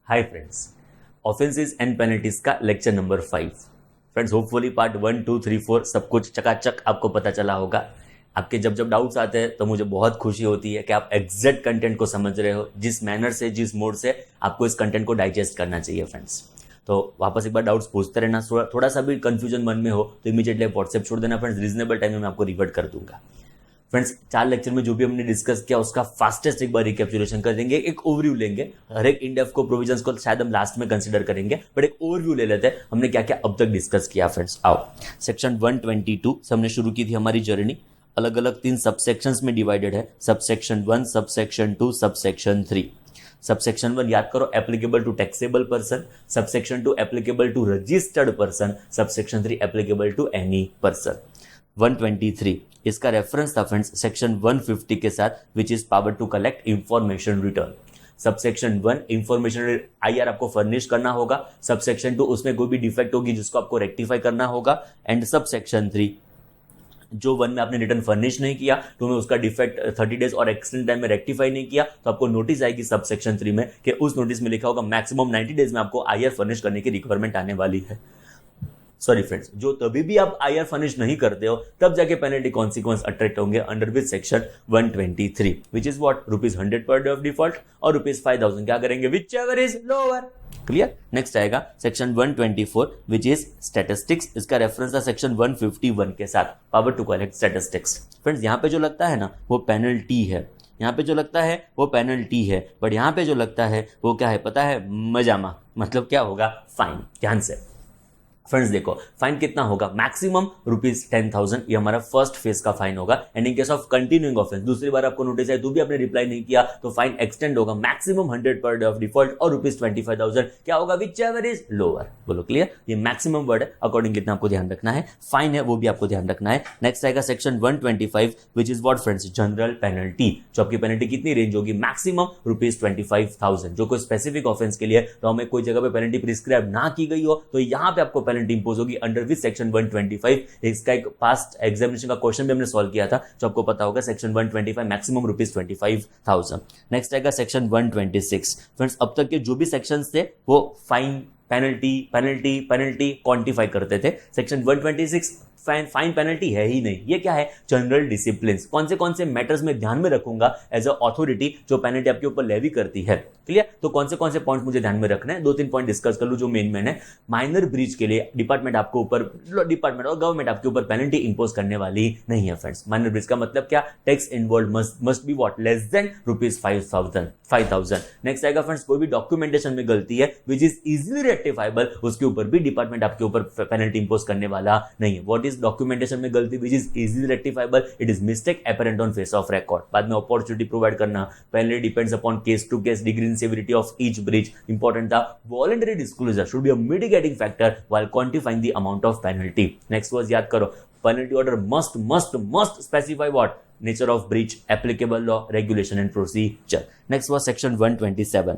Hi friends, offences and penalties का lecture number 5। Friends, hopefully part 1, 2, 3, 4 सब कुछ चकाचक आपको पता चला होगा। आपके जब जब डाउट्स आते हैं तो मुझे बहुत खुशी होती है कि आप एग्जैक्ट कंटेंट को समझ रहे हो, जिस मैनर से, जिस मोड से आपको इस कंटेंट को डाइजेस्ट करना चाहिए। फ्रेंड्स, तो वापस एक बार डाउट्स पूछते रहना। थोड़ा सा भी कंफ्यूजन मन में हो तो इमीडिएटली व्हाट्सएप छोड़ देना। फ्रेंड्स, रीजनेबल टाइम में मैं आपको रिवर्ट कर दूंगा। फ्रेंड्स, 4 लेक्चर में जो भी हमने डिस्कस किया उसका फास्टेस्ट एक बार रिकैप्चुलेशन कर देंगे, एक ओवरव्यू लेंगे। हर एक इंडेप्थ को, प्रोविजंस को शायद हम लास्ट में कंसीडर करेंगे, बट एक ओवरव्यू ले लेते हैं हमने क्या क्या अब तक डिस्कस किया। फ्रेंड्स, आओ सेक्शन 122 से हमने शुरू की थी हमारी जर्नी। अलग अलग 3 सबसेक्शंस में डिवाइडेड है, सबसेक्शन 1, सबसेक्शन 2, सबसेक्शन 3। सबसेक्शन 1 याद करो, applicable to taxable person. Subsection 2 applicable to registered person. Subsection 3 applicable to any person. 123 इसका रेफरेंस था फ्रेंड्स सेक्शन 150 के साथ, which is power to collect information return. Subsection 1 information IR आपको furnish करना होगा। Subsection 2 उसमें कोई भी डिफेक्ट होगी जिसको आपको रेक्टिफाई करना होगा। एंड सबसेक्शन 3 जो 1 में आपने रिटर्न फर्निश नहीं किया, 2 में उसका डिफेक्ट 30 डेज और एक्सटेंड टाइम में रेक्टिफाई नहीं किया, तो आपको नोटिस आएगी सबसेक्शन 3 में कि उस नोटिस में लिखा होगा मैक्सिमम 90 डेज में आपको आईआर फर्निश करने की रिक्वायरमेंट आने वाली है। सॉरी फ्रेंड्स, जो तभी भी आप आईआर फर्निश नहीं करते हो तब जाके पेनल्टी कॉन्सिक्वेंस अट्रैक्ट होंगे under which section 123, which is what, ₹100 per day of default और ₹5,000 क्या करेंगे, which ever is lower. Clear. Next आएगा सेक्शन 124 विच इज स्टैटिस्टिक्स। इसका रेफरेंस था सेक्शन 151 के साथ, power to collect statistics. Friends, यहाँ पे जो लगता है ना वो पेनल्टी है, यहाँ पे जो लगता है वो पेनल्टी है, बट यहाँ पे जो लगता है वो क्या है पता है, मजामा, मतलब क्या होगा, फाइन। ध्यान से फ्रेंड्स देखो, फाइन कितना होगा, मैक्सिमम ₹10,000, ये हमारा फर्स्ट फेज का फाइन होगा। And in case of continuing offence, दूसरी बार आपको नोटिस है तो भी आपने रिप्लाई नहीं किया तो फाइन एक्सटेंड होगा, maximum 100 per day of default और ₹25,000 क्या होगा, विच एवर इज लोअर। बोलो क्लियर। ये मैक्सिमम वर्ड है, अकॉर्डिंग कितना आपको ध्यान रखना है। फाइन है वो भी आपको ध्यान रखना है। नेक्स्ट आएगा section 125 which is what friends, general penalty. जो आपकी पेनल्टी कितनी रेंज होगी, मैक्सिमम ₹25,000। जो कोई स्पेसिफिक ऑफेंस के लिए तो हमें कोई जगह पे पेनल्टी प्रिस्क्राइब ना की गई हो तो यहाँ पे आपको इंपोज होगी अंडर विच सेक्शन 125। इसका एक पास्ट एग्जामिनेशन का क्वेश्चन भी हमने सॉल्व किया था जो आपको पता होगा, सेक्शन 125 मैक्सिमम ₹25,000। नेक्स्ट आएगा सेक्शन 126। फ्रेंड्स, अब तक के जो भी सेक्शंस थे वो फाइन, पेनल्टी क्वांटिफाई करते थे। सेक्शन 126 फाइन पेनल्टी है ही नहीं। ये क्या है, जनरल डिसिप्लिन। कौन से मैटर्स में ध्यान में रखूंगा एज अ अथॉरिटी जो पेनल्टी आपके ऊपर लेवी करती है। क्लियर। तो कौन से पॉइंट मुझे ध्यान में रखना है, 2-3 पॉइंट डिस्कस कर लूं जो मेन है। माइनर ब्रीच के लिए डिपार्टमेंट और गवर्नमेंट आपके ऊपर पेनल्टी इंपोज करने वाली नहीं है। फ्रेंड्स, माइनर ब्रीच का मतलब क्या, tax involve must be what, less than ₹5,000। Next आएगा फ्रेंड्स, कोई भी डॉक्यूमेंटेशन में गलती है विच इज इजीली रेक्टिफाइबल, उसके ऊपर भी डिपार्टमेंट आपके ऊपर पेनल्टी इंपोज करने वाला नहीं है। व्हाट इज डॉक्यूमेंटेशन में गलती which is easily rectifiable, it is mistake apparent on face of record. बाद में अपॉर्चुनिटी प्रोवाइड करना, penalty depends upon case to case, degree in severity of each breach. Important था, voluntary disclosure should be a mitigating factor while quantifying the amount of penalty. Next word याद करो, penalty order must specify what, nature of breach, applicable law, regulation and procedure. Next word section 127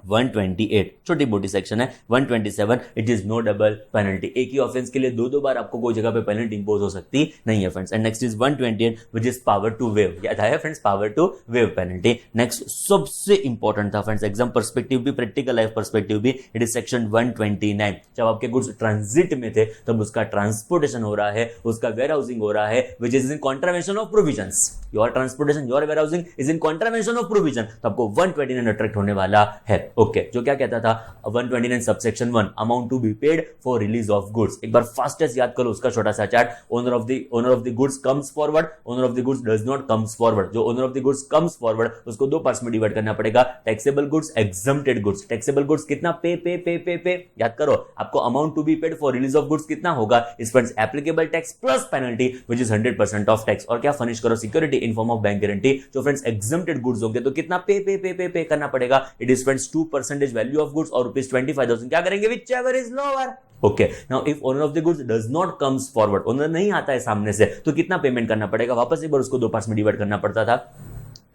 128 छोटी मोटी section है। 127 it is no double penalty. एक ही offence के लिए दो बार आपको कोई जगह पे पेनल्टी इंपोज हो सकती नहीं है friends. And next is 128 which is power to waive. याद है friends, power to waive penalty. Next सबसे इंपॉर्टेंट था फ्रेंड्स, एग्जाम पर्सपेक्टिव भी, प्रैक्टिकल लाइफ पर्सपेक्टिव भी, इट इज सेक्शन 129। जब आपके गुड्स ट्रांजिट में थे तब उसका ट्रांसपोर्टेशन हो रहा है, उसका वेयर हाउसिंग हो रहा है, which is in contravention of provisions. Your transportation, your warehousing is in contravention of provision, तो आपको 129 अट्रैक्ट होने वाला है। ओके, जो क्या कहता था 129 subsection 1, amount to be paid for release of goods. एक बार फास्टेस्ट याद करो उसका छोटा सा chart. Owner of the goods comes forward, owner of the goods does not comes forward. जो owner of the goods comes forward उसको 2 parts में डिवाइड करना पड़ेगा, taxable goods, exempted goods. Taxable goods कितना, पे याद करो, आपको amount to be paid for release of goods कितना होगा, इस friends applicable tax plus penalty which is 100% of tax. और क्या फर्निश करो, security in form of bank guarantee. जो फ्रेंड्स एग्जम्प्टेड गुड्स होंगे तो कितना पे करना पड़ेगा, it is friends 2% value of goods और ₹25,000 क्या करेंगे, which ever is lower. Okay, now if owner of the goods does not comes forward, owner नहीं आता है सामने से, तो कितना पेमेंट करना पड़ेगा, वापस एक बार उसको 2 पार्ट्स में डिवाइड करना पड़ता था।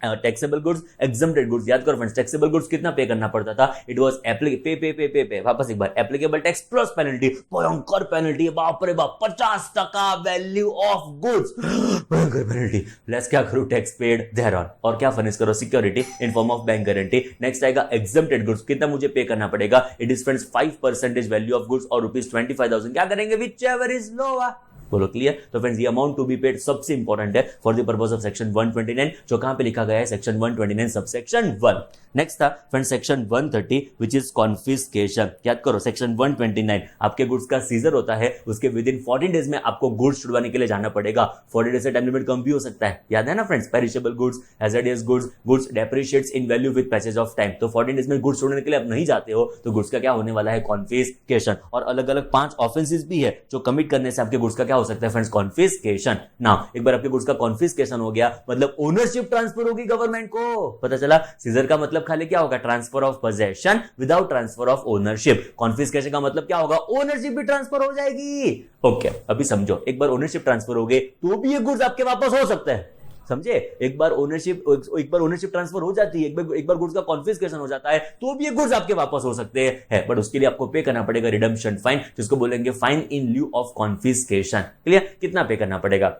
Taxable goods, exempted goods. याद करो फ्रेंड्स, टैक्सेबल गुड्स कितना पे करना पड़ता था? इट वाज पे वापस एक बार, एप्लीकेबल टैक्स प्लस पेनल्टी, भयंकर पेनल्टी, बाप रे बाप, 50% वैल्यू ऑफ गुड्स, भयंकर पेनल्टी, लेस क्या करूं, टैक्स पेड देयर ऑन, और क्या फर्निश करो, security in form of bank guarantee. Next आएगा एग्जम्प्टेड गुड्स, कितना मुझे पे करना पड़ेगा? It is friends 5% value of goods और ₹25,000, क्या करेंगे? Which ever is lower. बोलो क्लियर? तो फ्रेंड्स ये अमाउंट टू बी पेड सबसे इंपॉर्टेंट है for the purpose of section 129, जो कहां पे लिखा गया है? Section 129 subsection 1। नेक्स्ट था friends section 130 which is confiscation. याद करो, सेक्शन 129 आपके गुड्स का सीजर होता है, उसके विद इन 14 डेज में आपको गुड्स छुड़वाने के लिए जाना पड़ेगा। 40 डेज से टाइम लिमिट कम भी हो सकता है, याद है ना friends? Perishable goods, hazardous goods depreciates in value with passage of time. तो 14 डेज में गुड्स छुड़वाने के लिए आप नहीं जाते हो तो गुड्स का क्या होने वाला है? कॉन्फिस्केशन। और अलग अलग 5 ऑफेंसेस भी है जो कमिट करने से आपके गुड्स का क्या हो सकता है फ्रेंड्स? कॉन्फिस्केशन। नाउ एक बार आपके गुड्स का कॉन्फिस्केशन हो गया, मतलब ओनरशिप ट्रांसफर होगी गवर्नमेंट को। पता चला सीजर का मतलब खाली क्या होगा? Transfer of possession without transfer of ownership. Confiscation का मतलब क्या होगा? ओनरशिप भी ट्रांसफर हो जाएगी। ओके, अभी समझो, एक बार ओनरशिप ट्रांसफर हो गए तो भी ये गुड्स आपके वापस हो सकते हैं, समझे? एक बार ओनरशिप ट्रांसफर हो जाती है, एक बार गुड्स का कॉन्फिस्केशन हो जाता है तो भी ये गुड्स आपके वापस हो सकते हैं, बट उसके लिए आपको पे करना पड़ेगा रिडम्पशन फाइन, जिसको बोलेंगे fine in lieu of confiscation. Clear? कितना पे करना पड़ेगा?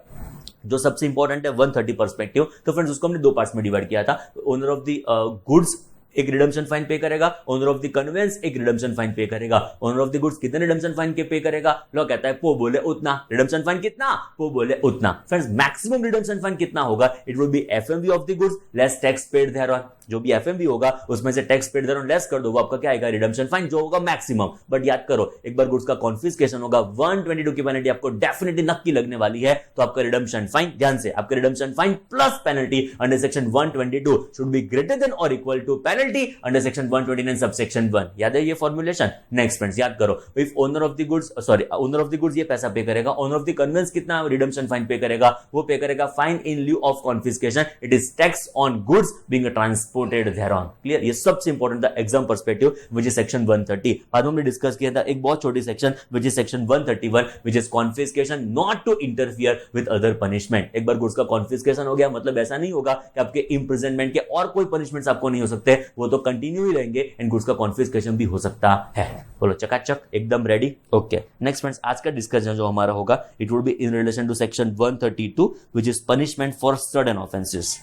जो सबसे इंपॉर्टेंट है 130 पर्सपेक्टिव, तो फ्रेंड्स उसको हमने 2 पार्ट्स में डिवाइड किया था। ओनर ऑफ द गुड्स एक रिडम्पशन फाइन पे करेगा, ओनर ऑफ द कन्वेंस एक रिडम्पशन फाइन पे करेगा। ओनर ऑफ द गुड्स कितने रिडम्पशन फाइन के पे करेगा? लो कहता है पो बोले उतना, रिडम्पशन फाइन कितना? पो बोले उतना। फ्रेंड्स मैक्सिमम रिडम्पशन फाइन कितना होगा? It will be FMV of the goods less tax paid thereon. जो भी एफएमवी होगा उसमें से tax paid thereon less कर दो, वो आपका क्या आएगा? रिडम्पशन फाइन, जो होगा मैक्सिमम। बट याद करो, एक बार गुड्स का कॉन्फिस्केशन होगा, 122 की पेनल्टी आपको डेफिनेटली नक्की लगने वाली है, तो आपका रिडम्पशन फाइन, ध्यान से, आपका redemption fine plus penalty under section 122 should be greater than और equal to penalty under section 129 subsection 1। याद है ये फॉर्मुलेशन? नेक्स्ट फ्रेंड्स याद करो, if owner of the goods ये पैसा पे करेगा, ओनर ऑफ द कन्वेंस कितना रिडम्पशन फाइन पे करेगा? वो पे करेगा fine in lieu of confiscation, it is tax on goods being transported thereon। Clear? ये सबसे इंपॉर्टेंट था exam perspective which is section 130। बाद में हमने डिस्कस किया था एक बहुत छोटी section which is section 131 which is confiscation not to interfere with other punishment. एक बार गुड्स का कॉन्फिस्केशन हो गया मतलब ऐसा नहीं होगा कि आपके इंप्रिजनमेंट के और कोई पनिशमेंट्स आपको नहीं हो सकते, वो तो कंटिन्यू ही रहेंगे, एंड गुड्स का कॉन्फिस्केशन भी हो सकता है। बोलो चकाचक, एकदम रेडी? ओके, नेक्स्ट फ्रेंड्स आज का डिस्कशन जो हमारा होगा it would be in relation to section 132 which is punishment for certain offences.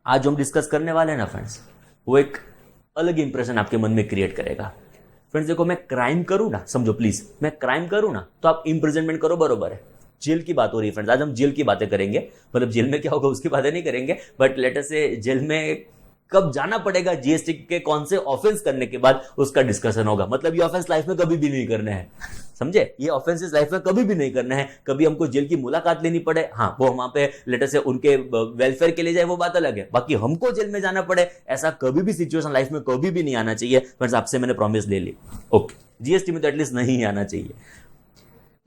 आज जो हम डिस्कस करने वाले हैं ना फ्रेंड्स, वो एक अलग इंप्रेशन आपके मन में क्रिएट करेगा। फ्रेंड्स देखो, मैं क्राइम करूं ना, समझो प्लीज, मैं क्राइम करूं ना तो आप इंप्रिजनमेंट करो, बरोबर है? जेल की बात हो रही है फ्रेंड्स, आज हम जेल की बातें करेंगे, मतलब जेल में क्या होगा उसकी बातें नहीं करेंगे, बट लेट अस से जेल में कब जाना पड़ेगा, जीएसटी के कौन से ऑफेंस करने के बाद उसका डिस्कशन होगा। मतलब ये ऑफेंस लाइफ में कभी भी नहीं करने हैं, समझे? ये ऑफेंसेस लाइफ में कभी भी नहीं करना है। कभी हमको जेल की मुलाकात लेनी पड़े, हाँ वो वहां पे लेटर से उनके वेलफेयर के लिए जाए, वो बात अलग है, बाकी हमको जेल में जाना पड़े ऐसा कभी भी सिचुएशन लाइफ में कभी भी नहीं आना चाहिए। फ्रेंड्स आपसे मैंने प्रॉमिस ले ली, ओके? जीएसटी में तो एटलीस्ट नहीं आना चाहिए।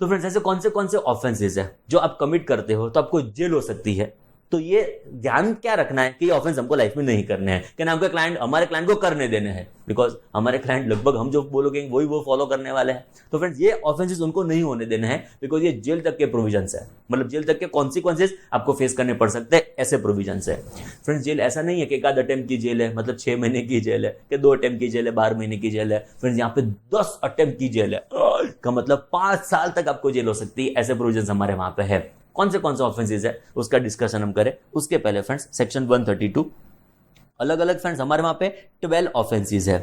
तो फ्रेंड्स ऐसे कौन से ऑफेंसेस है जो आप कमिट करते हो तो आपको जेल हो सकती है। तो ये ध्यान क्या रखना है कि ये ऑफेंस हमको लाइफ में नहीं करने हैं, कि हमको क्लाइंट, हमारे क्लाइंट को करने देने हैं, बिकॉज हमारे क्लाइंट लगभग हम जो बोलोगे वही वो फॉलो करने वाले हैं। तो फ्रेंड्स ये ऑफेंसेस उनको नहीं होने देने हैं, बिकॉज ये जेल तक के प्रोविजंस है, मतलब जेल तक के कॉन्सिक्वेंसेस आपको फेस करने पड़ सकते हैं, ऐसे प्रोविजंस है। फ्रेंड्स जेल ऐसा नहीं है कि एक आध अटेम्प्ट की जेल है, मतलब 6 महीने की जेल है, कि 2 अटेम्प्ट की जेल है, 12 महीने की जेल है। फ्रेंड्स यहाँ पे 10 अटेम्प्ट की जेल है का मतलब 5 साल तक आपको जेल हो सकती है, ऐसे प्रोविजंस हमारे वहां पे है। कौन से ऑफेंसेस है उसका डिस्कशन हम करें उसके पहले फ्रेंड्स सेक्शन 132 अलग अलग फ्रेंड्स हमारे वहां पे 12 ऑफेंसेस है।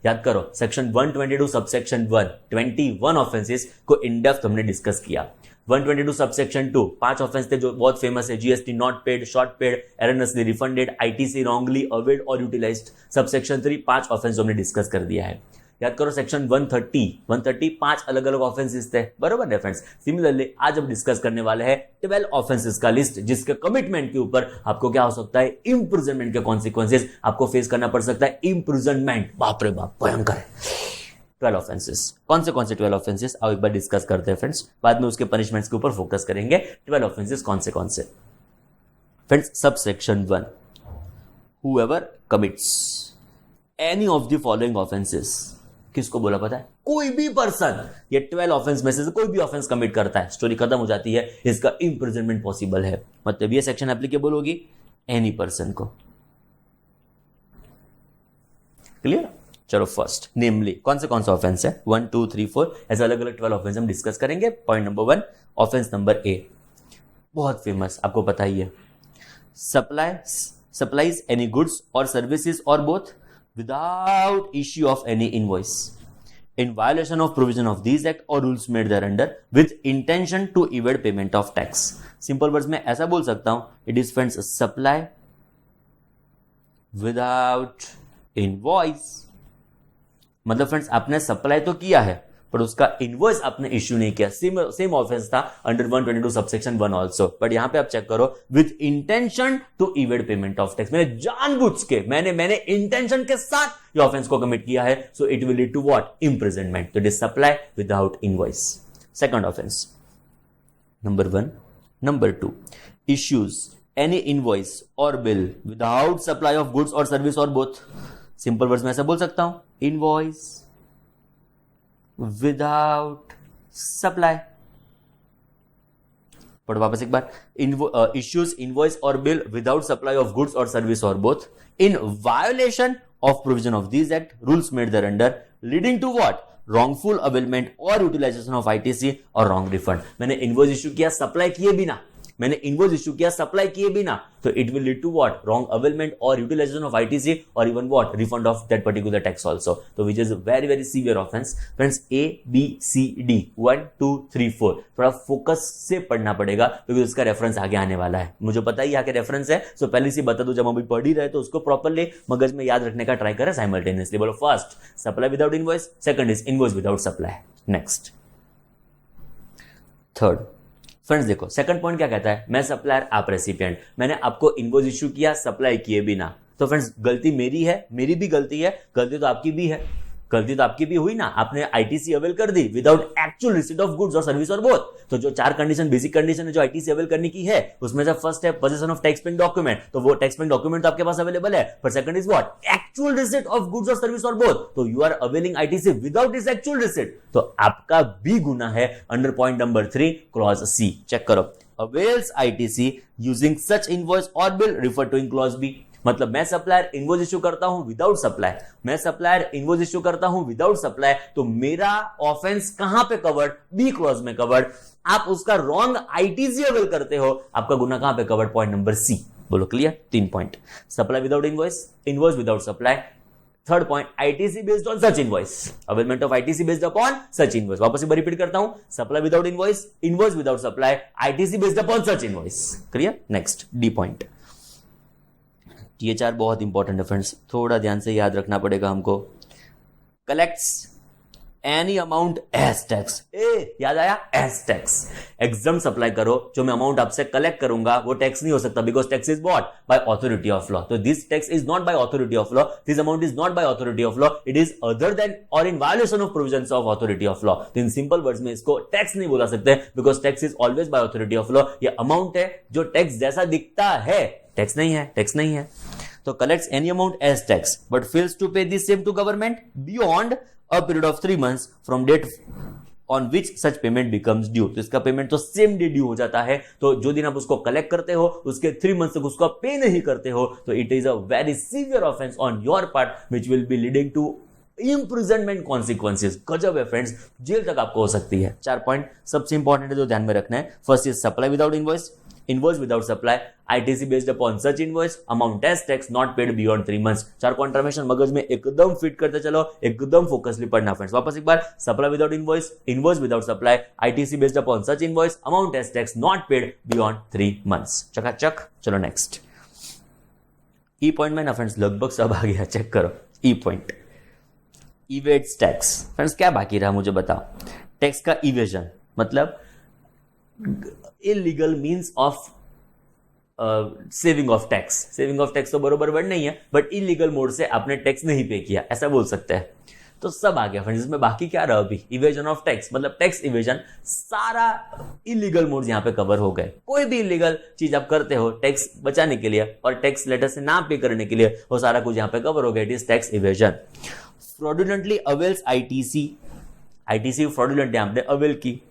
याद करो, सेक्शन 122 सबसेक्शन 1 21 ऑफेंसेस को इन डेप्थ हमने डिस्कस किया। 122 सबसेक्शन 2 5 ऑफेंस थे जो बहुत फेमस है, GST not paid, short paid, erroneously refunded, ITC wrongly availed और यूटिलाइज्ड। सबसेक्शन 3 5 ऑफेंस हमने डिस्कस कर दिया है। याद करो सेक्शन 130 5 अलग अलग ऑफेंसेस थे, बरोबर है फ्रेंड्स? सिमिलरली आज हम डिस्कस करने वाले हैं 12 ऑफेंसेस का लिस्ट, जिसके कमिटमेंट के ऊपर आपको क्या हो सकता है, इंप्रिजनमेंट के कॉन्सिक्वेंसेस आपको फेस करना पड़ सकता है। इंप्रिजनमेंट, बाप रे बाप, भयंकर है। 12 ऑफेंसेस, कौन से 12 ऑफेंसेस आओ एक बार डिस्कस करते हैं फ्रेंड्स, बाद में उसके पनिशमेंट्स के ऊपर फोकस करेंगे। 12 ऑफेंसेस कौन से friends? Sub section 1 whoever commits any of the following offenses, किसको बोला पता है? कोई भी पर्सन, ये 12 ऑफेंस में से कोई भी ऑफेंस कमिट करता है, स्टोरी खत्म हो जाती है, इसका इंप्रिजनमेंट पॉसिबल है। मतलब ये सेक्शन एप्लीकेबल होगी एनी पर्सन को। क्लियर? चलो फर्स्ट नेमली कौन से ऑफेंस है, 1 2 3 4 ऐसे अलग अलग 12 ऑफेंस हम डिस्कस करेंगे। Point number 1, offence number A, बहुत फेमस, आपको पता ही है, सप्लाइज एनी गुड्स और सर्विसेज और both without issue of any invoice in violation of provision of these act or rules made thereunder with intention to evade payment of tax। Simple words में ऐसा बोल सकता हूं, it is friends supply without invoice, मतलब friends आपने supply तो किया है पर उसका इनवॉइस आपने इश्यू नहीं किया। सेम ऑफेंस था अंडर 122 सबसेक्शन 1 आल्सो, बट यहां पे आप चेक करो with intention to evade payment of tax, मैंने जानबूझ के मैंने इंटेंशन के साथ ये ऑफेंस को कमिट किया है, so it will lead to what, imprisonment. तो it is supply without invoice. Second offence number 1, number 2, issues any invoice और bill without supply of goods और सर्विस और बोथ। सिंपल वर्ड्स में ऐसा बोल सकता हूं, इनवॉइस विदाउट सप्लाई। पढ़ो वापस एक बार, इश्यूज इनवॉइस और bill without supply of goods और सर्विस और both in violation of provision of this act, rules made thereunder, leading to what, wrongful availment और यूटिलाइजेशन ऑफ आईटीसी और रॉन्ग रिफंड। मैंने इनवॉइस इश्यू किया supply किए बिना, मैंने इनवॉइस इश्यू किया सप्लाई किए बिना, तो it will lead to what, wrong availment और यूटिलाइजेशन ऑफ आईटीसी और even what, refund of that particular tax also. तो which is very very severe offence. Friends A B C D 1 2 3 4 थोड़ा focus से पढ़ना पड़ेगा क्योंकि उसका रेफरेंस आगे आने वाला है। मुझे पता ही आगे रेफरेंस है, सो पहले से बता दो, जब हम अभी पढ़ ही रहे तो उसको प्रॉपर्ली मगज में याद रखने का ट्राई करें साइमल्टेनियसली। बोलो first supply without invoice, second is invoice without supply. Next third, friends देखो सेकंड पॉइंट क्या कहता है, मैं सप्लायर आप रेसिपिएंट, मैंने आपको इनवॉइस इश्यू किया सप्लाई किए बिना, तो फ्रेंड्स गलती मेरी है, मेरी भी गलती है, गलती तो आपकी भी है, गलती तो आपकी भी हुई ना, आपने आईटीसी अवेल कर दी without actual receipt of goods और सर्विस और बोथ। तो जो 4 कंडीशन बेसिक कंडीशन है जो आईटीसी अवेल करने की है, उसमें से फर्स्ट है position of tax paying document, तो वो टैक्स पेइंग डॉक्यूमेंट तो आपके पास अवेलेबल है, पर second is what, actual receipt of goods और सर्विस और बोथ, तो you are availing ITC without this actual receipt, तो आपका भी गुना है under point number 3 clause C. Check करो, avails ITC using such invoice और bill refer to in clause B, मतलब मैं सप्लायर इनवॉइस इश्यू करता हूं विदाउट सप्लाई, मैं सप्लायर इनवॉइस इश्यू करता हूं विदाउट सप्लाई, तो मेरा ऑफेंस कहां पे कवर्ड, बी क्लॉज में कवर्ड। आप उसका रॉन्ग आईटीसी अवेल करते हो, आपका गुना कहां पे कवर्ड, पॉइंट नंबर सी। बोलो clear? 3 point, supply without invoice, invoice without supply. Third point, ITC based on such invoice, availment of ITC based upon such invoice. वापस एक बार रिपीट करता हूं, supply without invoice, invoice without supply, ITC based upon such invoice. Clear? Next D point, ये 4 बहुत important है friends, थोड़ा ध्यान से याद रखना पड़ेगा हमको। Collects any amount as tax, याद आया, एज टैक्स। एग्जाम सप्लाई करो, जो मैं अमाउंट आपसे कलेक्ट करूंगा वो टैक्स नहीं हो सकता, because tax is what, by authority of law. तो this tax is not by authority of law, this amount is not by authority of law, it is other than और in violation of provisions of authority of law. तो in simple words में इसको tax नहीं बोला सकते, because tax is always by authority of law. ये amount है जो टैक्स जैसा दिखता है, टैक्स नहीं है, टैक्स नहीं है। तो collects any amount as tax but fails to pay the same to government beyond a period of 3 months from date on which such payment becomes due। तो इसका पेमेंट तो सेम डे ड्यू हो जाता है, तो जो दिन आप उसको कलेक्ट करते हो उसके 3 मंथ तक उसको पे नहीं करते हो, तो it is a very severe offence on your part which will be leading to imprisonment consequences. गजब है फ्रेंड्स, जेल तक आपको हो सकती है। 4 पॉइंट सबसे इंपॉर्टेंट है जो ध्यान में रखना है। First is supply without invoice, invoice without supply, ITC based upon such invoice, amount as tax not paid beyond 3 months. 4 confirmation मगज में एकदम फिट करते चलो, एकदम फोकसली पढ़ना फ्रेंड्स। वापस एक बार, supply without invoice, invoice without supply, ITC based upon such invoice, amount as tax not paid beyond 3 months. चकाचक। चलो नेक्स्ट, ई पॉइंट में ना फ्रेंड्स लगभग सब आ गया, चेक करो। E point, evades tax. Friends क्या बाकी रहा मुझे बताओ? टैक्स का इवेजन मतलब illegal means of saving of tax. Saving of tax तो बरोबर वर्ड नहीं है, बट इलीगल मोड से आपने टैक्स नहीं पे किया, ऐसा बोल सकते हैं। तो सब आ गया फ्रेंड्स, इसमें बाकी क्या रहा अभी? इवेजन ऑफ टैक्स मतलब टैक्स इवेजन, सारा इलीगल मोड्स यहां पे कवर हो गए। कोई भी इलीगल चीज आप करते हो टैक्स बचाने के लिए और टैक्स लेटर से ना पे करने के लिए, वो सारा कुछ यहां पे कवर हो गया। It is tax evasion. Fraudulently avails ITC, ITC fraudulent आपने अवेल की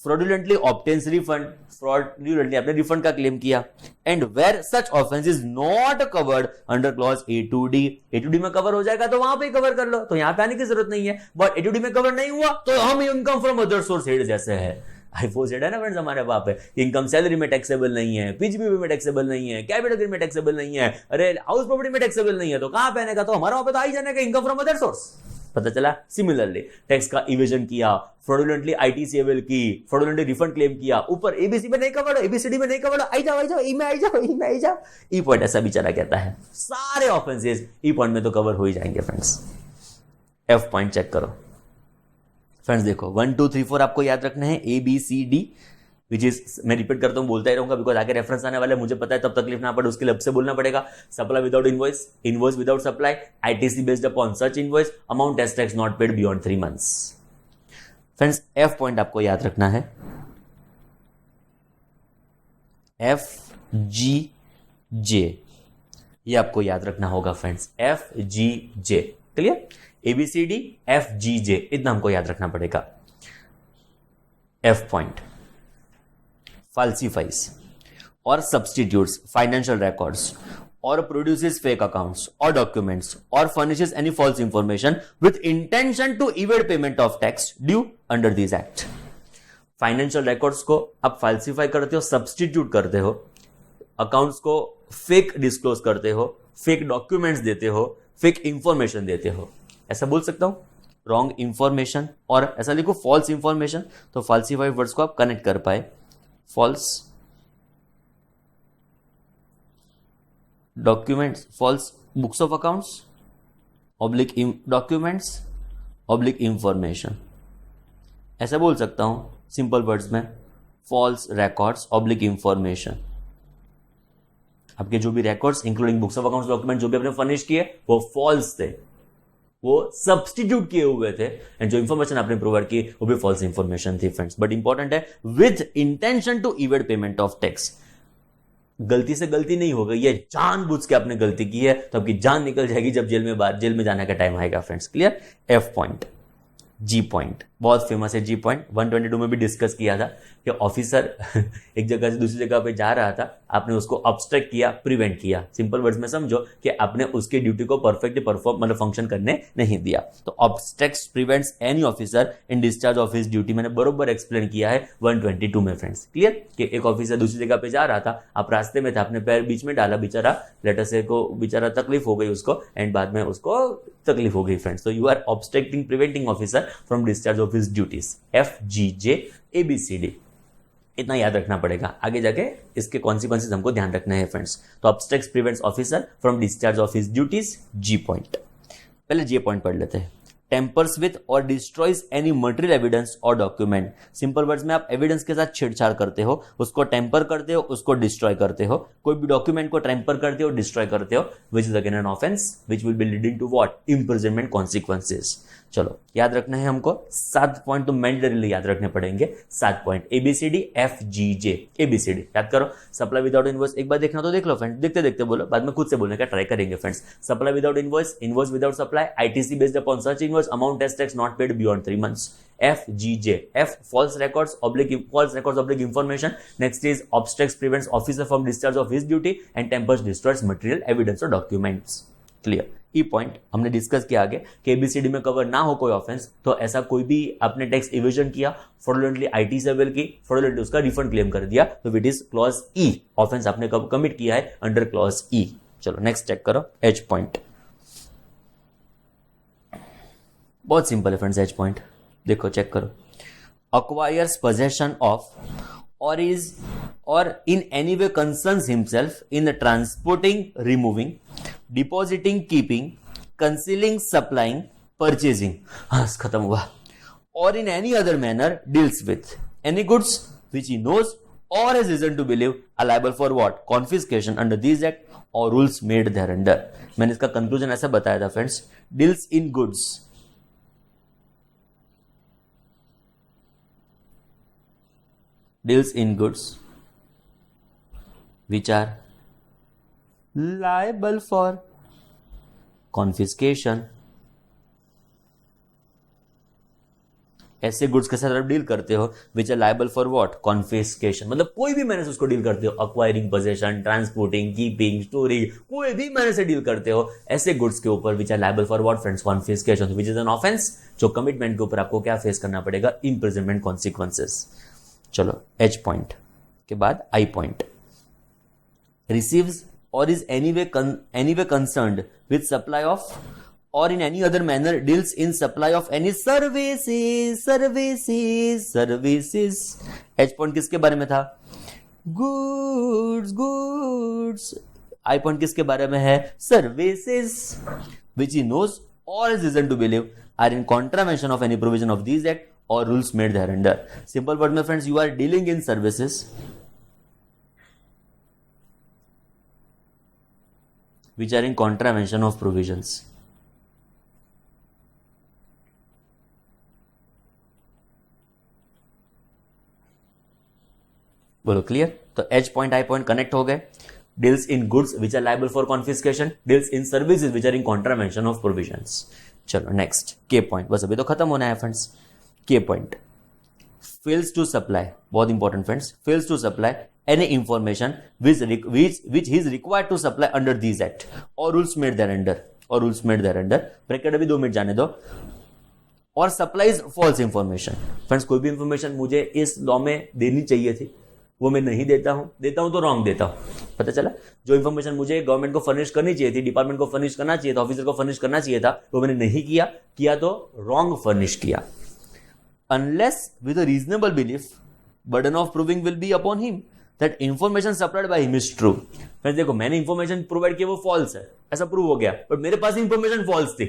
फ्रॉडुलेंटली ऑब्टेन्स रिफंड, फ्रॉडुलेंटली आपने रिफंड का क्लेम किया, and where such offence is not covered under clause A2D, A2D में कवर हो जाएगा तो वहां पे कवर कर लो, तो यहां पे आने की जरूरत नहीं है, बट A2D में कवर नहीं हुआ तो हम income from other source head जैसे है, I4Z है ना फ्रेंड्स हमारे वहां पे, इनकम सैलरी में टैक्सेबल नहीं है, पीजीबीवी में टैक्सेबल नहीं है, कैपिटल गेन में टैक्सेबल नहीं है, अरे हाउस प्रॉपर्टी में टैक्सेबल नहीं है, तो कहां पे आने का, तो हमारा वहां पे तो आ ही जाने का इनकम फ्रॉम अदर सोर्स। पता चला। सिमिलरली टैक्स का इवेजन किया, फ्रॉडुलेंटली आईटीसी अवेल की, फ्रॉडुलेंटली रिफंड क्लेम किया, ऊपर एबीसी में नहीं कवर्ड, एबीसीडी में नहीं कवर्ड, आई जाओ ई में आई जाओ, ई में आई जाओ, ई पॉइंट ऐसा बेचारा कहता है, सारे ऑफेंसेस ई पॉइंट में तो कवर हो ही जाएंगे फ्रेंड्स। एफ पॉइंट चेक करो फ्रेंड्स, देखो 1 2 3 4 आपको याद रखना है, ABCD, विच इज, मैं रिपीट करता हूं, बोलता ही रहूंगा बिकॉज आगे रेफरेंस आने वाले, मुझे पता है तब तकलीफ ना पड़े, उसके लिए अब से बोलना पड़ेगा। Supply without invoice, invoice without supply, ITC based upon such invoice, amount as tax not paid beyond 3 months. Friends F point आपको याद रखना है, FGJ, ये आपको याद रखना होगा friends, FGJ, clear, ABCD FGJ, इतना हमको याद रखना पड़ेगा। F point, falsifies or substitutes financial records or produces fake accounts or documents or furnishes any false information with intention to evade payment of tax due under this act। Financial records को आप फाल्सिफाई करते हो, substitute करते हो, accounts को fake disclose करते हो, fake documents देते हो, फेक इंफॉर्मेशन देते हो, ऐसा बोल सकता हूं, रॉन्ग इंफॉर्मेशन, और ऐसा लिखो फॉल्स इंफॉर्मेशन, तो फाल्सिफाइड वर्ड्स को आप कनेक्ट कर पाए, false documents, false books of accounts, oblique documents, oblique information, ऐसा बोल सकता हूं सिंपल वर्ड्स में, false records, oblique information। आपके जो भी records including books of accounts, document जो भी आपने फर्निश किए वो फॉल्स थे, वो सब्स्टिट्यूट किए हुए थे, एंड जो इंफॉर्मेशन आपने प्रोवाइड की वो भी फॉल्स इंफॉर्मेशन थी फ्रेंड्स। बट इंपॉर्टेंट है, with intention to evade payment of tax, गलती से गलती नहीं हो गई है, जानबूझ के आपने गलती की है तो आपकी जान निकल जाएगी जब जेल में जाने का टाइम आएगा फ्रेंड्स, क्लियर। एफ पॉइंट, जी पॉइंट बहुत फेमस है, जी पॉइंट 122 में भी डिस्कस किया था कि ऑफिसर एक जगह से दूसरी जगह पे जा रहा था, आपने उसको ऑब्स्ट्रैक्ट किया, प्रिवेंट किया, सिंपल वर्ड्स में समझो कि आपने उसकी ड्यूटी को परफेक्टली परफॉर्म मतलब फंक्शन करने नहीं दिया, तो obstructs prevents any officer in discharge of his duty, मैंने बरोबर एक्सप्लेन किया है 122 में फ्रेंड्स, क्लियर, कि एक ऑफिसर दूसरी जगह पे जा रहा था, आप रास्ते में था, आपने पैर बीच में डाला, बेचारा लेटर से को बेचारा तकलीफ हो गई उसको, एंड बाद में उसको तकलीफ हो गई फ्रेंड्स, तो you are obstructing preventing officer from discharge of his duties. FGJ ABCD इतना याद रखना पड़ेगा, आगे जाके इसके कॉन्सिक्वेंसेस हमको ध्यान रखना है फ्रेंड्स। तो obstructs prevents officer from discharge of his duties, G point. पहले जे पॉइंट पढ़ लेते हैं, टेम्पर्स विथ और डिस्ट्रॉयज एनी मटेरियल एविडेंस और डॉक्यूमेंट, सिंपल वर्ड्स में आप एविडेंस के साथ छेड़छाड़ करते हो, उसको टेम्पर करते हो, उसको डिस्ट्रॉय करते हो, कोई भी डॉक्यूमेंट को टेम्पर करते हो, डिस्ट्रॉय करते हो, which is again an offence which will be leading to what, imprisonment consequences. चलो याद रखना है हमको 7 पॉइंट तो मैंडेटरीली याद रखने पड़ेंगे, 7 पॉइंट ABCD FGJ ABCD याद करो। सप्लाई विदाउट इनवॉइस एक बार देखना तो देख लो फ्रेंड्स, देखते देखते बोलो, बाद में खुद से बोलने का ट्राई करेंगे friends. Supply without invoice, invoice without supply, ITC based upon such invoice, amount as tax not paid beyond 3 months। FGJ, F false records oblique information, next is obstructs prevents officer from discharge of his duty and tempers destroys material evidence or documents, clear. E point हमने discuss किया आगे कि ABCD में cover ना हो कोई offence, तो ऐसा कोई भी आपने टैक्स इवेजन किया, फ्रॉडुलेंटली आईटी से अवेल की, फ्रॉडुलेंटली उसका रिफंड क्लेम कर दिया, तो it is clause E, offence आपने कब कमिट किया है अंडर क्लॉज ई। चलो नेक्स्ट चेक करो, एच पॉइंट बहुत सिंपल है फ्रेंड्स, एच पॉइंट देखो चेक करो, acquires possession of or is or in any way concerns himself in the transporting, removing, depositing, keeping, concealing, supplying, purchasing, खत्म हुआ, or in any other manner deals with any goods which he knows or has reason to believe are liable for what, confiscation under these act or rules made thereunder। मैंने इसका conclusion ऐसा बताया था friends, deals in goods, deals in goods which are liable for confiscation ऐसे goods के साथ आप deal करते हो which are liable for what, confiscation, मतलब कोई भी मैंने से उसको डील करते हो, acquiring, possession, transporting, keeping, storing, कोई भी मैंने से डील करते हो ऐसे गुड्स के ऊपर which are liable for what friends, confiscation, which is an offence, जो कमिटमेंट के ऊपर आपको क्या फेस करना पड़ेगा, इम्प्रिजनमेंट कॉन्सिक्वेंसेस। चलो एच पॉइंट के बाद I point, receives or is anyway concerned with supply of or in any other manner deals in supply of any services. H point किसके बारे में था, goods. I point किसके बारे में है, services, which he knows or is reason to believe are in contravention of any provision of these act or rules made thereunder. Simple word, my friends, you are dealing in services which are in contravention of provisions. बोलो clear. तो H point I point connect हो गए। Deals in goods which are liable for confiscation, deals in services which are in contravention of provisions. चलो next K point, बस अभी तो खत्म होना है friends. K point, fails to supply, बहुत important friends, fails to supply any information which he is required to supply under these act or rules made thereunder, bracket अभी 2 minute जाने दो, और सप्लाइज फॉल्स इंफॉर्मेशन। फ्रेंड्स कोई भी information मुझे इस law में देनी चाहिए थी, वो मैं नहीं देता हूं तो रॉन्ग देता हूं। पता चला, जो इंफॉर्मेशन मुझे गवर्नमेंट को फर्निश करनी चाहिए थी, डिपार्टमेंट को फर्निश करना चाहिए था, ऑफिसर को फर्निश करना चाहिए था, वो मैंने नहीं किया तो रॉन्ग फर्निश किया। Unless with a reasonable belief, burden of proving will be upon him that information supplied by him is true. Friends देखो, मैंने इंफॉर्मेशन प्रोवाइड किया वो फॉल्स है, ऐसा प्रूव हो गया, बट मेरे पास इंफॉर्मेशन फॉल्स थी।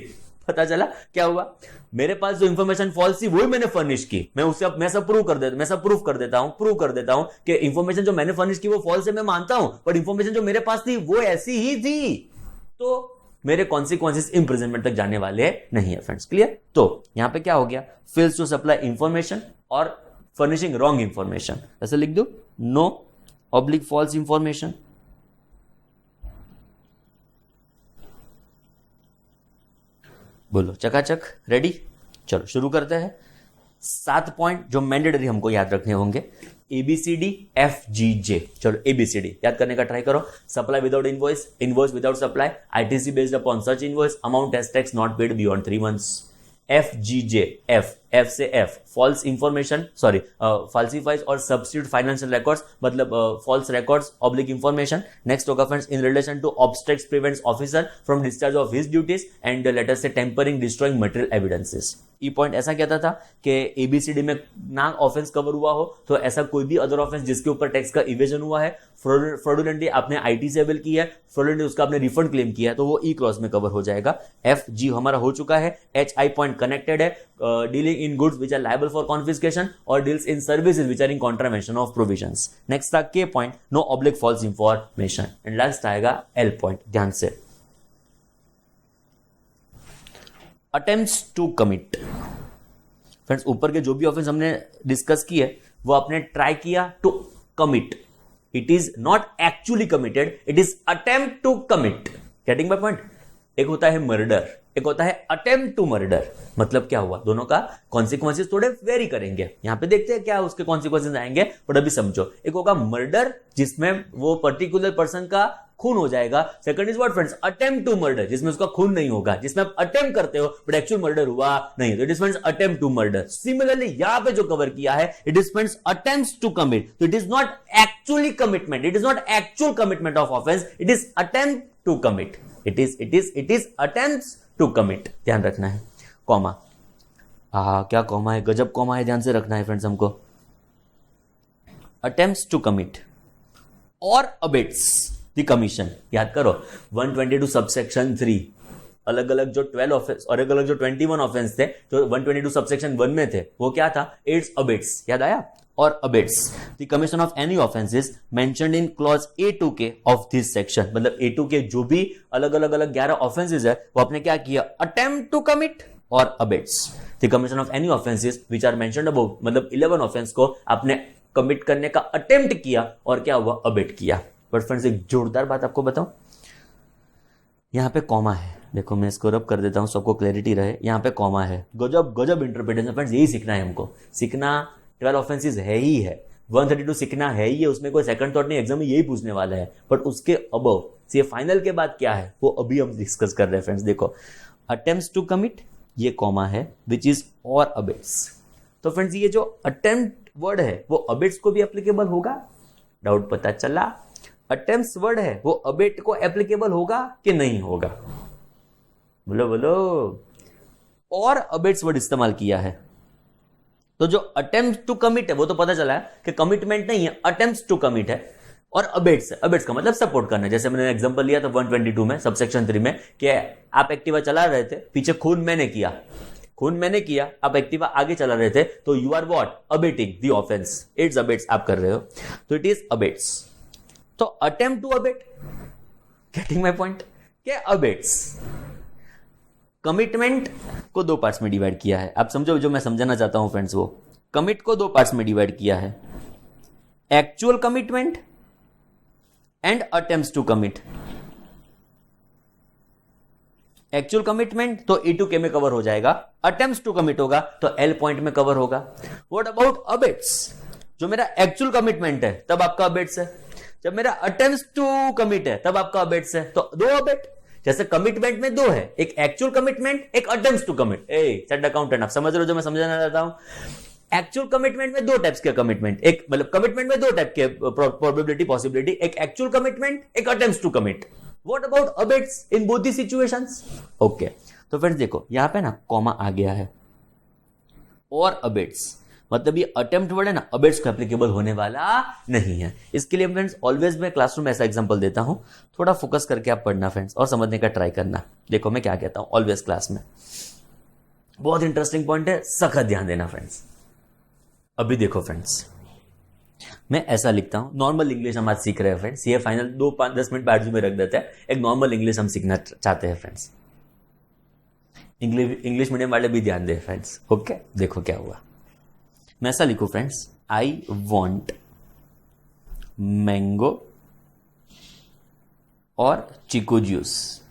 पता चला क्या हुआ, मेरे पास जो इंफॉर्मेशन फॉल्स थी वही मैंने फर्निश की। मैं सब प्रूव कर देता हूं कि इंफॉर्मेशन जो मैंने फर्निश की वो फॉल्स है, मैं मानता हूं, बट इंफॉर्मेशन जो मेरे पास थी वो ऐसी ही थी, तो मेरे कॉन्सिक्वेंसेस इंप्रिजनमेंट तक जाने वाले नहीं है फ्रेंड्स। क्लियर। तो यहां पे क्या हो गया, फेल्स टू सप्लाई इंफॉर्मेशन और फर्निशिंग रॉन्ग इंफॉर्मेशन, ऐसे लिख दो, नो ऑब्लिक फॉल्स इंफॉर्मेशन। बोलो चकाचक, रेडी। चलो शुरू करते हैं। 7 पॉइंट जो मैंडेटरी हमको याद रखने होंगे, ABCDFGJ। चलो ABCD याद करने का ट्राई करो। Supply without invoice, invoice without supply, ITC based upon such invoice, amount as tax not paid beyond 3 months। FGJ, F से F, false information, sorry falsifies और सब्स्टिट्यूट फाइनेंशियल रिकॉर्ड्स, मतलब false records oblique information. Next होगा friends, in relation to obstructs prevents officer from discharge of his duties and letter से tampering destroying material evidences. E point ऐसा कहता था कि ABCD में ना ऑफेंस कवर हुआ हो तो ऐसा कोई भी अदर ऑफेंस जिसके ऊपर टैक्स का इवेजन हुआ है, फ्रॉडुलेंटली आपने आईटी से बिल किया है, फ्रॉडुलेंटली उसका आपने रिफंड क्लेम किया है, तो वो ई क्लॉज में कवर हो जाएगा। एफ जी हमारा हो चुका है। एच आई पॉइंट कनेक्टेड है, dealing in goods which are liable for confiscation और deals in services which are in contravention of provisions. Next था K point, no oblique false information. And last आएगा L point, ध्यान से, attempts to commit. Friends ऊपर के जो भी offence हमने डिस्कस किए वो आपने ट्राई किया to commit, it is not actually committed, it is attempt to commit. Getting my point. एक होता है मर्डर, एक होता है अटेम्प्ट टू मर्डर। मतलब क्या हुआ, दोनों का कॉन्सिक्वेंसेस थोड़े वेरी करेंगे, यहां पे देखते हैं क्या उसके कॉन्सिक्वेंसेस आएंगे, बट अभी समझो। एक होगा मर्डर जिसमें वो पर्टिकुलर पर्सन का खून हो जाएगा। Second is what friends, attempt to murder, जिसमें उसका खून नहीं होगा, जिसमें आप अटेम्प्ट करते हो बट एक्चुअल मर्डर हुआ नहीं, तो it is friends attempt to murder. Similarly यहां पे जो कवर किया है it is friends attempts to commit, तो it is not actually commitment, it is not actual commitment of offence, it is attempt to commit, it is attempts to commit. ध्यान रखना है। कॉमा, क्या कॉमा है, गजब कॉमा है, ध्यान से रखना है फ्रेंड्स हमको। Attempts to commit or abets the commission, याद करो 122 सबसेक्शन 3, अलग अलग जो 12 ऑफेंस और अलग अलग जो 21 ऑफेंस थे, जो 122 सबसेक्शन 1 में थे वो क्या था, एड्स अबेट्स, याद आया। और abets the commission of any offences mentioned in clause A2K of this section, मतलब A2K जो भी अलग अलग 11 ऑफेंसेस है वो आपने क्या किया, attempt to commit or abets the commission of any offences which are mentioned above, मतलब 11 ऑफेंस को आपने कमिट करने का अटेम्प्ट किया और क्या हुआ, अबेट किया। बट फ्रेंड्स एक जोरदार बात आपको बताऊं, यहां पे कॉमा है, देखो मैं इसको रब कर देता हूँ, सबको क्लैरिटी रहे। यहाँ पे कॉमा है, गजब गजब इंटरप्रिटेशन फ्रेंड्स, यही सीखना है हमको। सीखना 12 ऑफेंसेस है ही है, 132 सीखना है ही है, उसमें कोई सेकंड थॉट नहीं, एग्जाम में यही पूछने वाला है। बट उसके अबव ये फाइनल के बाद क्या है वो अभी हम डिस्कस कर रहे हैं फ्रेंड्स। देखो अटेम्प्ट्स टू कमिट, ये कॉमा है, विच इज और अबिट्स। तो फ्रेंड्स ये जो अटेम्प्ट वर्ड है वो अबिट्स को भी एप्लीकेबल होगा? डाउट पता चला। अटेम्प्ट्स वर्ड है वो अबिट को एप्लीकेबल होगा कि नहीं होगा? बोलो बोलो। और अबिट्स वर्ड इस्तेमाल किया है, तो जो अटेम्प्ट टू कमिट है वो तो पता चला है कि कमिटमेंट नहीं है, अटेम्प्ट्स टू कमिट है। और अबिट्स है, अबिट्स का मतलब सपोर्ट करना है। जैसे मैंने एग्जांपल लिया था 122 में सबसेक्शन 3 में कि आप एक्टिवा चला रहे थे, पीछे खून मैंने किया, आप एक्टिवा आगे चला रहे थे, तो you are what? Abetting the offence, it's abets आप कर रहे हो, तो इट इज अबिट्स। तो attempt to abet, getting my point, के अबिट्स कमिटमेंट को दो पार्ट्स में डिवाइड किया है। आप समझो जो मैं समझाना चाहता हूं फ्रेंड्स, वो कमिट को दो पार्ट्स में डिवाइड किया है, actual commitment and attempts to commit. Actual commitment तो E2K में कवर हो जाएगा, अटेम्प्ट्स टू कमिट होगा तो L पॉइंट में कवर होगा। What about abets? जो मेरा एक्चुअल कमिटमेंट है तब आपका अबिट्स है, जब मेरा अटेम्प्ट्स टू कमिट है तब आपका अबिट्स है। तो दो अबिट, जैसे कमिटमेंट में दो है, एक एक्चुअल कमिटमेंट, एक अटेम्प्ट्स टू कमिट। सेट अकाउंटेंट, आप समझ रहे हो जो मैं समझाना चाहता हूं? एक्चुअल कमिटमेंट में दो टाइप्स के कमिटमेंट, एक मतलब कमिटमेंट में दो टाइप के प्रोबेबिलिटी पॉसिबिलिटी, एक एक्चुअल कमिटमेंट, एक attempts to commit. What about abets in both the situations? Okay, तो फ्रेंड्स देखो यहां पे ना कॉमा आ गया है, और अबिट्स मतलब ये अटेम्प्ट वर्ड है ना, अबिट्स को एप्लीकेबल होने वाला नहीं है। इसके लिए फ्रेंड्स ऑलवेज मैं क्लासरूम में ऐसा एग्जांपल देता हूं, थोड़ा फोकस करके आप पढ़ना फ्रेंड्स और समझने का ट्राई करना। देखो मैं क्या कहता हूं ऑलवेज क्लास में, बहुत इंटरेस्टिंग पॉइंट है, सख्त ध्यान देना फ्रेंड्स। अभी देखो फ्रेंड्स, मैं ऐसा लिखता हूं, नॉर्मल इंग्लिश हम आज सीख रहे हैं फ्रेंड्स, ये फाइनल 2-5-10 मिनट बाजू में रख देते हैं, एक नॉर्मल इंग्लिश हम सीखना चाहते हैं फ्रेंड्स। इंग्लिश मीडियम वाले भी ध्यान दें फ्रेंड्स। ओके, देखो क्या हुआ, मैं ऐसा लिखूं फ्रेंड्स, आई वॉन्ट मैंगो और चीकू जूस।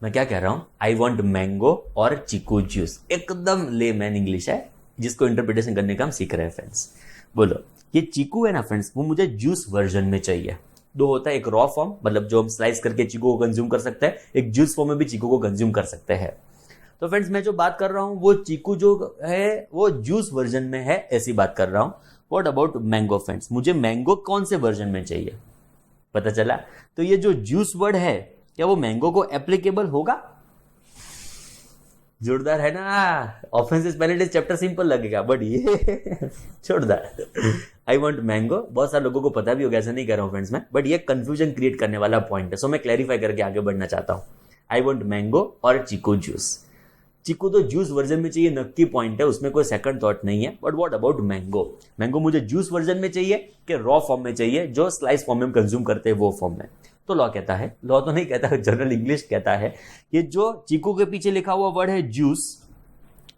मैं क्या कह रहा हूं? आई वॉन्ट मैंगो और चीकू जूस, एकदम लेमैन इंग्लिश है जिसको इंटरप्रिटेशन करने का हम सीख रहे हैं फ्रेंड्स। बोलो, ये चीकू है ना फ्रेंड्स, वो मुझे जूस वर्जन में चाहिए। दो होता है, एक रॉ फॉर्म मतलब जो हम स्लाइस करके चीकू को कंज्यूम कर सकते हैं, एक जूस फॉर्म में भी चीकू को कंज्यूम कर सकते हैं। तो फ्रेंड्स मैं जो बात कर रहा हूं वो चीकू जो है वो जूस वर्जन में है, ऐसी बात कर रहा हूं। What about mango friends? मुझे मैंगो कौन से वर्जन में चाहिए? पता चला? तो ये जो जूस वर्ड है क्या वो मैंगो को एप्लीकेबल होगा? जोरदार है ना? ऑफेंसेस पेनल्टीज चैप्टर सिंपल लगेगा, बट ये जोरदार। आई वांट मैंगो, बहुत सारे लोगों को पता भी होगा, ऐसा नहीं कह रहा हूं फ्रेंड्स मैं, बट ये कंफ्यूजन क्रिएट करने वाला पॉइंट है, सो मैं क्लैरिफाई करके आगे बढ़ना चाहता हूं। आई वांट मैंगो और चीकू जूस। चीकू तो जूस वर्जन में चाहिए, नक्की पॉइंट है, उसमें कोई सेकंड थॉट नहीं है। But what about mango? Mango मुझे जूस वर्जन में चाहिए कि रॉ फॉर्म में चाहिए, जो स्लाइस फॉर्म में हम कंज्यूम करते हैं वो फॉर्म में? तो लॉ कहता है, लॉ तो नहीं कहता, जनरल इंग्लिश कहता है, ये जो चीकू के पीछे लिखा हुआ वर्ड है जूस,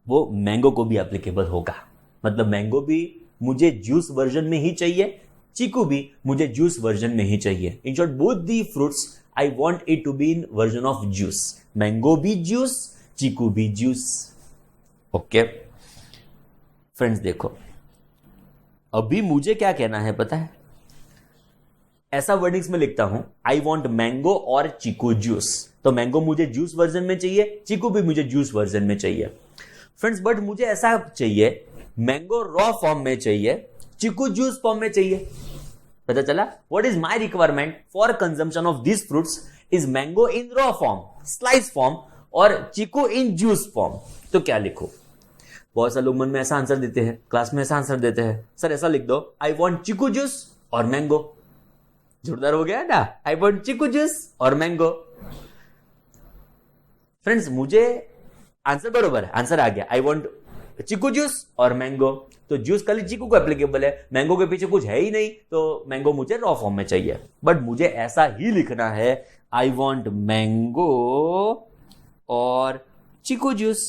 वो मैंगो को भी एप्लीकेबल होगा। मतलब मैंगो भी मुझे जूस वर्जन में ही चाहिए, चीकू भी मुझे जूस वर्जन में ही चाहिए। In short both the fruits I want it to be in version of juice. Mango भी जूस, चीकू भी जूस। ओके फ्रेंड्स देखो, अभी मुझे क्या कहना है पता है? ऐसा वर्डिंग्स में लिखता हूं, आई वॉन्ट मैंगो और चीकू जूस। तो मैंगो मुझे जूस वर्जन में चाहिए, चीकू भी मुझे जूस वर्जन में चाहिए फ्रेंड्स। बट मुझे ऐसा चाहिए, मैंगो रॉ फॉर्म में चाहिए, चीकू जूस फॉर्म में चाहिए। पता चला? What is my requirement for consumption of this fruits is mango in raw form, slice form, और चीकू इन जूस फॉर्म। तो क्या लिखो? बहुत सारे लोग मन में ऐसा आंसर देते हैं, क्लास में ऐसा आंसर देते हैं, सर ऐसा लिख दो, आई वॉन्ट चीकू जूस और मैंगो। जोरदार हो गया ना? आई वॉन्ट चीकू जूस और मैंगो। फ्रेंड्स मुझे आंसर बरोबर है, आंसर आ गया, आई वॉन्ट चीकू जूस और मैंगो। तो जूस खाली चीकू को एप्लीकेबल है, मैंगो के पीछे कुछ है ही नहीं, तो मैंगो मुझे रॉ फॉर्म में चाहिए। बट मुझे ऐसा ही लिखना है, आई वॉन्ट मैंगो और चीकू जूस।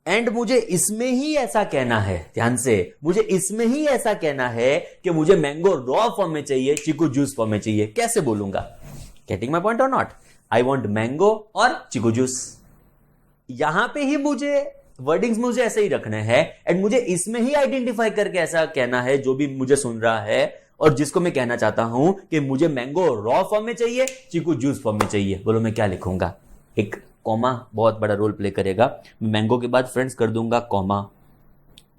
एंड मुझे इसमें ही ऐसा कहना है, ध्यान से, मुझे इसमें ही ऐसा कहना है कि मुझे मैंगो रॉ फॉर्म में चाहिए, चीकू जूस फॉर्म में चाहिए। कैसे बोलूंगा? गेटिंग माई पॉइंट और नॉट? आई वॉन्ट मैंगो और चीकू जूस। यहां पे ही मुझे वर्डिंग्स मुझे ऐसे ही रखने हैं एंड मुझे इसमें ही आइडेंटिफाई करके ऐसा कहना है जो भी मुझे सुन रहा है और जिसको मैं कहना चाहता हूं कि मुझे मैंगो रॉ फॉर्म में चाहिए, चीकू जूस फॉर्म में चाहिए। बोलो मैं क्या लिखूंगा? एक कॉमा बहुत बड़ा रोल प्ले करेगा। मैंगो के बाद फ्रेंड्स कर दूंगा कॉमा।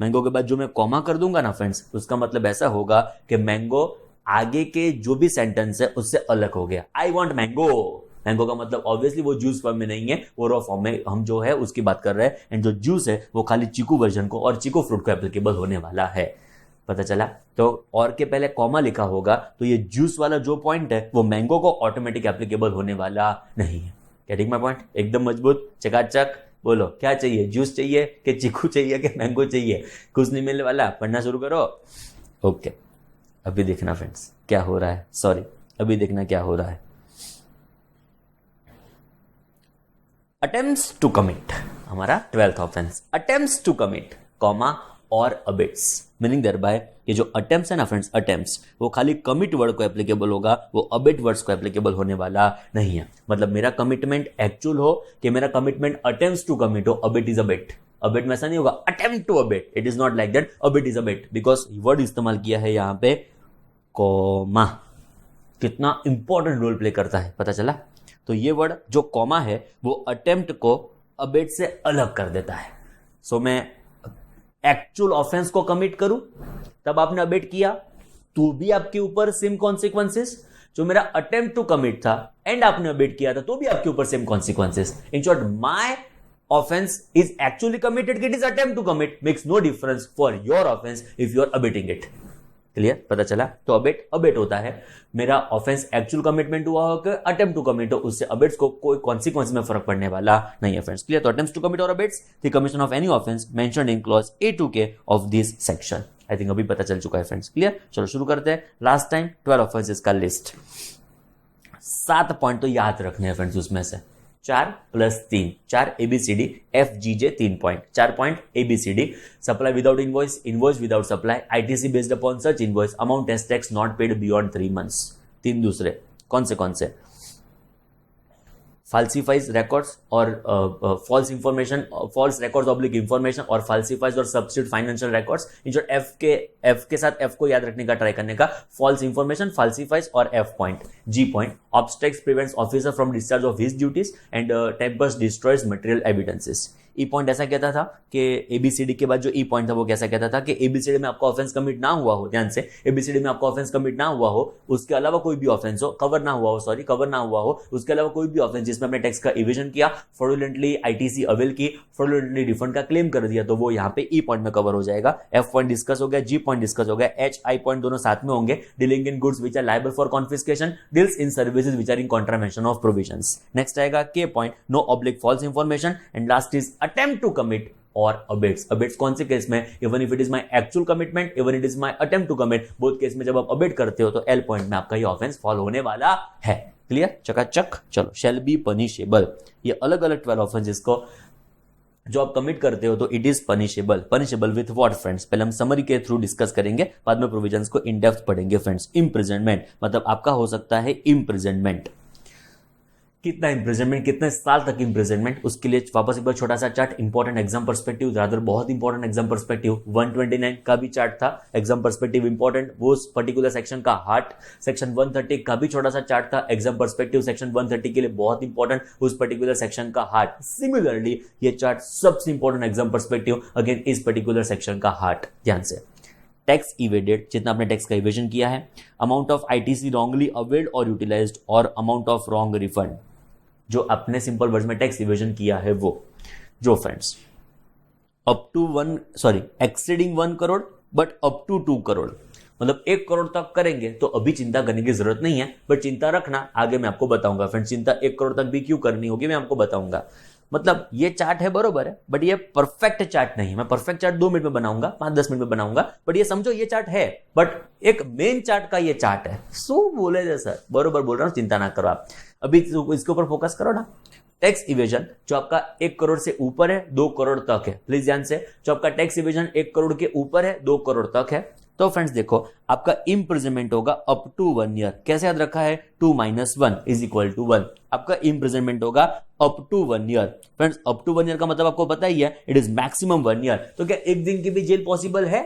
मैंगो के बाद जो मैं कॉमा कर दूंगा ना फ्रेंड्स, उसका मतलब ऐसा होगा कि मैंगो आगे के जो भी सेंटेंस है उससे अलग हो गया। I want mango. मैंगो का मतलब ऑब्वियसली वो जूस फॉर्म में नहीं है, वो रॉ फॉर्म में हम जो है उसकी बात कर रहे हैं। एंड जो जूस है वो खाली चीकू वर्जन को और चीकू फ्रूट को एप्लीकेबल होने वाला है। पता चला? तो और के पहले कॉमा लिखा होगा तो ये जूस वाला जो पॉइंट है वो मैंगो को ऑटोमेटिक एप्लीकेबल होने वाला नहीं है। Getting my point? एकदम मजबूत, चकाचक। बोलो क्या चाहिए? जूस चाहिए कि चीकू चाहिए कि मैंगो चाहिए? कुछ नहीं मिलने वाला। पढ़ना शुरू करो। ओके, अभी देखना फ्रेंड्स क्या हो रहा है। सॉरी, अभी देखना क्या हो रहा है। अटेम्प्ट्स टू कमिट, हमारा 12th offence. Attempts to commit comma or abets, meaning there bye ये जो अटेम्प्ट्स है ना फ्रेंड्स, अटेम्प्ट्स वो खाली कमिट वर्ड को एप्लीकेबल होगा, वो अबिट वर्ड्स को एप्लीकेबल होने वाला नहीं है। मतलब मेरा कमिटमेंट एक्चुअल हो कि मेरा कमिटमेंट अटेम्प्ट्स टू कमिट हो, अबिट इज अबिट। अबिट में ऐसा नहीं होगा attempt to abet, it is not like that. Abet is abet because word इस्तेमाल किया है यहां पे कॉमा। कितना इंपॉर्टेंट रोल प्ले करता है, पता चला? तो ये वर्ड जो कॉमा है वो अटेम्प्ट को अबिट से अलग कर देता है। सो मैं एक्चुअल ऑफेंस को कमिट करूं तब आपने अबिट किया तो भी आपके ऊपर सेम कॉन्सिक्वेंसेस। जो मेरा अटेम्प्ट टू कमिट था एंड आपने अबिट किया था तो भी आपके ऊपर same consequences. In short my offense is actually committed, it is attempt to commit, makes no difference for your offense if you are abating it. Clear? पता चला? तो अबेट होता है मेरा ऑफेंस एक्चुअल कमिटमेंट हुआ हो कि अटेम्प्ट टू कमिट हो, उससे अबेट्स को कोई कॉन्सिक्वेंस में फर्क पड़ने वाला नहीं है फ्रेंड्स। क्लियर? तो attempts to commit or abets the commission of any offence mentioned in clause A2K of this section. I think अभी पता चल चुका है फ्रेंड्स। क्लियर? चलो शुरू करते हैं। लास्ट टाइम 12 ऑफेंसेस का लिस्ट, 7 पॉइंट तो याद रखने हैं फ्रेंड्स। उसमें से 4 + 3, 4 ABCD FGJ 3 point, 4 point ABCD, supply without invoice, invoice without supply, ITC based upon such invoice, amount as tax not paid beyond 3 months। 3 दूसरे कौन से? falsifies records और false information, false records oblique information और falsifies और substitute financial records। In short F के साथ F को याद रखने का ट्राई करने का, false information, falsifies और F point. G point obstructs prevents officer from discharge of his duties and tampers destroys material evidences। E point ऐसा कहता था कि एबीसीडी के बाद जो ई पॉइंट था वो कैसा कहता था कि एबीसीडी में आपका ऑफेंस कमिट ना हुआ हो, ध्यान से, एबीसीडी में आपका ऑफेंस कमिट ना हुआ हो, उसके अलावा कोई भी ऑफेंस हो, कवर ना हुआ हो, उसके अलावा कोई भी ऑफेंस जिसमें अपने टैक्स का इवेजन किया, फ्रॉडुलेंटली आईटीसी अवेल की, फ्रॉडुलेंटली रिफंड का क्लेम कर दिया, तो वो यहाँ पे ई पॉइंट में कवर हो जाएगा। एफ पॉइंट डिस्कस हो गया, जी पॉइंट डिस्कस हो गया, एच आई पॉइंट दोनों साथ में होंगे। Dealing in goods which are liable for confiscation, deals in services which are in contravention of provisions. Next आएगा K point, no oblique false information, and last is attempt to commit or abets. Abets कौन से case में? Even if it is my actual commitment, even it is my attempt to commit, both case में जब आप abate करते हो तो L point में आपका ये ऑफेंस फॉल होने वाला है। क्लियर? चकाचक। चलो, शैल बी पनिशेबल, ये अलग अलग 12 ऑफेंसेस को जो आप कमिट करते हो तो it is punishable. Punishable with what friends? पहले हम समरी के थ्रू डिस्कस करेंगे, बाद में प्रोविजंस को इन डेप्थ पढ़ेंगे फ्रेंड्स। इम्प्रिजनमेंट मतलब आपका हो सकता है इम्प्रिजनमेंट। कितना इम्प्रिजनमेंट, कितने साल तक इम्प्रिजनमेंट, उसके लिए वापस एक बार छोटा सा chart, important exam perspective, rather बहुत इंपॉर्टेंट एग्जाम पर्सपेक्टिव। 129 का भी चार्ट था, एग्जाम पर्सपेक्टिव इंपॉर्टेंट, वो उस पर्टिकुलर सेक्शन का हार्ट। सेक्शन 130 का भी छोटा सा चार्ट था, एग्जाम पर्सपेक्टिव सेक्शन 130 के लिए बहुत इंपॉर्टेंट, उस पर्टिकुलर सेक्शन का हार्ट। सिमिलरली ये चार्ट सबसे इंपॉर्टेंट एग्जाम पर्सपेक्टिव, अगेन इस पर्टिकुलर सेक्शन का हार्ट। ध्यान से, टैक्स इवेडेड, जितना आपने टैक्स का इवेजन किया है, amount of ITC wrongly availed और यूटिलाइज्ड, और अमाउंट ऑफ रॉन्ग रिफंड, जो आपने सिंपल वर्ड्स में टैक्स इवेजन किया है वो। जो friends up to exceeding 1 crore but up to 2 crore, मतलब 1 करोड़ तक करेंगे तो अभी चिंता करने की जरूरत नहीं है, बट चिंता रखना आगे मैं आपको बताऊंगा फ्रेंड्स। चिंता 1 करोड़ तक भी क्यों करनी होगी मैं आपको बताऊंगा। मतलब ये चार्ट है बरोबर है, बट ये परफेक्ट चार्ट नहीं है। मैं परफेक्ट चार्ट 2 मिनट में बनाऊंगा, 5-10 मिनट में बनाऊंगा, बट ये समझो ये चार्ट है, बट एक मेन चार्ट का ये चार्ट है। सो बोले सर बरोबर बोल रहा हूं, चिंता ना करो आप, अभी इसके ऊपर फोकस करो ना। टैक्स इवेजन जो आपका 1 करोड़ से ऊपर है 2 करोड़ तक है, प्लीज ध्यान से, जो आपका टैक्स इवेजन 1 करोड़ के ऊपर है 2 करोड़ तक है, तो फ्रेंड्स देखो आपका इम्प्रिजनमेंट होगा अप टू 1 ईयर। कैसे याद रखा है? 2 - 1 = 1। आपका इम्प्रिजनमेंट होगा up to 1 year. Friends up to 1 year का मतलब आपको पता ही है, इट इज मैक्सिमम 1 ईयर। तो क्या एक दिन की भी जेल पॉसिबल है?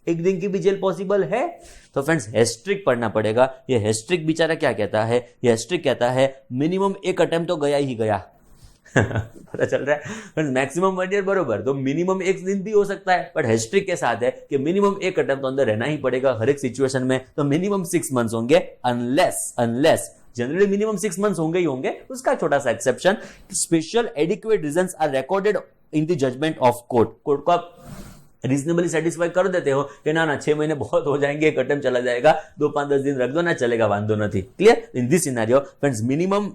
एक दिन की भी जेल पॉसिबल है? तो फ्रेंड्स हेस्ट्रिक पढ़ना पड़ेगा। ये हेस्ट्रिक बेचारा क्या कहता है? ये हेस्ट्रिक कहता है मिनिमम एक अटेम्प्ट तो गया ही गया। पता चल रहा है फ्रेंड्स, मैक्सिमम 1 ईयर बरोबर, तो मिनिमम एक दिन भी हो सकता है, बट हेस्ट्रिक के साथ है कि मिनिमम एक अटेम्प्ट तो अंदर रहना ही पड़ेगा हर एक सिचुएशन में। तो मिनिमम 6 मंथ्स होंगे, अनलेस जनरली मिनिमम 6 मंथ्स होंगे ही होंगे, उसका छोटा सा exception, special adequate reasons are recorded in the judgment of court. Court को आप रीजनेबली सेटिस्फाई कर देते हो कि ना 6 महीने बहुत हो जाएंगे, एक अटेम्प्ट चला जाएगा, 2 5 10 दिन रख दो ना, चलेगा, वांदो नहीं। Clear? In this scenario friends minimum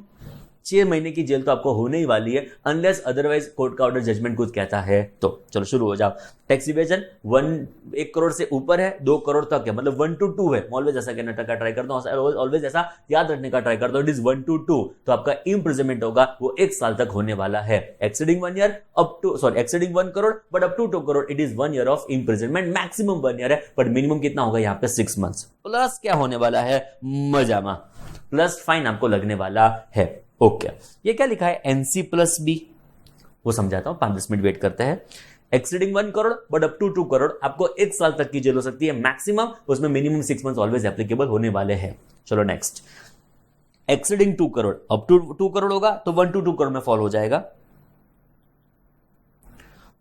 6 महीने की जेल तो आपको होने ही वाली है, अनलेस अदरवाइज कोर्ट का ऑर्डर जजमेंट कुछ कहता है तो। चलो शुरू हो जाओ। टैक्स इवेजन 1 करोड़ से ऊपर है 2 करोड़ तक है, मतलब 1 to 2 है। ऑलवेज ऐसा कहने का ट्राई करता हूं, ऑलवेज ऐसा याद रखने का ट्राई करता हूं, इट इज 1 to 2। तो आपका इम्प्रिजनमेंट होगा वो 1 साल तक होने वाला है। Exceeding 1 year exceeding 1 crore but up to 2 crore, it is 1 year of imprisonment. Maximum 1 year है, बट मिनिमम कितना होगा यहाँ पे? 6 मंथ्स। प्लस क्या होने वाला है? मजामा प्लस फाइन आपको लगने वाला है। ओके ये क्या लिखा है? NC प्लस बी, वो समझाता हूं, 5-10 मिनट वेट करते हैं। Exceeding 1 crore but up to 2 crore, आपको 1 साल तक की जेल हो सकती है मैक्सिमम, उसमें मिनिमम 6 मंथ्स ऑलवेज एप्लीकेबल होने वाले हैं। चलो next, exceeding 2 crore, up to 2 crore होगा तो 1 to 2 करोड़ में फॉल हो जाएगा।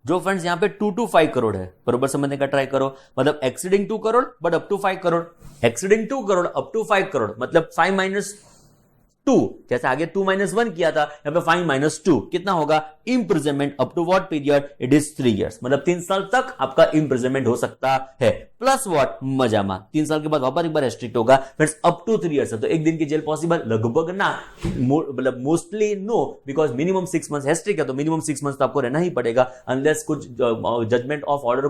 जो फ्रेंड्स यहां पे 2 to 5 करोड़ है, बरोबर समझने का ट्राई करो, मतलब exceeding 2 crore but up to 5 crore, exceeding 2 crore up to 5 crore, मतलब 5 - 2, जैसे आगे 2 - 1 किया था, यहां पे 5 - 2 कितना होगा? Imprisonment up to what period? It is 3 years, मतलब 3 साल तक आपका इम्प्रिजनमेंट हो सकता है। Plus what? मजामा, 3 साल के बाद वापस एक बार रेस्ट्रिक्ट होगा, फ्रेंड्स अप टू 3 इयर्स है। तो एक दिन की जेल पॉसिबल? लगभग ना, मतलब mostly no, because minimum 6 months हेस्ट्रिक है, तो मिनिमम 6 मंथ्स तो आपको रहना ही पड़ेगा, अनलेस कुछ judgment of order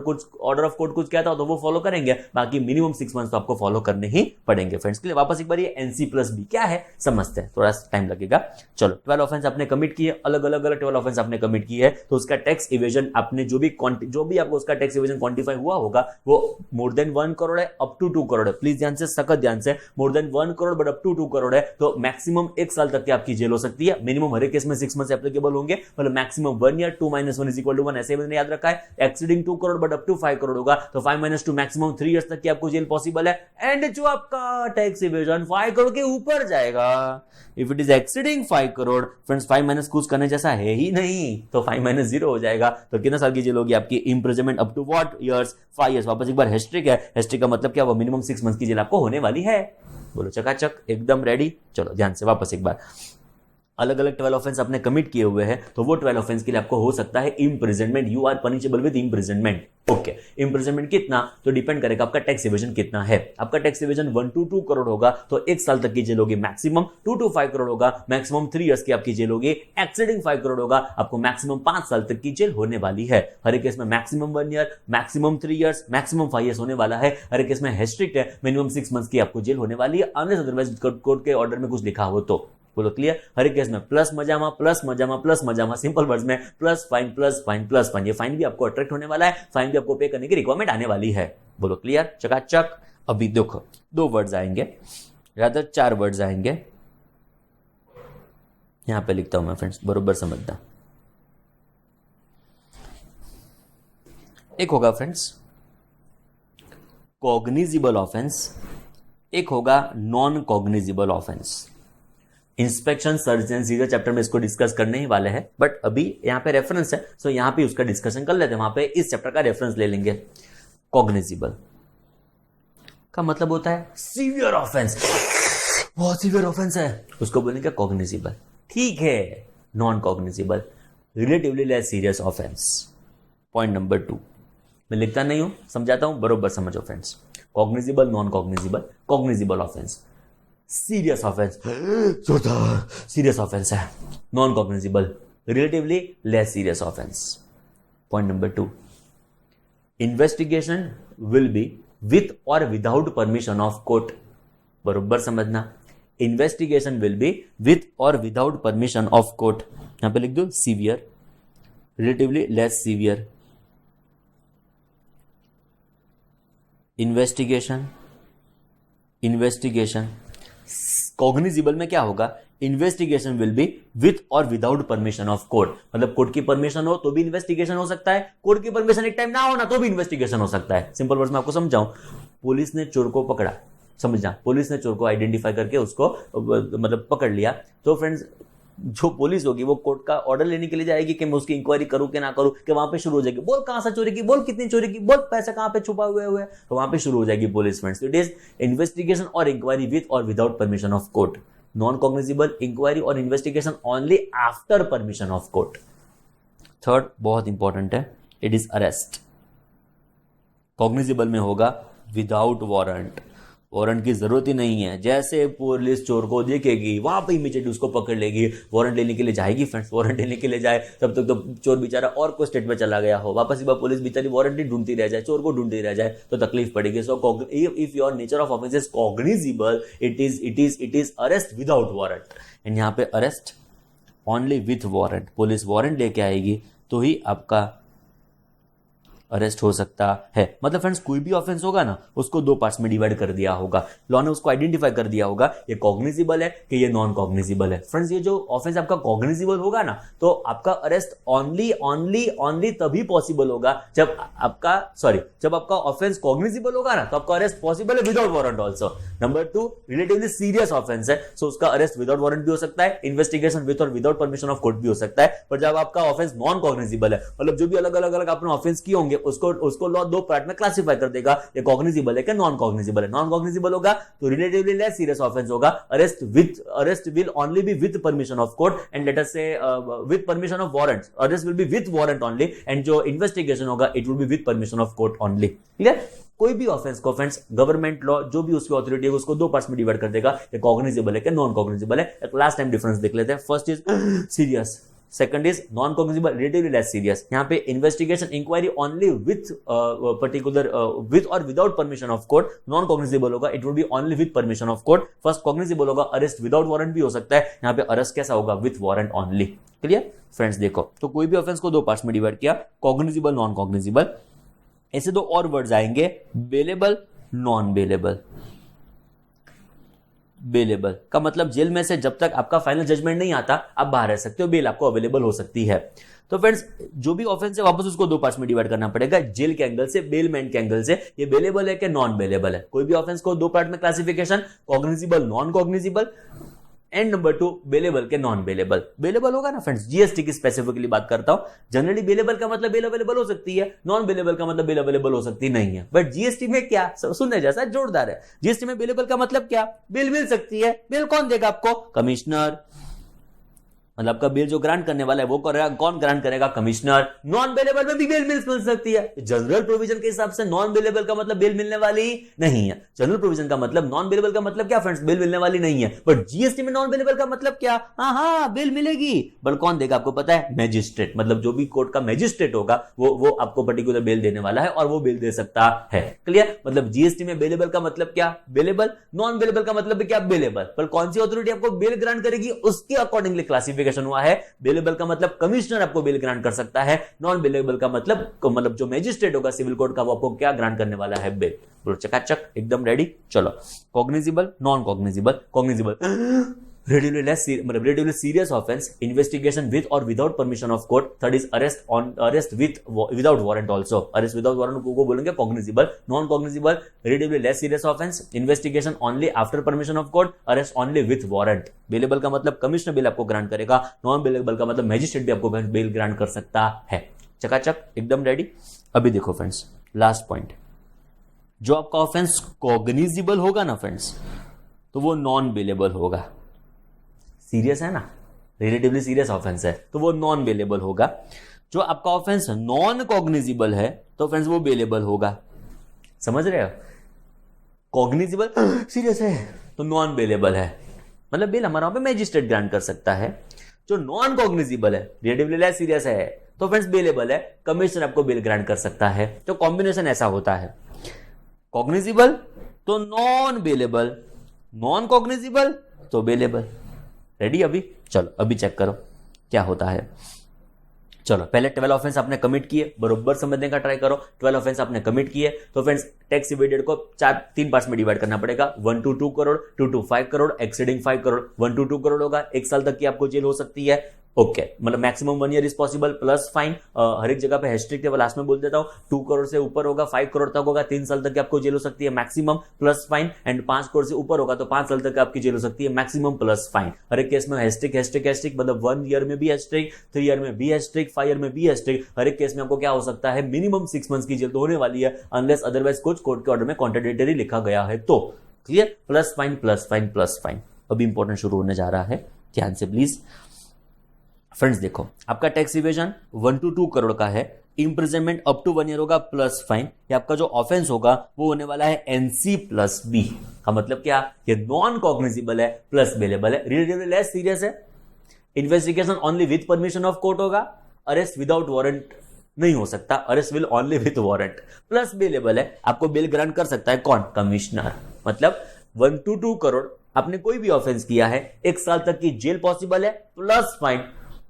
of court कुछ कहता हो तो वो फॉलो करेंगे, बाकी मिनिमम 6 मंथ्स तो आपको फॉलो करने ही पड़ेंगे। फ्रेंड्स के लिए वापस एक बार ये NC प्लस बी क्या है समझते हैं, थोड़ा टाइम लगेगा। चलो 12 ऑफेंस आपने कमिट किए, अलग अलग 12 ऑफेंस आपने कमिट की है, तो उसका टैक्स इवेजन आपने जो भी आपको उसका टैक्स इवेजन क्वांटिफाई हुआ होगा वो मोर देन 1 करोड़ है, अप टू 2 करोड़ है। प्लीज ध्यान से, सख्त ध्यान से, more than 1 crore but up to 2 crore है, तो मैक्सिमम 1 साल तक की आपकी जेल हो सकती है। मिनिमम हर एक केस में 6 मंथ्स एप्लीकेबल होंगे, मतलब मैक्सिमम 1 ईयर। 2 - 1 = 1 ऐसे मैंने याद रखा है। Exceeding 2 crore but up to 5 crore होगा, तो 5 - 2 मैक्सिमम 3 इयर्स तक की आपको जेल पॉसिबल है। एंड जो आपका टैक्स इवेजन 5 करोड़ के ऊपर जाएगा, if it is exceeding 5 crore, friends 5 minus कुछ करने जैसा है ही नहीं, तो 5 - 0 हो जाएगा। तो कितने साल की जेल होगी आपकी? Imprisonment up to what years? 5 years. वापस एक बार हेस्ट्रिक है, हेस्ट्रिक का मतलब क्या? वो मिनिमम 6 मंथ्स की जेल आपको होने वाली है। बोलो चकाचक, एकदम रेडी। चलो ध्यान से वापस एक बार, अलग अलग 12 ऑफेंस आपने कमिट किए हुए हैं, तो वो 12 ऑफेंस के लिए आपको हो सकता है imprisonment. You are punishable with imprisonment. Okay, imprisonment कितना? तो डिपेंड करेगा आपका टैक्स इवेजन कितना है। आपका टैक्स इवेजन 1 to 2 करोड़ होगा तो 1 साल तक की जेल होगी मैक्सिमम। 2 to 5 करोड़ होगा, मैक्सिमम 3 इयर्स की आपकी जेल होगी। एक्सीडिंग 5 करोड़ होगा, आपको मैक्सिमम 5 साल तक की जेल होने वाली है। हर एक केस में maximum 1 year, maximum 3 years, maximum 5 years होने वाला है। हर एक केस में हेस्ट्रिक्ट है, मिनिमम 6 मंथ्स की आपको जेल होने वाली है, अनलेस अदरवाइज कोर्ट के ऑर्डर में कुछ लिखा हो तो। बोलो क्लियर? हर एक केस में प्लस मजामा प्लस मजामा प्लस मजामा, सिंपल वर्ड्स में plus fine plus fine plus fine. ये फाइन भी आपको अट्रैक्ट होने वाला है, फाइन भी आपको पे करने की रिक्वायरमेंट आने वाली है। बोलो क्लियर? चकाचक। अभी देखो 2 वर्ड्स आएंगे, रादर 4 वर्ड्स आएंगे, यहां पे लिखता हूं मैं फ्रेंड्स, बरोबर समझना। एक होगा फ्रेंड्स कॉग्निजिबल ऑफेंस, एक होगा non cognizable offence. Inspection search and seizure chapter में इसको डिस्कस करने ही वाले हैं, बट अभी यहाँ पे रेफरेंस है, सो यहाँ पे उसका डिस्कशन कर लेते हैं। वहां पे इस चैप्टर का रेफरेंस ले लेंगे। कॉग्निजिबल का मतलब होता है सीवियर ऑफेंस, बहुत सीवियर ऑफेंस है, उसको बोलेंगे कॉग्निजिबल। ठीक है, non cognizable, relatively less serious offence. Point number 2 मैं लिखता नहीं हूं, समझाता हूं, बरोबर समझो friends. Cognizable, non cognizable. Cognizable offence serious offence, serious offence है। Non cognizable, relatively less serious offence. Point number 2, investigation will be with और विदाउट परमिशन ऑफ कोर्ट। बरोबर समझना, इन्वेस्टिगेशन विल बी विथ और विदाउट परमिशन ऑफ कोर्ट, यहां पे लिख दो severe, relatively less severe. Investigation cognizable में क्या होगा, इन्वेस्टिगेशन विल बी विथ और विदाउट परमिशन ऑफ कोर्ट, मतलब कोर्ट की परमिशन हो तो भी इन्वेस्टिगेशन हो सकता है, कोर्ट की परमिशन एक टाइम ना हो ना तो भी इन्वेस्टिगेशन हो सकता है। सिंपल वर्ड्स में आपको समझाऊं, पुलिस ने चोर को पकड़ा, समझना, पुलिस ने चोर को आइडेंटिफाई करके उसको मतलब पकड़ लिया, तो फ्रेंड्स जो पुलिस होगी वो कोर्ट का ऑर्डर लेने के लिए जाएगी कि मैं उसकी इंक्वायरी करूं कि ना करूं, कि वहां पे शुरू हो जाएगी, बोल कहां से चोरी की, बोल कितनी चोरी की, बोल पैसा कहां पे छुपा हुए हुए, तो वहां पे शुरू हो जाएगी police friends. It is investigation और इंक्वायरी विथ और without permission of court, non cognizable inquiry और investigation only after permission of court. Third बहुत इंपॉर्टेंट है, इट इज अरेस्ट। कॉग्निजिबल में होगा विदाउट वारंट, वारंट की जरूरत ही नहीं है, जैसे पुलिस चोर को देखेगी वहां पे इमीडिएटली उसको पकड़ लेगी, वारंट लेने के लिए जाएगी फ्रेंड्स, वारंट लेने के लिए जाए तब तक तो चोर बेचारा और कोई स्टेट में चला गया हो, वापस पुलिस बेचारी वारंट ढूंढती रह जाए, चोर को ढूंढती रह जाए तो तकलीफ पड़ेगी। So if your nature of offence is cognizable, it is arrest without warrant, and यहाँ पे arrest only with warrant, police warrant लेके आएगी तो ही आपका अरेस्ट हो सकता है। मतलब फ्रेंड्स कोई भी ऑफेंस होगा ना उसको दो पार्ट्स में डिवाइड कर दिया होगा, लॉ ने उसको आइडेंटिफाई कर दिया होगा, ये कॉग्निजिबल है कि ये नॉन कॉग्निजिबल है। फ्रेंड्स ये जो ऑफेंस आपका कॉग्निजिबल होगा ना तो आपका अरेस्ट ओनली तभी पॉसिबल होगा जब आपका ऑफेंस कॉग्निजिबल होगा ना तो आपका अरेस्ट पॉसिबल है without warrant also. Number 2 relatively serious offence है सो उसका अरेस्ट विदाउट वारंट भी हो सकता है, इन्वेस्टिगेशन विद और विदाउट परमिशन ऑफ कोर्ट भी हो सकता है। पर जब आपका ऑफेंस नॉन कॉग्निजिबल है, मतलब जो भी अलग अलग आपने ऑफेंस किए होंगे उसको लॉ दो पार्ट में क्लासिफाई कर देगा, ये कॉग्निजिबल है कि नॉन कॉग्निजिबल है। नॉन कॉग्निजिबल होगा तो रिलेटिवली लेस सीरियस ऑफेंस होगा, arrest will only be with permission of court and let us say with permission of warrant, arrest will be with warrant only, and जो investigation होगा it will be with permission of court only. Clear? कोई भी offence को friends government law जो भी उसकी authority है उसको दो पार्ट्स में डिवाइड कर देगा, ये कॉग्निजिबल है कि नॉन कॉग्निजिबल है। एक लास्ट टाइम डिफरेंस देख लेते हैं, first is serious, second is non cognizable relatively less serious. यहां पे investigation inquiry only with particular with और without permission of court, non cognizable होगा it will be only with permission of court. First cognizable होगा arrest without warrant भी हो सकता है, यहां पे अरेस्ट कैसा होगा with warrant only. Clear friends? देखो तो कोई भी ऑफेंस को दो पार्ट्स में डिवाइड किया, कॉग्निजिबल नॉन कॉग्निजिबल। ऐसे दो और वर्ड्स आएंगे, बेलेबल नॉन बेलेबल। बेलेबल का मतलब जेल में से जब तक आपका फाइनल जजमेंट नहीं आता आप बाहर रह सकते हो, बेल आपको अवेलेबल हो सकती है। तो फ्रेंड्स जो भी ऑफेंस है वापस उसको दो पार्ट्स में डिवाइड करना पड़ेगा, जेल के एंगल से, बेलमैन के एंगल से, ये बेलेबल है कि नॉन बेलेबल है। कोई भी ऑफेंस को दो पार्ट में classification, cognizable non cognizable, and number 2 bailable के नॉन बेलेबल। बेलेबल होगा ना फ्रेंड्स, जीएसटी की स्पेसिफिकली बात करता हूं, जनरली बेलेबल का मतलब बेल अवेलेबल हो सकती है, नॉन बेलेबल का मतलब बेल अवेलेबल हो सकती नहीं है। बट जीएसटी में क्या सुनने जैसा जोरदार है, जीएसटी में बेलेबल का मतलब क्या, बेल मिल सकती है। बेल कौन देगा आपको? कमिश्नर, मतलब आपका बेल जो ग्रांट करने वाला है वो करेगा, कौन ग्रांट करेगा? कमिश्नर। नॉन बेलेबल में भी बेल मिल सकती है। जनरल प्रोविजन के हिसाब से नॉन बेलेबल का मतलब बेल मिलने वाली नहीं है, जनरल प्रोविजन का मतलब नॉन बेलेबल का मतलब क्या फ्रेंड्स? बेल मिलने वाली नहीं है। बट जीएसटी में नॉन बेलेबल का मतलब क्या? हाँ बेल मिलेगी, बट कौन देगा आपको पता है? मैजिस्ट्रेट, मतलब जो भी कोर्ट का मैजिस्ट्रेट होगा वो आपको पर्टिकुलर बेल देने वाला है और वो बेल दे सकता है। क्लियर? मतलब जीएसटी में बेलेबल का मतलब क्या? बेलेबल। नॉन बेलेबल का मतलब क्या? बेलेबल। पर कौन सी अथॉरिटी आपको बेल ग्रांट करेगी उसके अकॉर्डिंगली क्लासिफिकेशन हुआ है। बेलेबल का मतलब कमिश्नर आपको बेल ग्रांट कर सकता है, नॉन बेलेबल का मतलब जो मैजिस्ट्रेट होगा सिविल कोर्ट का वो आपको क्या ग्रांट करने वाला है? बेल। बोलो चकाचक, एकदम रेडी। चलो cognizable non cognizable. Cognizable relatively serious offense, investigation with or without permission of court. Third is arrest without warrant also. Arrest without warrant को बोलेंगे cognizable. Non cognizable relatively less serious offense, investigation only after permission of court, arrest only with warrant. Bailable का मतलब commissioner bell आपको grant करेगा, non bailable का मतलब magistrate भी आपको बेल ग्रांट कर सकता है। चकाचक, एकदम रेडी। अभी देखो फ्रेंड्स लास्ट पॉइंट, जो आपका ऑफेंस कॉग्निजिबल होगा ना फ्रेंड्स तो वो नॉन बेलेबल होगा। सीरियस है ना, रिलेटिवली सीरियस ऑफेंस है तो वो नॉन बेलेबल होगा। जो आपका ऑफेंस नॉन कॉग्निजिबल है तो फ्रेंड्स वो बेलेबल होगा। समझ रहे हो? कॉग्निजिबल सीरियस है तो नॉन बेलेबल है, मतलब बेल हमारा वहां पे मैजिस्ट्रेट ग्रांट कर सकता है। जो नॉन कॉग्निजिबल है, रिलेटिवली लेस सीरियस है तो फ्रेंड्स बेलेबल है, कमिश्नर आपको बेल ग्रांट कर सकता है। तो कॉम्बिनेशन ऐसा होता है, कॉग्निजिबल तो नॉन बेलेबल, नॉन कॉग्निजिबल तो बेलेबल। रेडी? अभी चलो अभी चेक करो क्या होता है। चलो पहले 12 ऑफेंस आपने कमिट किए, बरोबर समझने का ट्राई करो। 12 ऑफेंस आपने कमिट किए तो फ्रेंड्स टैक्स इवेडेड को 3 पार्ट्स में डिवाइड करना पड़ेगा। 1 to 2 crore, 2 to 5 crore, exceeding 5 crore. 1 to 2 crore होगा, 1 साल तक की आपको जेल हो सकती है। ओके, मतलब maximum 1 year is possible plus fine. हर एक जगह पे हैशट्रिक थे, लास्ट में बोल देता हूं। 2 करोड़ से ऊपर होगा 5 करोड़ तक होगा, 3 साल तक की आपको जेल हो सकती है maximum plus fine. And 5 crore से ऊपर होगा तो 5 साल तक आपकी जेल हो सकती है मैक्सिमम प्लस फाइन। हर एक केस में हैशट्रिक हैशट्रिक हैशट्रिक, मतलब 1 ईयर में भी हैशट्रिक, 3 ईयर में भी हैशट्रिक, 5 ईयर में भी हैशट्रिक। हर एक केस में आपको क्या हो सकता है, मिनिमम 6 मंथ्स की जेल तो होने वाली है, अनलेस अदरवाइज कुछ कोर्ट के ऑर्डर में कॉन्ट्राडिक्टरी लिखा गया है तो। Clear? Plus fine plus fine plus fine. अभी इंपॉर्टेंट शुरू होने जा रहा है, ध्यान से प्लीज। फ्रेंड्स देखो, आपका टैक्स इवेजन 1 to 2 करोड़ का है, इंप्रिजनमेंट अप टू 1 ईयर होगा प्लस फाइन। ये आपका जो ऑफेंस होगा वो होने वाला है NC प्लस बी। का मतलब क्या? ये नॉन कॉग्निजिबल है प्लस बेलेबल है, रिलेटिवली लेस सीरियस है। Investigation only with permission of court होगा, अरेस्ट विदाउट वारंट नहीं हो सकता, arrest will only with warrant. Plus bailable है, आपको बेल ग्रांट कर सकता है कौन? कमिश्नर। मतलब 1 to 2 करोड़ आपने कोई भी ऑफेंस किया है, 1 साल तक की जेल पॉसिबल है plus fine.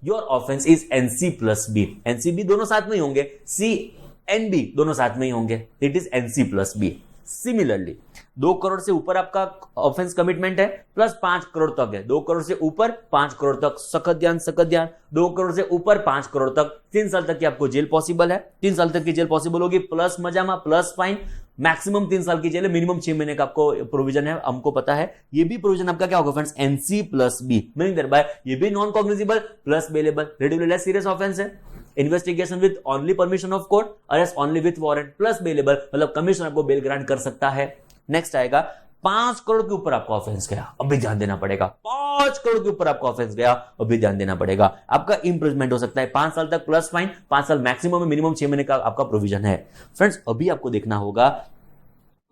Your offence is NC plus B. NCB दोनों साथ में ही होंगे, CNB दोनों साथ में ही होंगे, it is NC plus B. Similarly 2 crore से ऊपर आपका ऑफेंस कमिटमेंट है प्लस 5 करोड़ तक है, 2 करोड़ से ऊपर 5 करोड़ तक, सखत ध्यान 2 करोड़ से ऊपर 5 करोड़ तक 3 साल तक की आपको जेल पॉसिबल है। 3 साल तक की जेल पॉसिबल होगी प्लस मजामा प्लस फाइन। मैक्सिमम 3 साल की जेल है, मिनिमम 6 महीने का आपको प्रोविजन है, हमको पता है। ये भी प्रोविजन आपका क्या होगा friends? NC plus B. Meaning that by ये भी non cognizable plus bailable, relatively less serious offence है। Investigation with only permission of court, arrest only with warrant plus bailable, मतलब कमिश्नर आपको बेल ग्रांट कर सकता है। नेक्स्ट आएगा 5 करोड़ के ऊपर आपका ऑफेंस गया, अभी ध्यान देना पड़ेगा। 5 करोड़ के ऊपर आपका ऑफेंस गया, अभी ध्यान देना पड़ेगा। आपका इंप्रिजनमेंट हो सकता है 5 साल तक प्लस फाइन, 5 साल मैक्सिमम, मिनिमम 6 महीने का आपका प्रोविजन है। फ्रेंड्स अभी आपको देखना होगा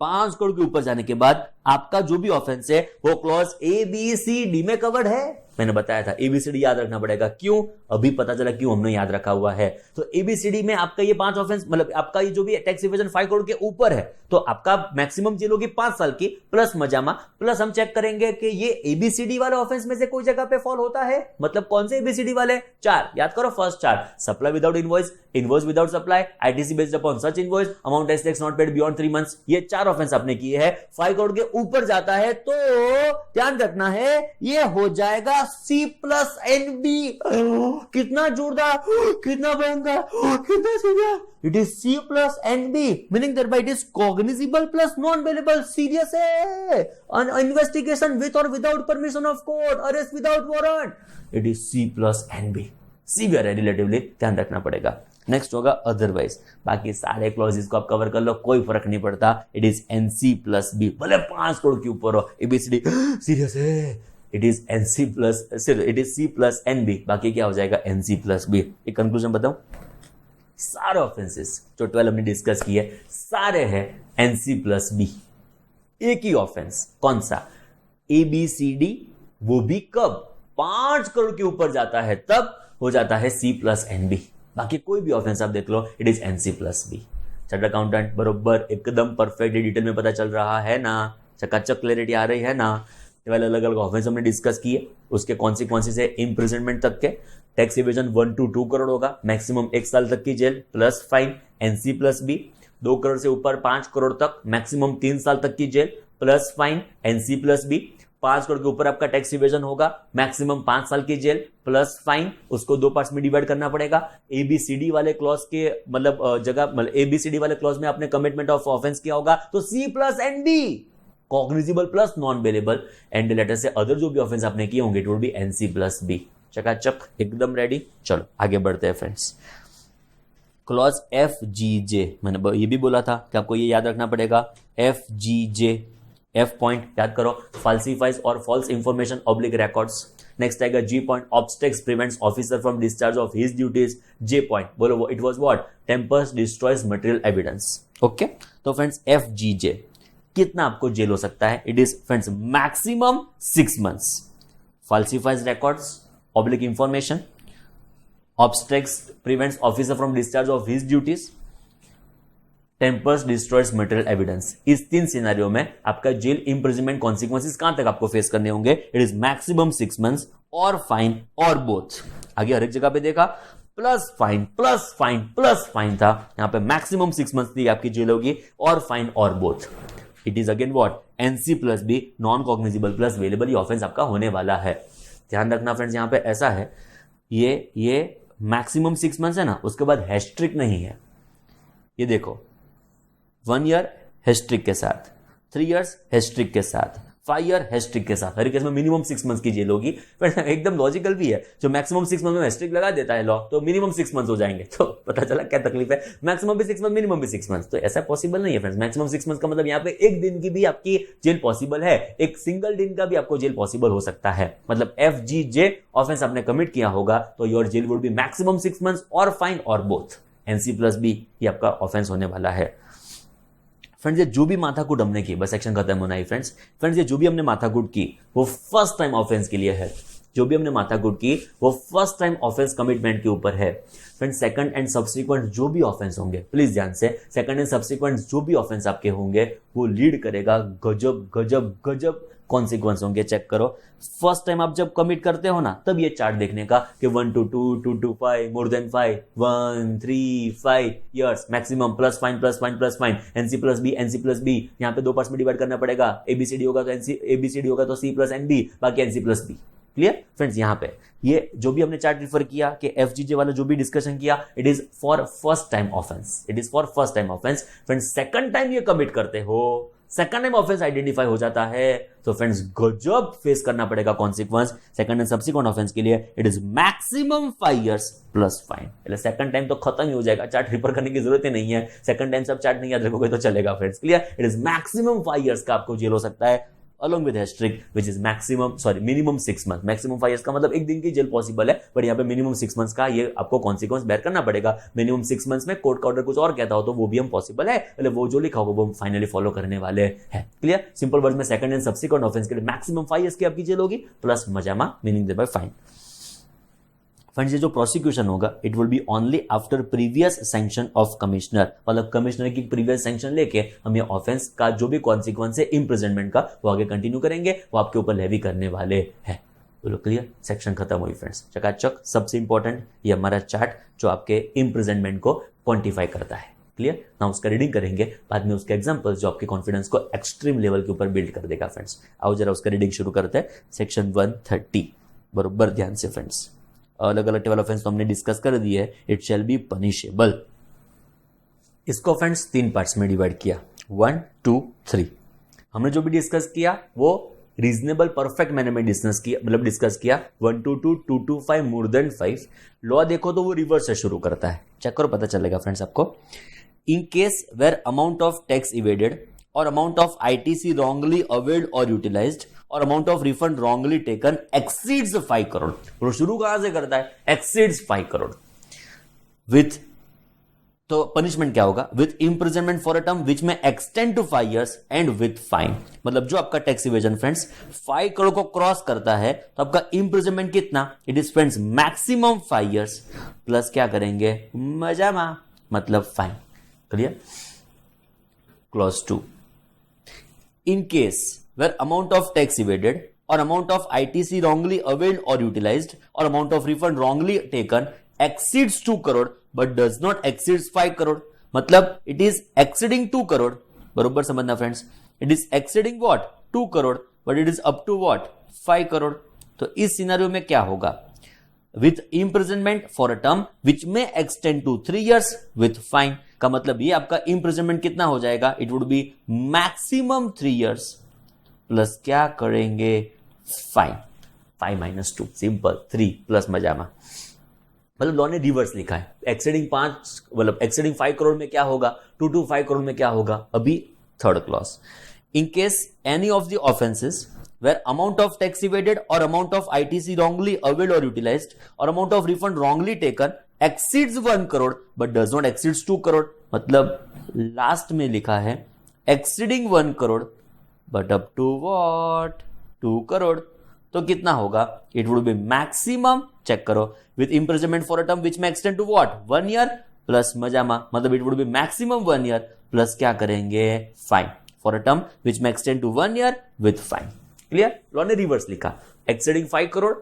5 करोड़ के ऊपर जाने के बाद आपका जो भी ऑफेंस है वो क्लॉज ABCD में कवर्ड है। मैंने बताया था ABCD याद रखना पड़ेगा। क्यों? अभी पता चला क्यों हमने याद रखा हुआ है। तो ABCD में आपका ये 5 ऑफेंस, मतलब आपका ये जो भी टैक्स इवेजन 5 करोड़ के ऊपर है तो आपका मैक्सिमम जेल होगी 5 साल की प्लस मजामा, प्लस हम चेक करेंगे कि ये ABCD वाले ऑफेंस में से कोई जगह पे फॉल होता है। मतलब कौन से ABCD वाले? 4 याद करो। First 4, supply without invoice, invoice without supply, ITC based upon such invoice, amount as tax not paid beyond 3 months. ये 4 ऑफेंस आपने किए हैं, 5 करोड़ के ऊपर जाता है तो ध्यान रखना है ये हो जाएगा C प्लस NB। कितना जोरदार, कितना भयंकर, कितना serious. It is C plus NB, meaning that bye it is cognizable plus non bailable. Serious है, इन्वेस्टिगेशन विद और without permission of court, arrest without warrant, it is C plus NB। Severe है relatively, ध्यान रखना पड़ेगा। Next होगा otherwise, बाकी सारे clauses को आप कवर कर लो, कोई फर्क नहीं पड़ता। It is NC plus B, भले 5 करोड़ के ऊपर हो। ABCD सीरियस है, it is NC plus, it is C plus NB, बाकी क्या हो जाएगा? NC plus B. एक कंक्लूजन बताऊं, सारे ऑफेंसेस जो 12 हमने डिस्कस किए सारे हैं NC प्लस बी। एक ही ऑफेंस, कौन सा? ABCD, वो भी कब? 5 करोड़ के ऊपर जाता है तब हो जाता है C प्लस NB। बाकी कोई भी ऑफेंस आप देख लो, it is NC plus B. Chartered accountant बरोबर एकदम परफेक्ट डिटेल में पता चल रहा है ना? चकाचक क्लैरिटी आ रही है ना? अलग अलग ऑफेंस हमने डिस्कस किए, उसके कॉन्सिक्वेंसेस है इंप्रिजनमेंट तक के। टैक्स इवेजन 1 to 2 करोड़ होगा, मैक्सिमम 1 साल तक की जेल plus fine, NC plus B. 2 crore से ऊपर 5 करोड़ तक, मैक्सिमम 3 साल तक की जेल plus fine, NC plus B. 5 crore के ऊपर आपका टैक्स इवेजन होगा, मैक्सिमम 5 साल की जेल प्लस फाइन, उसको 2 पार्ट्स में डिवाइड करना पड़ेगा। ABCD वाले क्लॉज के मतलब जगह, मतलब ABCD वाले क्लॉज में आपने कमिटमेंट ऑफ ऑफेंस किया होगा तो C plus NB, cognizable plus non bailable. And letter से अदर जो भी ऑफेंस आपने किए होंगे it would be NC plus B. चकाचक एकदम रेडी। चलो आगे बढ़ते हैं फ्रेंड्स। क्लॉज FGJ, मैंने ये भी बोला था कि आपको ये याद रखना पड़ेगा। FGJ, F पॉइंट याद करो, फाल्सिफाइज और false information oblique records. Next आएगा G point, obstructs prevents officer from discharge of his duties. J point बोलो, it was what? Tampers destroys material evidence. Okay, तो फ्रेंड्स FGJ कितना आपको jail हो सकता है? It is friends maximum 6 months. Falsifies records, oblique information, obstructs prevents officer from discharge of his duties, tampers, destroys material evidence. इस 3 scenario में आपका jail imprisonment consequences कहां तक आपको फेस करने होंगे? It is maximum 6 months or fine और both. आगे हर एक जगह पे देखा plus fine plus fine plus fine था, यहां पे मैक्सिमम 6 months की आपकी जेल होगी और फाइन और both. It is again what? NC plus B, non cognizable plus bailable, ये ऑफेंस आपका होने वाला है। ध्यान रखना फ्रेंड्स, यहां पे ऐसा है, ये मैक्सिमम 6 months है ना, उसके बाद हैस्ट्रिक नहीं है। ये देखो 1 year हैस्ट्रिक के साथ, 3 years हैस्ट्रिक के साथ, 5 year हैस्ट्रिक के साथ, हर केस में मिनिमम 6 months की जेल होगी। पर एकदम लॉजिकल भी है, जो मैक्सिमम 6 months में हैस्ट्रिक लगा देता है लॉ, तो मिनिमम 6 months हो जाएंगे। तो पता चला क्या तकलीफ है, मैक्सिमम भी 6 months, मिनिमम भी 6 months। तो ऐसा पॉसिबल नहीं है फ्रेंड्स। मैक्सिमम 6 months का मतलब यहाँ पे एक दिन की भी आपकी जेल पॉसिबल है, एक सिंगल दिन का भी आपको जेल पॉसिबल हो सकता है। मतलब FGJ ऑफेंस आपने कमिट किया होगा तो your jail would be maximum 6 months or fine और बोथ। NC प्लस बी ये आपका ऑफेंस होने वाला है। फ्रेंड्स, ये जो भी माथाकूट हमने की, बस सेक्शन खत्म होना ही फ्रेंड्स, ये जो भी हमने माथाकूट की वो फर्स्ट टाइम ऑफेंस के लिए है। जो भी हमने माथाकूट की वो फर्स्ट टाइम ऑफेंस कमिटमेंट के ऊपर है। फ्रेंड्स, सेकंड एंड सब्सिक्वेंट जो भी ऑफेंस होंगे, प्लीज ध्यान से, सेकंड एंड सब्सिक्वेंट जो भी ऑफेंस आपके होंगे वो लीड करेगा गजब गजब गजब कॉन्सिक्वेंस होंगे। चेक करो, फर्स्ट टाइम आप जब कमिट करते हो ना, तब ये चार्ट देखने का कि 1 to 2, 2 to 5, more than 5, 1, 3, 5 years maximum, plus fine plus fine plus fine, NC plus B, NC plus B, यहाँ पे 2 पार्ट्स में डिवाइड करना पड़ेगा। ABCD होगा तो ABCD होगा तो C प्लस NB, बाकी NC plus B. Clear friends, यहाँ पे ये जो भी हमने चार्ट रिफर किया कि FGJ वाला जो भी डिस्कशन किया, it is for first time offence, it is for first time offence. Friends, second time ये कमिट करते हो, सेकंड टाइम ऑफेंस आइडेंटिफाई हो जाता है, तो फ्रेंड्स गजब फेस करना पड़ेगा consequence. Second and subsequent offence के लिए it is maximum 5 years plus fine. पहले सेकंड टाइम तो खत्म ही हो जाएगा, चार्ट रिफर करने की जरूरत ही नहीं है। सेकंड टाइम सब चार्ट नहीं याद रखोगे तो चलेगा friends. Clear? It is maximum 5 years का आपको जेल हो सकता है, along with हैस्ट्रिक which is minimum 6 months। Maximum 5 years का मतलब एक दिन की जेल पॉसिबल है, बट यहाँ पे मिनिमम 6 months का ये आपको कॉन्सिक्वेंस बेयर करना पड़ेगा। मिनिमम 6 months में कोर्ट का ऑर्डर कुछ और कहता हो तो वो भी हम पॉसिबल है, मतलब वो जो लिखा हो वो हम फाइनली फॉलो करने वाले हैं। क्लियर? सिंपल वर्ड्स में सेकंड एंड सब्सिक्वेंट ऑफेंस के लिए मैक्सिमम 5 years की आपकी जेल होगी प्लस मजामा, meaning thereby fine. Friends, ये जो प्रोसिक्यूशन होगा it will be only after previous sanction of commissioner, मतलब कमिश्नर की प्रीवियस सैंक्शन लेके हम ये ऑफेंस का जो भी कॉन्सिक्वेंस है इम्प्रिजनमेंट का वो आगे कंटिन्यू करेंगे, वो आपके ऊपर लेवी करने वाले हैं। बोलो क्लियर? सेक्शन खत्म हुई फ्रेंड्स, चकाचक। सबसे इंपॉर्टेंट ये हमारा चार्ट जो आपके इम्प्रिजनमेंट को क्वांटिफाई करता है। क्लियर? ना उसका रीडिंग करेंगे, बाद में उसके एग्जांपल्स जो आपके कॉन्फिडेंस को एक्सट्रीम लेवल के ऊपर बिल्ड कर देगा। फ्रेंड्स, आओ जरा उसका रीडिंग शुरू करते हैं। सेक्शन 130 बरोबर ध्यान से फ्रेंड्स, अलग अलग टेबल ऑफेंस तो हमने डिस्कस कर दी है। It shall be punishable. इसको फ्रेंड्स 3 पार्ट्स में डिवाइड किया, 1, 2, 3। हमने जो भी डिस्कस किया वो रीजनेबल परफेक्ट मैनर में डिस्कस किया, मतलब डिस्कस किया 1 to 2, 2 to 5, more than 5। Law देखो तो वो रिवर्स से शुरू करता है, चेक करो पता चलेगा फ्रेंड्स आपको। In case where amount of tax evaded और amount of ITC wrongly availed or utilized और amount of refund wrongly taken exceeds 5 crore. वो शुरू कहां से करता है? एक्सीड्स 5 करोड़ विथ, तो पनिशमेंट क्या होगा? With imprisonment for a term which may extend to 5 years and with fine. मतलब जो आपका टैक्स इवेजन फ्रेंड्स 5 करोड़ को क्रॉस करता है तो आपका इंप्रिजनमेंट कितना? It is friends maximum 5 years plus क्या करेंगे? मजामा, मतलब fine. Clear? Clause 2, in case where amount of tax evaded or amount of ITC wrongly availed or utilized or amount of refund wrongly taken exceeds 2 crore but does not exceeds 5 crore। मतलब it is exceeding 2 crore, बरोबर समझना friends, it is exceeding what? 2 crore but it is up to what? 5 crore। तो इस scenario में क्या होगा? with imprisonment for a term which may extend to 3 years with fine, का मतलब ये आपका imprisonment कितना हो जाएगा? it would be maximum 3 years plus क्या करेंगे? फाइन, 5 - 2, सिंपल, 3 प्लस मजामा। मतलब लॉ ने रिवर्स लिखा है। एक्सीडिंग 5 करोड़ में क्या होगा? 2 to 5 करोड़ में क्या होगा? अभी third clause, in case any of the offences where amount of tax evaded or amount of ITC wrongly availed or utilized or amount of refund wrongly taken exceeds 1 crore but does not exceeds 2 crore। मतलब last में लिखा है exceeding 1 crore but up to what? 2 crore। तो कितना होगा? It would be maximum, check करो, with imprisonment for a term which may extend to what? 1 year plus मजामा, मतलब it would be maximum 1 year plus क्या करेंगे fine for a term which may extend to 1 year with fine. Clear? Law ने reverse लिखा, exceeding 5 crore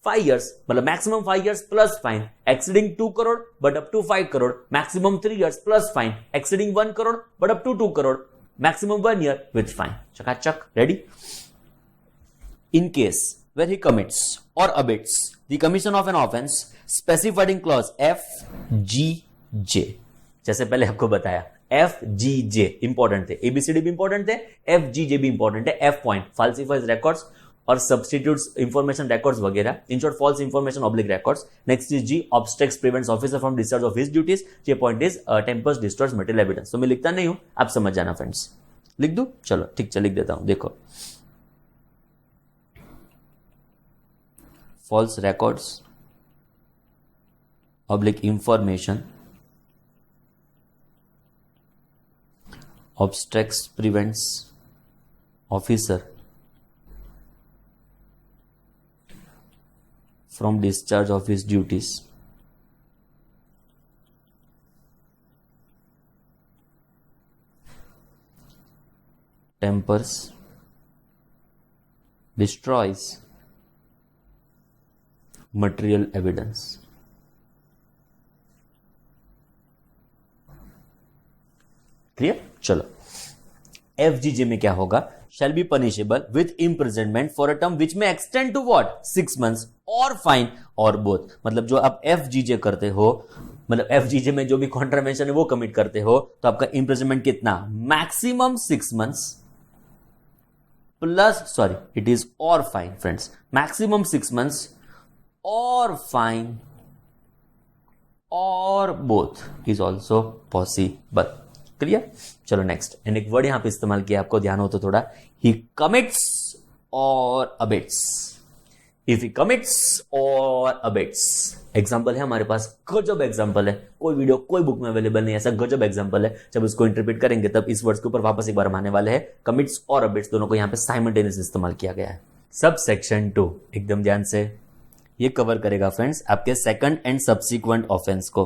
5 years मतलब maximum 5 years plus fine, exceeding 2 crore but up to 5 crore maximum 3 years plus fine, exceeding 1 crore but up to 2 crore maximum 1 year with fine. चकाचक, ready? In case where he commits or abets the commission of an offense specified in clause F, G, J, जैसे पहले आपको बताया F, G, J important थे, ABCD भी important थे, F, G, J भी important है। F पॉइंट फाल्सिफाइज रिकॉर्ड्स और सब्सटीट्यूट्स इंफॉर्मेशन रिकॉर्ड्स वगैरह, in short false information oblique records. Next is G, obstructs prevents officer from discharge of his duties. ये point is tampers destroys material evidence. तो मैं लिखता नहीं हूं, आप समझ जाना फ्रेंड्स। लिख दूं? चलो ठीक, चल लिख देता हूं। देखो, false records oblique information obstructs prevents officer from discharge of his duties, tempers, destroys material evidence। Clear? चलो, FGJ में क्या होगा? शैल be punishable with imprisonment for a term which may extend to what 6 months or fine और both. मतलब जो आप FGJ करते हो, मतलब FGJ में जो भी कॉन्ट्रावेंशन है वो कमिट करते हो, तो आपका इम्प्रिजनमेंट कितना? Maximum 6 months plus, sorry it is और fine friends, maximum 6 months or fine और both is also possible. Clear? चलो नेक्स्ट, एंड एक वर्ड यहां पे इस्तेमाल किया, आपको ध्यान हो तो थोड़ा, ही कमिट्स और अबेट्स। इफ ही कमिट्स और अबेट्स, एग्जांपल है हमारे पास, गजब एग्जांपल है, कोई वीडियो कोई बुक में अवेलेबल नहीं, ऐसा गजब एग्जांपल है। जब इसको इंटरप्रेट करेंगे तब इस वर्ड्स के ऊपर वापस एक बार हम आने वाले हैं। कमिट्स और अबेट्स दोनों को यहां पे साइमल्टेनियस इस्तेमाल किया गया है। सब सेक्शन 2 एकदम ध्यान से ये कवर करेगा फ्रेंड्स आपके सेकंड एंड सब्सिक्वेंट ऑफेंस को।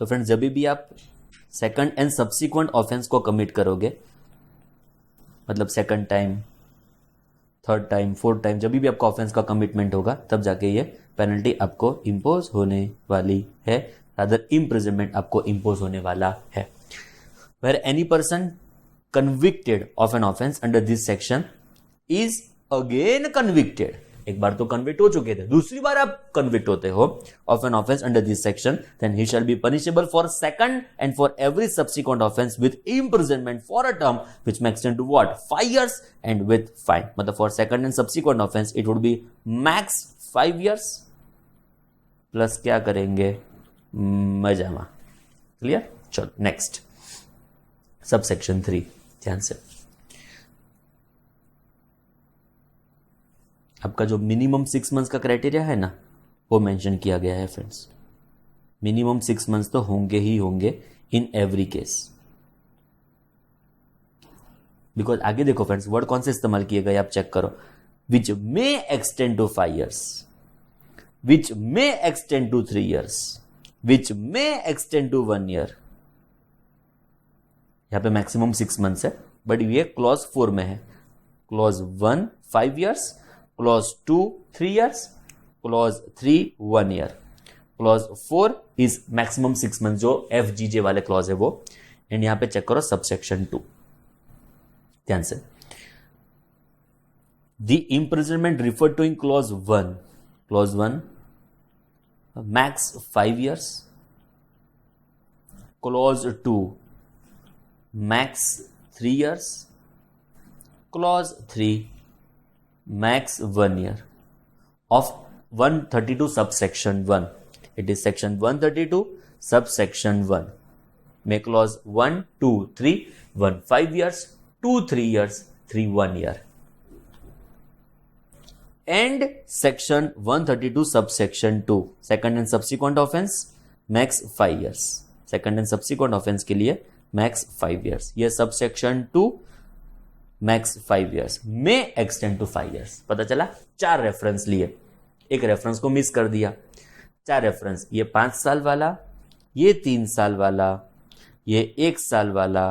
तो फ्रेंड्स जब भी आप सेकंड एंड सब्सिक्वेंट ऑफेंस को कमिट करोगे, मतलब second time, third time, fourth time, जब भी आपका ऑफेंस का कमिटमेंट होगा, तब जाके ये पेनल्टी आपको इंपोज होने वाली है, रादर इम्प्रिजनमेंट आपको इंपोज होने वाला है। Where any person convicted of an offence under this section is again convicted, एक बार तो कन्विक्ट हो चुके थे, दूसरी बार आप कन्विक्ट होते हो of an offence under this section, then he shall be punishable for second and for every subsequent offence with imprisonment for a term which may extend to what 5 years and with fine। मतलब for second and subsequent offence it would B max 5 years plus क्या करेंगे मजामा। Clear? चलो next, sub section 3 ध्यान से। आपका जो minimum 6 months का criteria है ना, वो मेंशन किया गया है फ्रेंड्स। मिनिमम 6 months तो होंगे ही होंगे इन एवरी केस। बिकॉज आगे देखो फ्रेंड्स, वर्ड कौन से इस्तेमाल किए गए आप चेक करो, which may extend to 5 years, which may extend to 3 years, which may extend to 1 year। यहां पे मैक्सिमम 6 months है, बट ये क्लॉज 4 में है। Clause 1 5 years, clause 2 3 years, clause 3 1 year, clause 4 is maximum 6 months जो FGJ वाले clause है वो। एंड यहां पे चेक करो सबसेक्शन 2 ध्यान से, the imprisonment referred to in clause 1, clause 1 max 5 years, clause 2 max 3 years, clause 3 max 1 year of 132 subsection 1. It is section 132 subsection 1 में clause 1 2 3 1 5 years 2 3 years 3 1 year and section 132 subsection 2 second and subsequent offense max 5 years, second and subsequent offense के लिए max 5 years। ये subsection 2 max 5 years में extend to 5 years। पता चला? 4 reference लिए, एक reference को मिस कर दिया। 4 रेफरेंस, ये 5 साल वाला, ये 3 साल वाला, ये 1 साल वाला,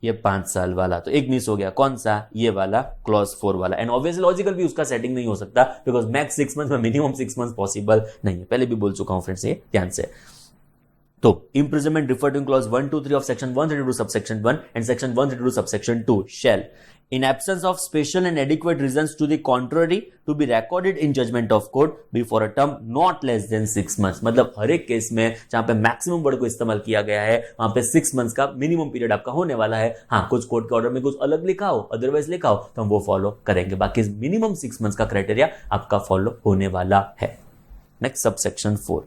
ये 5 साल वाला, तो एक मिस हो गया, कौन सा, ये वाला क्लॉज 4 वाला। एंड ऑब्वियसली लॉजिकल भी उसका सेटिंग नहीं हो सकता बिकॉज मैक्स 6 मंथ में मिनिमम 6 मंथ पॉसिबल नहीं है, पहले भी बोल चुका हूं फ्रेंड्स, ये ध्यान से। तो imprisonment referred to in clause 1, 2, 3 of section 132 subsection 1 and section 132 subsection 2 shall, in absence of special and adequate reasons to the contrary, to be recorded in judgment of court before a term not less than 6 months। मतलब हर एक case में जहां पे maximum word को इस्तेमाल किया गया है वहां पे 6 मंथ्स का मिनिमम पीरियड आपका होने वाला है। हाँ, कुछ कोर्ट के ऑर्डर में कुछ अलग लिखा हो, अदरवाइज लिखा हो तो हम वो फॉलो करेंगे, बाकी मिनिमम 6 मंथ्स का क्राइटेरिया आपका फॉलो होने वाला है। नेक्स्ट सबसेक्शन 4,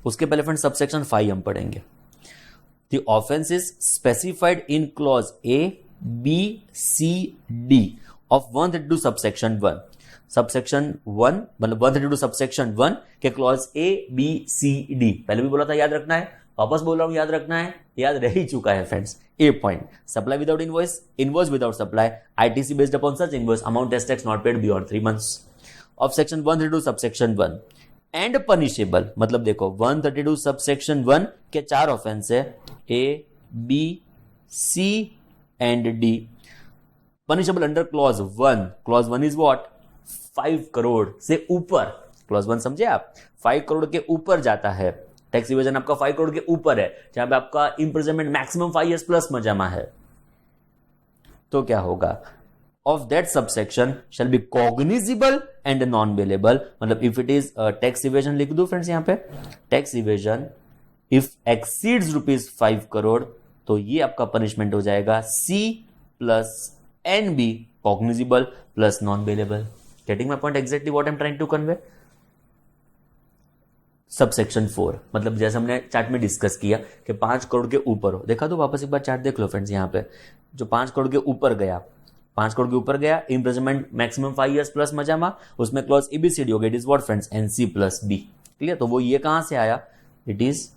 उसके पहले फ्रेंड सबसेक्शन 5 हम पढ़ेंगे। The offence is specified in clause A B C D of 132 subsection 1। Subsection 1 मतलब 132 सबसेक्शन 1 के clause A B C D, पहले भी बोला था याद रखना है, वापस बोल रहा हूं याद रखना है, याद रह ही चुका है friends. A point, supply without invoice, invoice without supply, ITC based upon such invoice, amount as tax not paid beyond 3 months of section 132 subsection 1 and punishable. मतलब देखो 132 सबसेक्शन 1 के 4 ऑफेंस है, A B C and D, punishable under clause 1। Clause 1 is what, 5 crore से ऊपर, clause 1 समझे आप, 5 करोड़ के ऊपर जाता है, टैक्स इवेजन आपका 5 करोड़ के ऊपर है, जहां पे आपका इंप्रिजनमेंट मैक्सिमम 5 years प्लस में जमा है, तो क्या होगा, of that subsection shall be cognizable and non-bailable। मतलब if it is tax evasion लिख दो फ्रेंड्स, यहां पे tax evasion if exceeds ₹5 crore तो ये आपका पनिशमेंट हो जाएगा C plus NB, cognizable plus non-bailable। Getting my point exactly what I'm trying to convey। Subsection 4 मतलब जैसे हमने चार्ट में डिस्कस किया कि 5 करोड़ के ऊपर हो, देखा तो वापस एक बार चार्ट देख लो फ्रेंड्स, यहाँ पे जो 5 करोड़ के ऊपर गया, 5 करोड़ के ऊपर गया, इंप्रिजनमेंट मैक्सिमम 5 years प्लस मजामा, उसमें क्लॉज एबीसीडी हो गया, it is what friends, NC plus B. Clear, तो वो ये कहां से आया, इट इज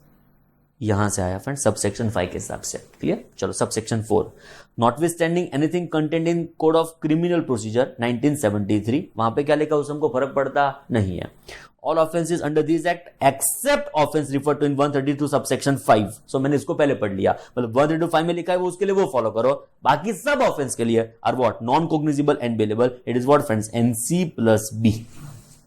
यहां से आया फ्रेंड्स सबसेक्शन 5 के हिसाब से। क्लियर, चलो subsection 4, notwithstanding anything content in code of criminal procedure 1973, वहां पे क्या लिखा उससे हमको फर्क पड़ता नहीं है। All offences under this act except offence refer to in 132 subsection 5। So मैंने इसको पहले पढ़ लिया, मतलब 132 में लिखा है वो उसके लिए वो फॉलो करो, बाकी सब ऑफेंस के लिए are what, non cognizable and bailable, it is what friends, NC plus B.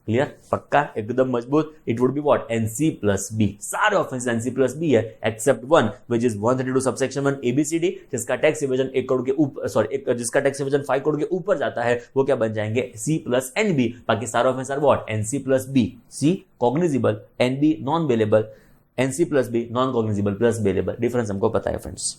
Clear, पक्का एकदम मजबूत, it would be what, NC plus B. सारे ऑफेंस एनसी प्लस बी है except one which is 132 subsection 1 ABCD, जिसका tax evasion 1 crore के ऊपर, sorry जिसका tax evasion 5 crore के ऊपर जाता है वो क्या बन जाएंगे, सी प्लस एन बी। बाकी सारे offence are what, NC plus B, C cognizable, N B non bailable, NC plus B non cognizable plus bailable. Difference हमको पता है friends.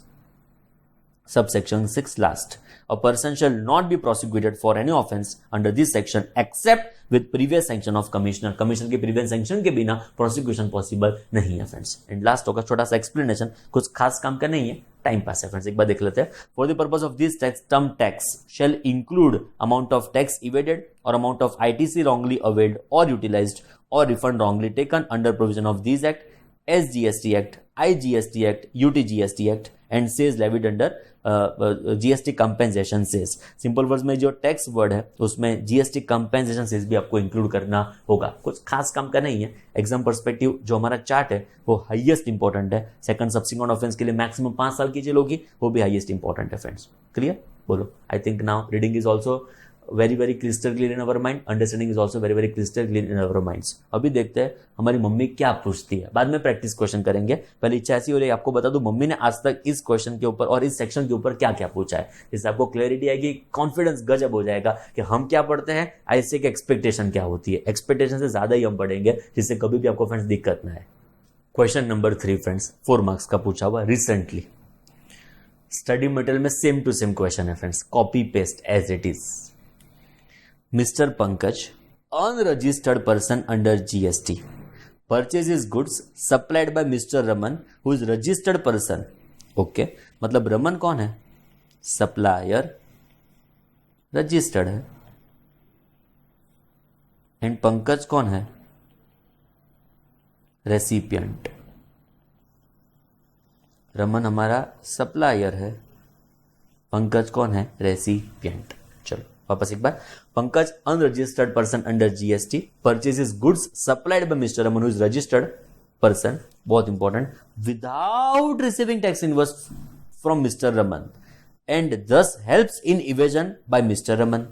Subsection 6 last, a person shall not be prosecuted for any offense under this section except with previous sanction of commissioner। Commissioner के previous sanction के बिना prosecution possible नहीं है friends. And last होगा छोटा सा explanation, कुछ खास काम का नहीं है, टाइम पास है फ्रेंड्स, एक बार देख लेते हैं। For the purpose of this tax, term tax shall include amount of tax evaded or amount of ITC wrongly availed or utilized or refund wrongly taken under provision of these act, SGST Act, IGST Act, UTGST Act and says levied under GST compensation cess. Simple words में जो tax word है उसमें GST compensation cess भी आपको include करना होगा। कुछ खास काम का नहीं है, एग्जाम पर्सपेक्टिव जो हमारा चार्ट है वो हाईएस्ट इंपॉर्टेंट है। सेकंड सबसिक्वेंट ऑफेंस के लिए मैक्सिमम 5 साल की जेल होगी, वो भी हाईएस्ट इंपॉर्टेंट है फ्रेंड्स। क्लियर, बोलो। I think now reading is also very very crystal clear in our mind, understanding is also very very crystal clear in our minds. अभी देखते हैं हमारी मम्मी क्या पूछती है, बाद में प्रैक्टिस क्वेश्चन करेंगे। पहले इच्छा ऐसी हो रही है आपको बता दूं मम्मी ने आज तक इस क्वेश्चन के ऊपर और इस सेक्शन के ऊपर क्या क्या पूछा है, जिससे आपको क्लैरिटी आएगी, कॉन्फिडेंस गजब हो जाएगा कि हम क्या पढ़ते हैं, ऐसे की एक्सपेक्टेशन क्या होती है। एक्सपेक्टेशन से ज्यादा ही हम पढ़ेंगे, जिससे कभी भी आपको फ्रेंड्स दिक्कत ना है। क्वेश्चन नंबर 3 फ्रेंड्स, 4 मार्क्स का पूछा हुआ रिसेंटली, स्टडी मटेरियल में सेम टू सेम क्वेश्चन है friends, copy paste as it is. Mr. Pankaj, unregistered person under GST, purchases goods supplied by Mr. Raman, who is registered person। Okay, मतलब रमन कौन है, supplier, registered है, and Pankaj कौन है, recipient. Raman हमारा supplier है, पंकज कौन है, रेसिपिएंट। चलो वापस एक बार, Pankaj unregistered person under GST purchases goods supplied by mister Raman who is registered person, बहुत important, without receiving tax invoice from mister Raman and thus helps in evasion by mister Raman.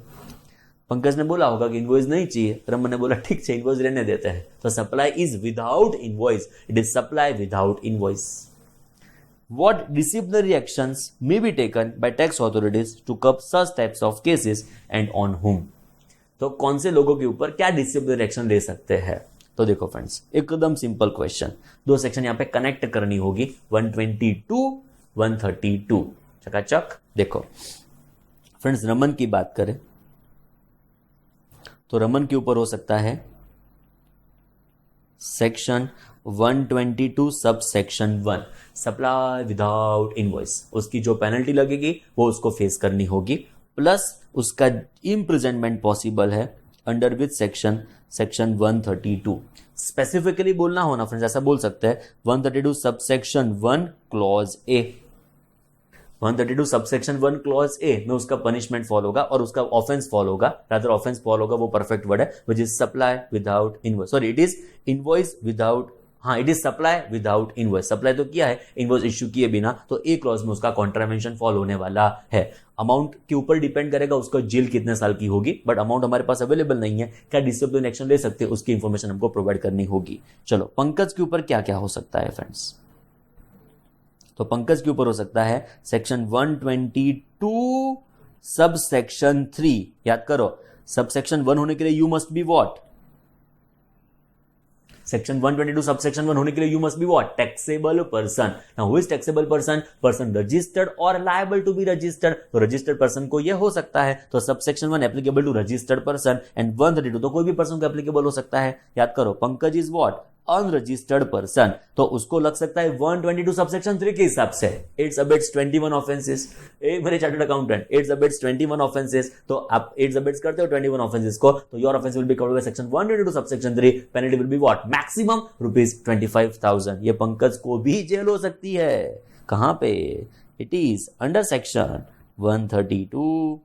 Pankaj ने बोला होगा कि इनवॉइस नहीं चाहिए, रमन ने बोला ठीक है इनवॉइस रहने देते हैं, तो supply is without invoice, it is supply without invoice. What disciplinary actions may be taken by tax authorities to curb such types of cases and on whom? तो कौन से लोगों के ऊपर क्या डिसिप्लिनरी एक्शन ले सकते हैं? तो देखो फ्रेंड्स, एकदम सिंपल क्वेश्चन, दो सेक्शन यहां पे कनेक्ट करनी होगी, 122 132, चकाचक। देखो फ्रेंड्स, रमन की बात करें तो रमन के ऊपर हो सकता है section 122 sub section 1, supply without invoice, उसकी जो पेनल्टी लगेगी वो उसको फेस करनी होगी, प्लस उसका इम्प्रिजनमेंट पॉसिबल है अंडर विथ सेक्शन 132। स्पेसिफिकली बोलना हो ना फ्रेंड्स, ऐसा बोल सकते हैं 132 sub section 1 clause A, 132 subsection 1 clause A में उसका पनिशमेंट फॉल होगा और उसका ऑफेंस फॉल होगा, रादर ऑफेंस फॉल होगा, वो परफेक्ट वर्ड है, which is supply without invoice, sorry it is invoice without, हाँ it is supply without invoice, supply तो किया है, इनवॉइस इश्यू किए बिना, तो ए क्लॉज में उसका कॉन्ट्रावेंशन फॉल होने वाला है। अमाउंट के ऊपर डिपेंड करेगा उसका जेल कितने साल की होगी, बट अमाउंट हमारे पास अवेलेबल नहीं है, क्या डिसिप्लिन एक्शन ले सकते हैं उसकी इंफॉर्मेशन हमको प्रोवाइड करनी होगी। चलो पंकज के ऊपर क्या क्या हो सकता है फ्रेंड्स, तो पंकज के ऊपर हो सकता है सेक्शन 122 सब सेक्शन 3, याद करो सब सेक्शन 1 होने के लिए you must be what, section 122 sub section 1 होने के लिए you must be what, taxable person. Now who is taxable person, person registered or liable to be registered, तो रजिस्टर्ड पर्सन को यह हो सकता है, तो sub section 1 applicable to registered person and 132 तो कोई भी पर्सन को एप्लीकेबल हो सकता है। याद करो Pankaj is what, unregistered person, तो उसको लग सकता है 122 सबसेक्शन 3 के हिसाब से, इट्स अबेट्स 21 ऑफेंसेस, मेरे chartered accountant, it's abets 21 offences, तो आप इट्स अबेट्स करते हो 21 ऑफेंसेस को, तो your offence will be covered by section 122 subsection 3, penalty will be what, maximum ₹25,000। ये पंकज को भी जेल हो सकती है, कहां पे, it is under section 132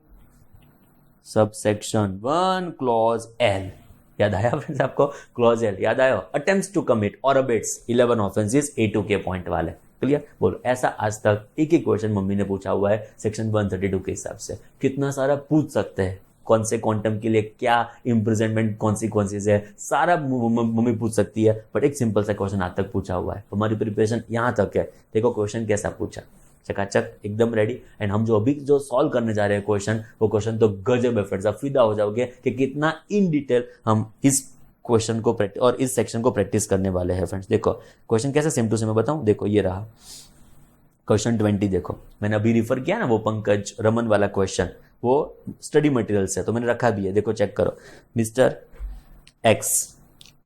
subsection 1 clause L. याद आया फ्रेंड्स आपको, क्लॉज एल याद आया, attempts to commit or abets 11 offences A2 के पॉइंट वाले, क्लियर। बोलो ऐसा आज तक एक एक क्वेश्चन मम्मी ने पूछा हुआ है सेक्शन 132 के हिसाब से, कितना सारा पूछ सकते हैं, कौन से क्वांटम के लिए क्या इम्प्रिजनमेंट कॉन्सिक्वेंसेज है, सारा मम्मी पूछ सकती है, बट एक सिंपल सा क्वेश्चन आज तक पूछा हुआ है, हमारी प्रिपरेशन यहां तक है। देखो क्वेश्चन कैसा पूछा, चकाचक एकदम रेडी, एंड हम जो अभी जो सॉल्व करने जा रहे हैं क्वेश्चन, वो क्वेश्चन तो गजब है फ्रेंड्स, आप फिदा हो जाओगे कि कितना इन डिटेल हम इस क्वेश्चन को प्रैक्टिस और इस सेक्शन को प्रैक्टिस करने वाले हैं फ्रेंड्स। देखो क्वेश्चन कैसे सेम टू सेम मैं बताऊं, देखो ये रहा क्वेश्चन 20, देखो मैंने अभी रिफर किया ना वो पंकज रमन वाला क्वेश्चन, वो स्टडी मटेरियल से, तो मैंने रखा भी है, देखो चेक करो, mister X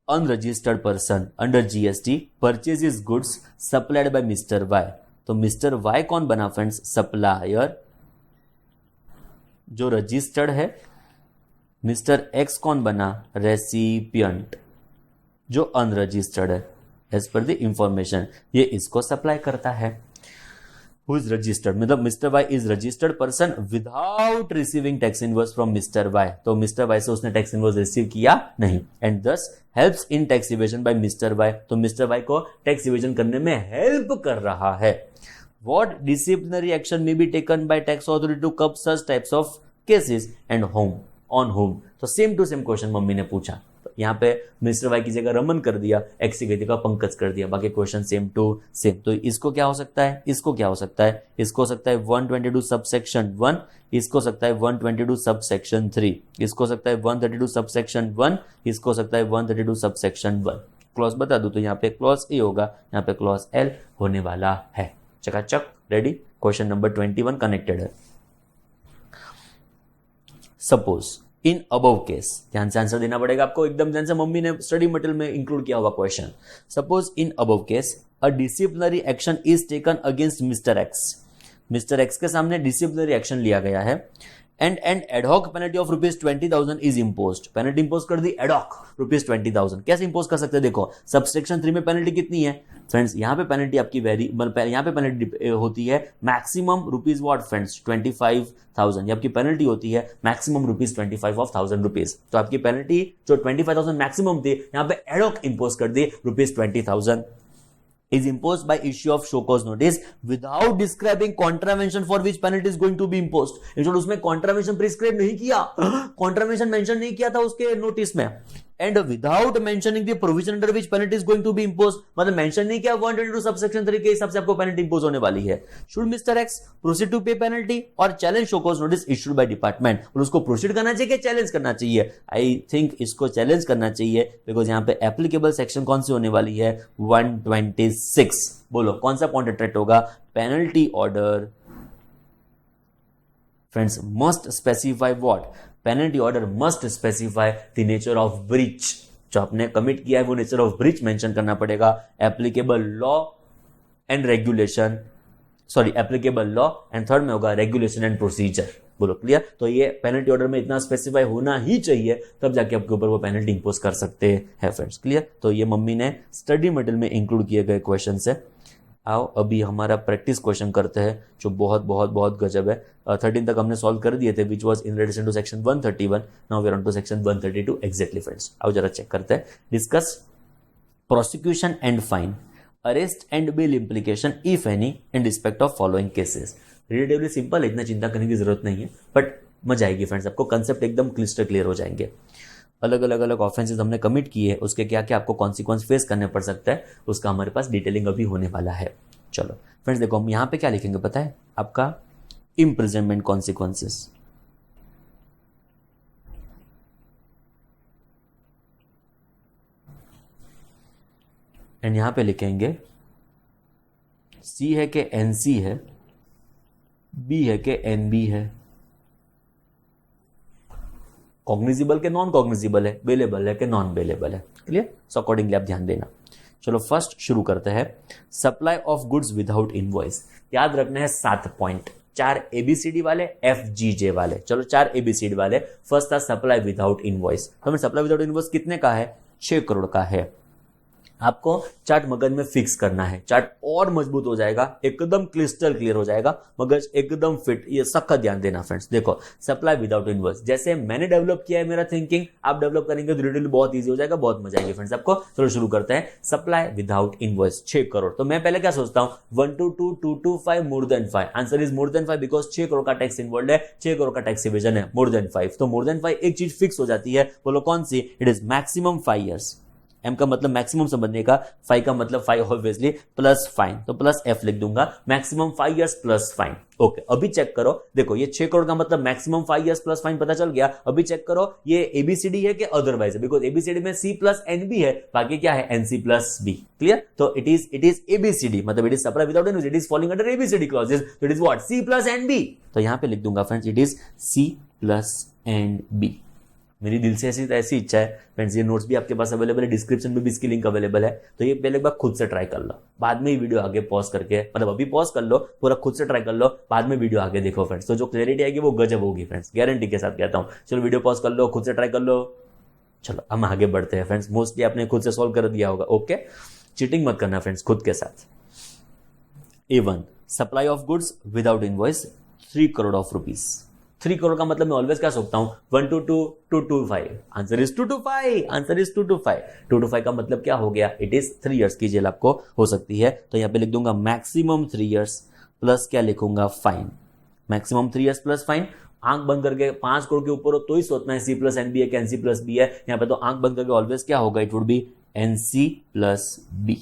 unregistered person under GST purchases goods supplied by mister Y, तो मिस्टर वाई कौन बना फ्रेंड्स, सप्लायर जो रजिस्टर्ड है, मिस्टर एक्स कौन बना, रेसिपिएंट जो अनरजिस्टर्ड है, एज पर द इंफॉर्मेशन ये इसको सप्लाई करता है। हु इज रजिस्टर्ड, मतलब mister Y is registered person without receiving tax invoice from mister Y, तो मिस्टर वाई से उसने टैक्स इनवॉइस रिसीव किया नहीं, and this helps in tax evasion by mister Y, तो मिस्टर वाई को tax evasion करने में हेल्प कर रहा है। What disciplinary action may be taken by tax authority to curb such types of cases and whom, on whom? तो same to same question mummy ने पूछा, तो यहाँ पे मिस्टर वाई की जगह रमन कर दिया, एक्स की जगह पंकज कर दिया, बाकी क्वेश्चन सेम टू सेम। तो इसको क्या हो सकता है, इसको क्या हो सकता है, इसको हो सकता है 122 सबसेक्शन 1, इसको हो सकता है 122 सबसेक्शन 3, इसको हो सकता है 132 सबसेक्शन 1, इसको हो सकता है 132 सबसेक्शन 1। क्लॉज बता दूं तो यहाँ पे क्लॉज ए होगा, यहाँ पे क्लॉज एल होने वाला है। चकाचक रेडी, क्वेश्चन नंबर 21 कनेक्टेड है। सपोज इन अबव केस, ध्यान से आंसर देना पड़ेगा आपको, एकदम ध्यान से, मम्मी ने स्टडी मटेरियल में इंक्लूड किया हुआ question. Suppose in above case a disciplinary action is taken against mister x, mister x के सामने डिसिप्लिनरी एक्शन लिया गया है, and ad hoc penalty of ₹20,000 is imposed, penalty impose कर दी एडहॉक ₹20,20,000। कैसे इम्पोज कर सकते हैं? देखो सबसेक्शन 3 में पेनल्टी कितनी है फ्रेंड्स, यहाँ पे पेनल्टी आपकी यहाँ पे पेनल्टी होती है मैक्सिमम रुपीज व्हाट फ्रेंड्स 25,000, ये आपकी पेनल्टी होती है मैक्सिमम ₹25,000। तो आपकी पेनल्टी जो 25,000 मैक्सिमम थी, यहाँ पे एडहॉक इम्पोज कर दी ₹20,000 is imposed by issue of show cause notice without describing contravention for which penalty is going to be imposed। इन्होंने उसमें contravention prescribe नहीं किया, contravention mention नहीं किया था उसके नोटिस में, and without mentioning the provision under which penalty is going to be imposed, मतलब मेंशन नहीं किया 122 सबसेक्शन 3 के हिसाब से आपको पेनल्टी इंपोज होने वाली है। Should Mr. X proceed to pay penalty और challenge show cause notice issued by department, और उसको प्रोसीड करना चाहिए कि चैलेंज करना चाहिए? आई थिंक इसको चैलेंज करना चाहिए, बिकॉज यहाँ पे एप्लीकेबल सेक्शन कौन सी होने वाली है 126। बोलो कौन सा पॉइंट अट्रैक्ट होगा? Penalty order friends must specify what, penalty order must specify the nature of breach, जो आपने कमिट किया है वो नेचर ऑफ ब्रीच मेंशन करना पड़ेगा। Applicable law and regulation, sorry applicable law and third में होगा रेगुलेशन एंड प्रोसीजर। बोलो क्लियर? तो ये पेनल्टी ऑर्डर में इतना स्पेसिफाई होना ही चाहिए, तब जाके आपके ऊपर वो पेनल्टी इंपोज कर सकते हैं फ्रेंड्स। क्लियर? तो ये मम्मी ने स्टडी मटेरियल में इंक्लूड किए गए क्वेश्चन है। आओ अभी हमारा प्रैक्टिस क्वेश्चन करते हैं जो बहुत बहुत बहुत गजब है। 13 तक हमने सॉल्व कर दिए थे which was in relation to section 131, now we are on to section 132 exactly friends. आओ जरा चेक करते हैं। Discuss prosecution and fine, arrest and bail implication if any in respect of following cases. Relatively simple है, इतना चिंता करने की जरूरत नहीं है, बट मजा आएगी फ्रेंड्स, आपको कंसेप्ट एकदम क्लिस्टर क्लियर हो जाएंगे। अलग अलग ऑफेंसेस हमने कमिट किए, उसके क्या क्या आपको कॉन्सिक्वेंस फेस करने पड़ सकता है, उसका हमारे पास डिटेलिंग अभी होने वाला है। चलो फ्रेंड्स देखो हम यहां पे क्या लिखेंगे पता है आपका? Imprisonment consequences. एंड यहां पे लिखेंगे सी है कि एनसी है, बी है कि एनबी है, कॉग्निजिबल के नॉन कॉग्निजिबल है, बेलेबल है कि नॉन बेलेबल है। क्लियर? सो अकॉर्डिंगली आप ध्यान देना। चलो फर्स्ट शुरू करते हैं। Supply of goods without invoice. याद रखना है 7 पॉइंट, 4 ABCD वाले, FGJ वाले। चलो 4 ABCD वाले। फर्स्ट था सप्लाई विदाउट इनवॉइस। हमें सप्लाई विदाउट इनवॉइस कितने का है? 6 करोड़ का है। आपको चार्ट मगज में फिक्स करना है, चार्ट और मजबूत हो जाएगा, एकदम क्रिस्टल क्लियर हो जाएगा, मगज एकदम फिट। ये सख्त ध्यान देना फ्रेंड्स। देखो सप्लाई विदाउट इनवॉइस जैसे मैंने डेवलप किया है, मेरा थिंकिंग आप डेवलप करेंगे तो रिलेटिवली बहुत इजी हो जाएगा, बहुत मजा आएगी फ्रेंड्स आपको। चलो शुरू करते हैं। Supply without invoice 6 crore. तो मैं पहले क्या सोचता हूं 1 to 2 2 to 5 more than 5। Answer is more than 5 because 6 crore का टैक्स इन्वॉल्व है, 6 करोड़ का टैक्स इवेजन है, मोर देन 5। तो मोर देन 5 एक चीज फिक्स हो जाती है, बोलो कौन सी? It is maximum 5 years। M का मतलब मैक्सिमम समझने का, 5 का मतलब 5 ऑब्वियसली, प्लस फाइन, तो प्लस एफ लिख दूंगा, maximum 5 years plus fine. Okay अभी चेक करो, देखो ये 6 करोड़ का मतलब मैक्सिमम 5 years प्लस फाइन पता चल गया। अभी चेक करो ये ABCD है कि अदरवाइज है, बिकॉज ABCD में C प्लस NB है, बाकी क्या है NC प्लस B। क्लियर? तो इट इज ABCD, मतलब it is supply without invoice, it is following under ABCD clauses, तो it is what? C plus NB। तो यहां पे लिख दूंगा friends it is C plus NB। मेरी दिल से ऐसी इच्छा है फ्रेंड्स। ये नोट्स भी आपके पास अवेलेबल है, डिस्क्रिप्शन में भी इसकी लिंक अवेलेबल है, तो ये पहले एक बार खुद से ट्राई कर लो, बाद में ही वीडियो आगे पॉज करके, मतलब अभी पॉज कर लो, पूरा खुद से ट्राई कर लो, बाद में वीडियो आगे देखो फ्रेंड्स। तो जो क्लैरिटी आएगी वो गजब होगी फ्रेंड्स, गारंटी के साथ कहता हूं। चलो वीडियो पॉज कर लो, खुद से ट्राई कर लो। चलो हम आगे बढ़ते हैं फ्रेंड्स। मोस्टली आपने खुद से सॉल्व कर दिया होगा। ओके चीटिंग मत करना फ्रेंड्स खुद के साथ। A1 supply of goods without invoice 3 crore of rupees. 3 crore का मतलब मैं ऑलवेज क्या सोचता हूं 1 to 2 2 to 5। Answer is 2 to 5, answer is 2 to 5। 2 to 5 का मतलब क्या हो गया? इट इज 3 years की जेल आपको हो सकती है। तो यहां पे लिख दूंगा मैक्सिमम 3 years प्लस क्या लिखूंगा? Fine. Maximum 3 years plus fine. आंख बंद करके 5 करोड़ के ऊपर हो तो ही सोचना है C प्लस NB है कि NC प्लस B है। यहां पे तो आंख बंद करके ऑलवेज क्या होगा? It would be NC plus B।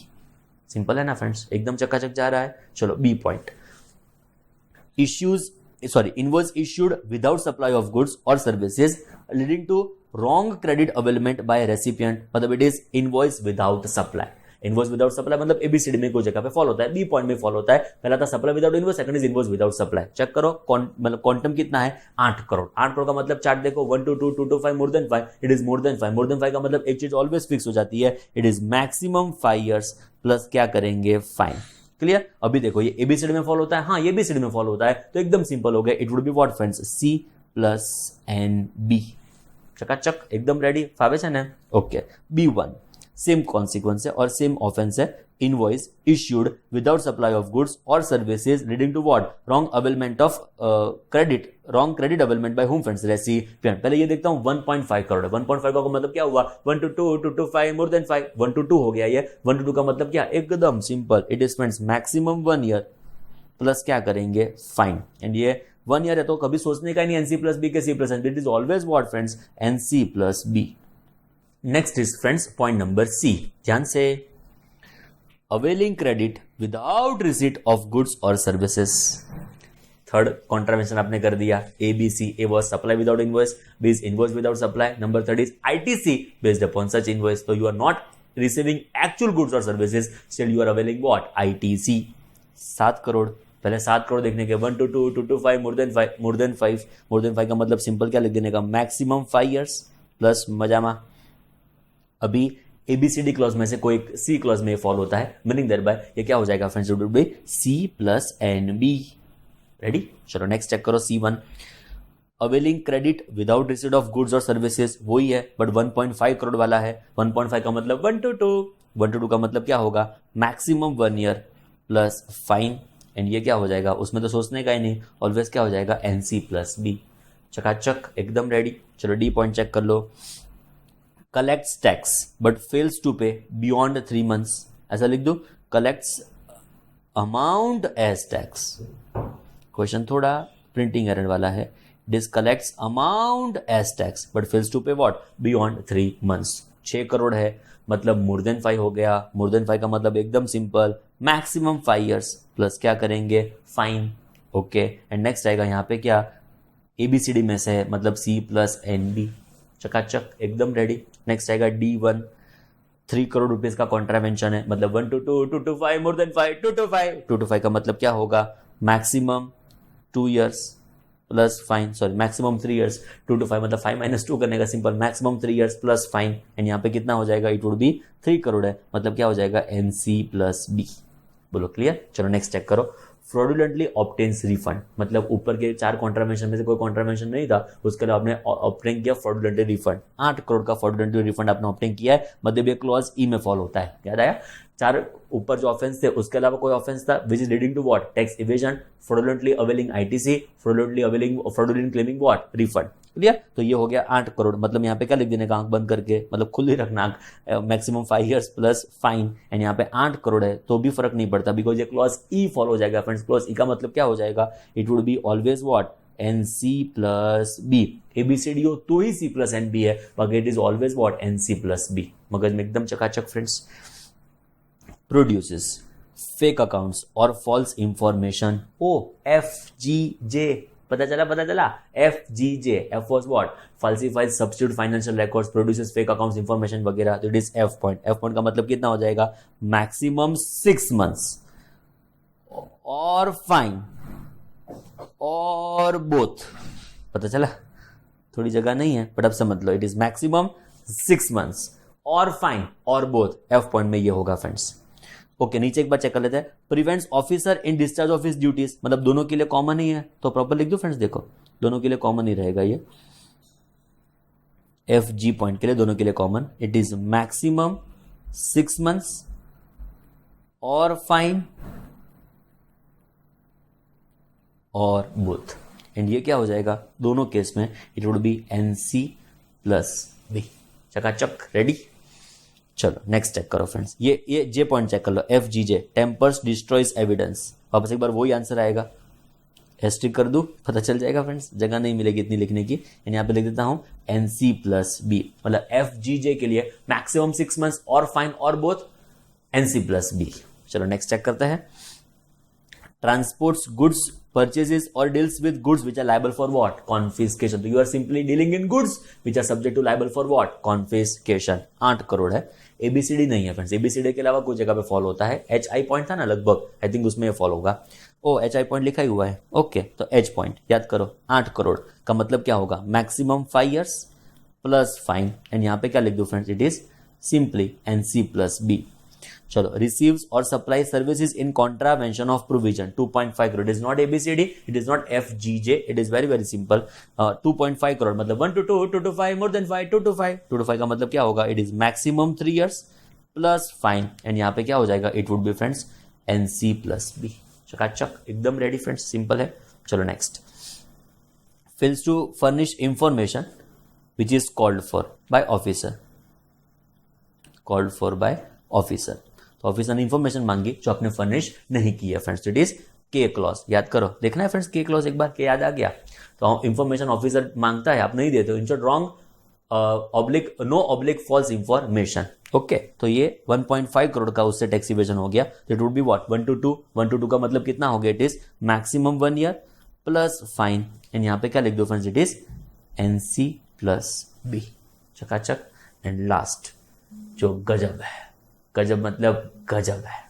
Simple है ना फ्रेंड्स, एकदम चकाचक जा रहा है। चलो B point, invoice issued without supply of goods or services leading to wrong credit availment by recipient, मतलब it is invoice without supply। Invoice without supply मतलब ABCD में कोई जगह पे फॉलो होता है, B पॉइंट में फॉलो होता है। पहला था supply without invoice, second is invoice without supply. Check करो मतलब क्वांटम कितना है? 8 करोड़। 8 करोड़ का मतलब चार्ट देखो 1 to 2 2 to 5 more than 5, it is more than 5। More than 5 का मतलब एक चीज ऑलवेज फिक्स हो जाती है, it is maximum 5 years plus क्या करेंगे? फाइन। क्लियर? अभी देखो ये ABCD में फॉलो होता है, हाँ ये ABCD में फॉलो होता है, तो एकदम सिंपल हो गया। It would be what friends? C plus N B. चकाचक एकदम रेडी ફાવે છે ને? ઓકે. B1 સેમ કોન્સિક્વન્સ છે और सेम ऑफेंस है. Invoice issued without supply of goods or services leading to what? Wrong availment of credit. Wrong credit availment by whom friends? Recipient. पहले ये देखता हूँ 1.5 करोड़ है. 1.5 का मतलब क्या हुआ? 1 to 2, 2 to 5, more than 5. 1 to 2 हो गया ये. 1 to 2 का मतलब क्या? एकदम simple. It is friends maximum 1 year plus क्या करेंगे? फाइन. एंड ये 1 ईयर है तो कभी सोचने का नहीं एनसी प्लस बी के C plus N. It is always what friends? NC plus B. Next is friends point number C. ध्यान से. Availing credit without receipt of goods और सर्विसेज. थर्ड कॉन्ट्रावेंशन आपने कर दिया. A B C. A was supply without invoice. B is invoice without supply. Number third is ITC based upon such invoice. तो you are not receiving actual goods और services, still you are availing what? ITC. 7 crore. पहले 7 करोड़ देखने के 1 to 2, 2 to 5, more than 5, more than 5. More than 5 का मतलब simple क्या लिख देने का? मैक्सिमम 5 इयर्स प्लस मजामा. अभी एबीसीडी क्लॉज में से कोई सी क्लॉज में फॉलो होता है. मीनिंग देयर बाय ये क्या हो जाएगा friends? It would be C plus N B. Ready? चलो नेक्स्ट चेक करो. C1 availing credit without receipt of goods और सर्विसेज. वही है बट 1.5 करोड़ वाला है. 1.5 का मतलब 1 to 2. 1 to 2 का मतलब क्या होगा? Maximum 1 year plus fine. And ये क्या हो जाएगा? उसमें तो सोचने का ही नहीं. ऑलवेज क्या हो जाएगा? NC plus B. चकाचक एकदम रेडी. चलो डी पॉइंट चेक कर लो. Collects tax but fails to pay beyond 3 months. ऐसा लिख दो. Collects amount as tax. Question थोड़ा प्रिंटिंग एरर वाला है. This collects amount as tax but fails to pay what? Beyond 3 months. 6 crore है मतलब मोर देन 5 हो गया. मोर देन 5 का मतलब एकदम सिंपल मैक्सिमम 5 इयर्स प्लस क्या करेंगे? फाइन. ओके. एंड नेक्स्ट आएगा यहाँ पे क्या? एबीसीडी में से है मतलब सी प्लस एन बी. चकाचक एकदम रेडी. नेक्स्ट आएगा D1. 3 करोड़ रुपीज का कॉन्ट्रावेंशन है मतलब 1 to 2, 2 to 5, more than 5, 2 to 5. 2 to 5 का मतलब क्या होगा? Maximum 2 years plus fine. Sorry maximum 3 years. 2 to 5 मतलब 5 minus 2 करने का simple. Maximum 3 years plus fine. And यहाँ पे कितना हो जाएगा? इट वुड बी 3 करोड़ है मतलब क्या हो जाएगा? NC plus B. बोलो क्लियर? चलो नेक्स्ट चेक करो. फ्रॉडुलेंटली ऑब्टेन्स रिफंड मतलब ऊपर के 4 कॉन्ट्रावेंशन में से कोई कॉन्ट्रावेंशन नहीं था, उसके लिए आपने ऑब्टेन किया फ्रॉडुलेंटली रिफंड. 8 करोड़ का फ्रॉडुलेंटली रिफंड आपने ऑब्टेन किया है मतलब ये क्लॉज ई में फॉलो होता है. याद आया? 4 ऊपर जो ऑफेंस थे उसके अलावा कोई ऑफेंस था which is leading to what? Tax evasion, fraudulently availing ITC, fraudulently availing fraudulent claiming what? Refund. Clear? तो ये हो गया 8 करोड़ मतलब यहाँ पे क्या लिख देने का? आंख बंद करके मतलब खुली रखना आंख. Maximum 5 years plus fine. And यहाँ पे 8 करोड़ है तो भी फर्क नहीं पड़ता बिकॉज ये क्लॉज ई फॉलो हो जाएगा फ्रेंड्स. क्लॉज ई का मतलब क्या हो जाएगा? It would be always what? NC plus B. ABCD हो तो ही सी प्लस एन बी है मगर it is always what? NC plus B. मगज में एकदम चकाचक फ्रेंड्स. प्रोड्यूसेस फेक अकाउंट्स और फॉल्स इंफॉर्मेशन. Oh FGJ. पता चला FGJ. F was what? Falsifies substitute financial records, produces fake accounts, information वगैरह. तो it is F point. F point का मतलब कितना हो जाएगा? मैक्सिमम 6 months और फाइन और बोथ. पता चला? थोड़ी जगह नहीं है बट अब समझ लो. It is maximum 6 months or fine और बोथ. F पॉइंट में ये होगा फ्रेंड्स. ओके. नीचे एक बार चेक कर लेते हैं. Prevents officer in discharge of his duties मतलब दोनों के लिए कॉमन ही है तो प्रॉपर लिख दो फ्रेंड्स. देखो दोनों के लिए कॉमन ही रहेगा ये. FG पॉइंट के लिए दोनों के लिए common. It is maximum 6 months or fine और बोथ. एंड ये क्या हो जाएगा? दोनों केस में it would be NC plus B. चकाचक रेडी. चलो नेक्स्ट चेक करो फ्रेंड्स. ये जे पॉइंट चेक कर लो. FGJ tampers destroys evidence. वापस एक बार वही आंसर आएगा. एस्ट्रिक कर दूं पता चल जाएगा फ्रेंड्स. जगह नहीं मिलेगी इतनी लिखने की. यहाँ पे लिख देता हूं NC प्लस बी मतलब FGJ के लिए मैक्सिमम 6 months और फाइन और बोथ NC प्लस बी. चलो नेक्स्ट चेक करते हैं. Transports goods purchases or deals with goods which are liable for what? Confiscation. So you are simply dealing in goods which are subject to liable for what? Confiscation. 8 crore है. ABCD नहीं है friends. ABCD के अलावा कोई जगह पे follow होता है. HI पॉइंट था ना लगभग. आई थिंक उसमें ये फॉलो होगा. ओ HI पॉइंट लिखा ही हुआ है. ओके. तो H पॉइंट याद करो. 8 करोड़ का मतलब क्या होगा? Maximum 5 years plus fine. And यहाँ पे क्या लिख दो friends? It is simply NC plus B. चलो, receives or supply services in contravention of provision 2.5 crore. It is not ABCD, it is not FGJ, it is very very simple. 2.5 crore मतलब 1 to 2, 2 to 5, more than 5, 2 to 5. 2 to 5 का मतलब क्या होगा? It is maximum 3 years plus fine. And यहाँ पे क्या हो जाएगा? It would be friends NC plus B. चकाचक, एकदम रेडी फ्रेंड्स, सिंपल है. चलो next. Fails to furnish information which is called for by officer. Called for by officer. तो ऑफिसर ने इंफॉर्मेशन मांगी जो आपने फर्निश नहीं की है friends. It is K clause. याद करो, देखना है फ्रेंड्स K क्लॉज एक बार. K याद आ गया. तो इंफॉर्मेशन ऑफिसर मांगता है, आप नहीं देते हो. In short wrong oblique, no oblique false information. Okay, तो ये 1.5 करोड़ का उससे टैक्स इवेजन हो गया. It would be what? 1 to 2. 1 to 2 का मतलब कितना हो गया? It is maximum 1 year plus fine. And यहाँ पे क्या लिख दो friends? It is NC plus B. चकाचक. एंड लास्ट जो गजब है, गजब मतलब गजब है.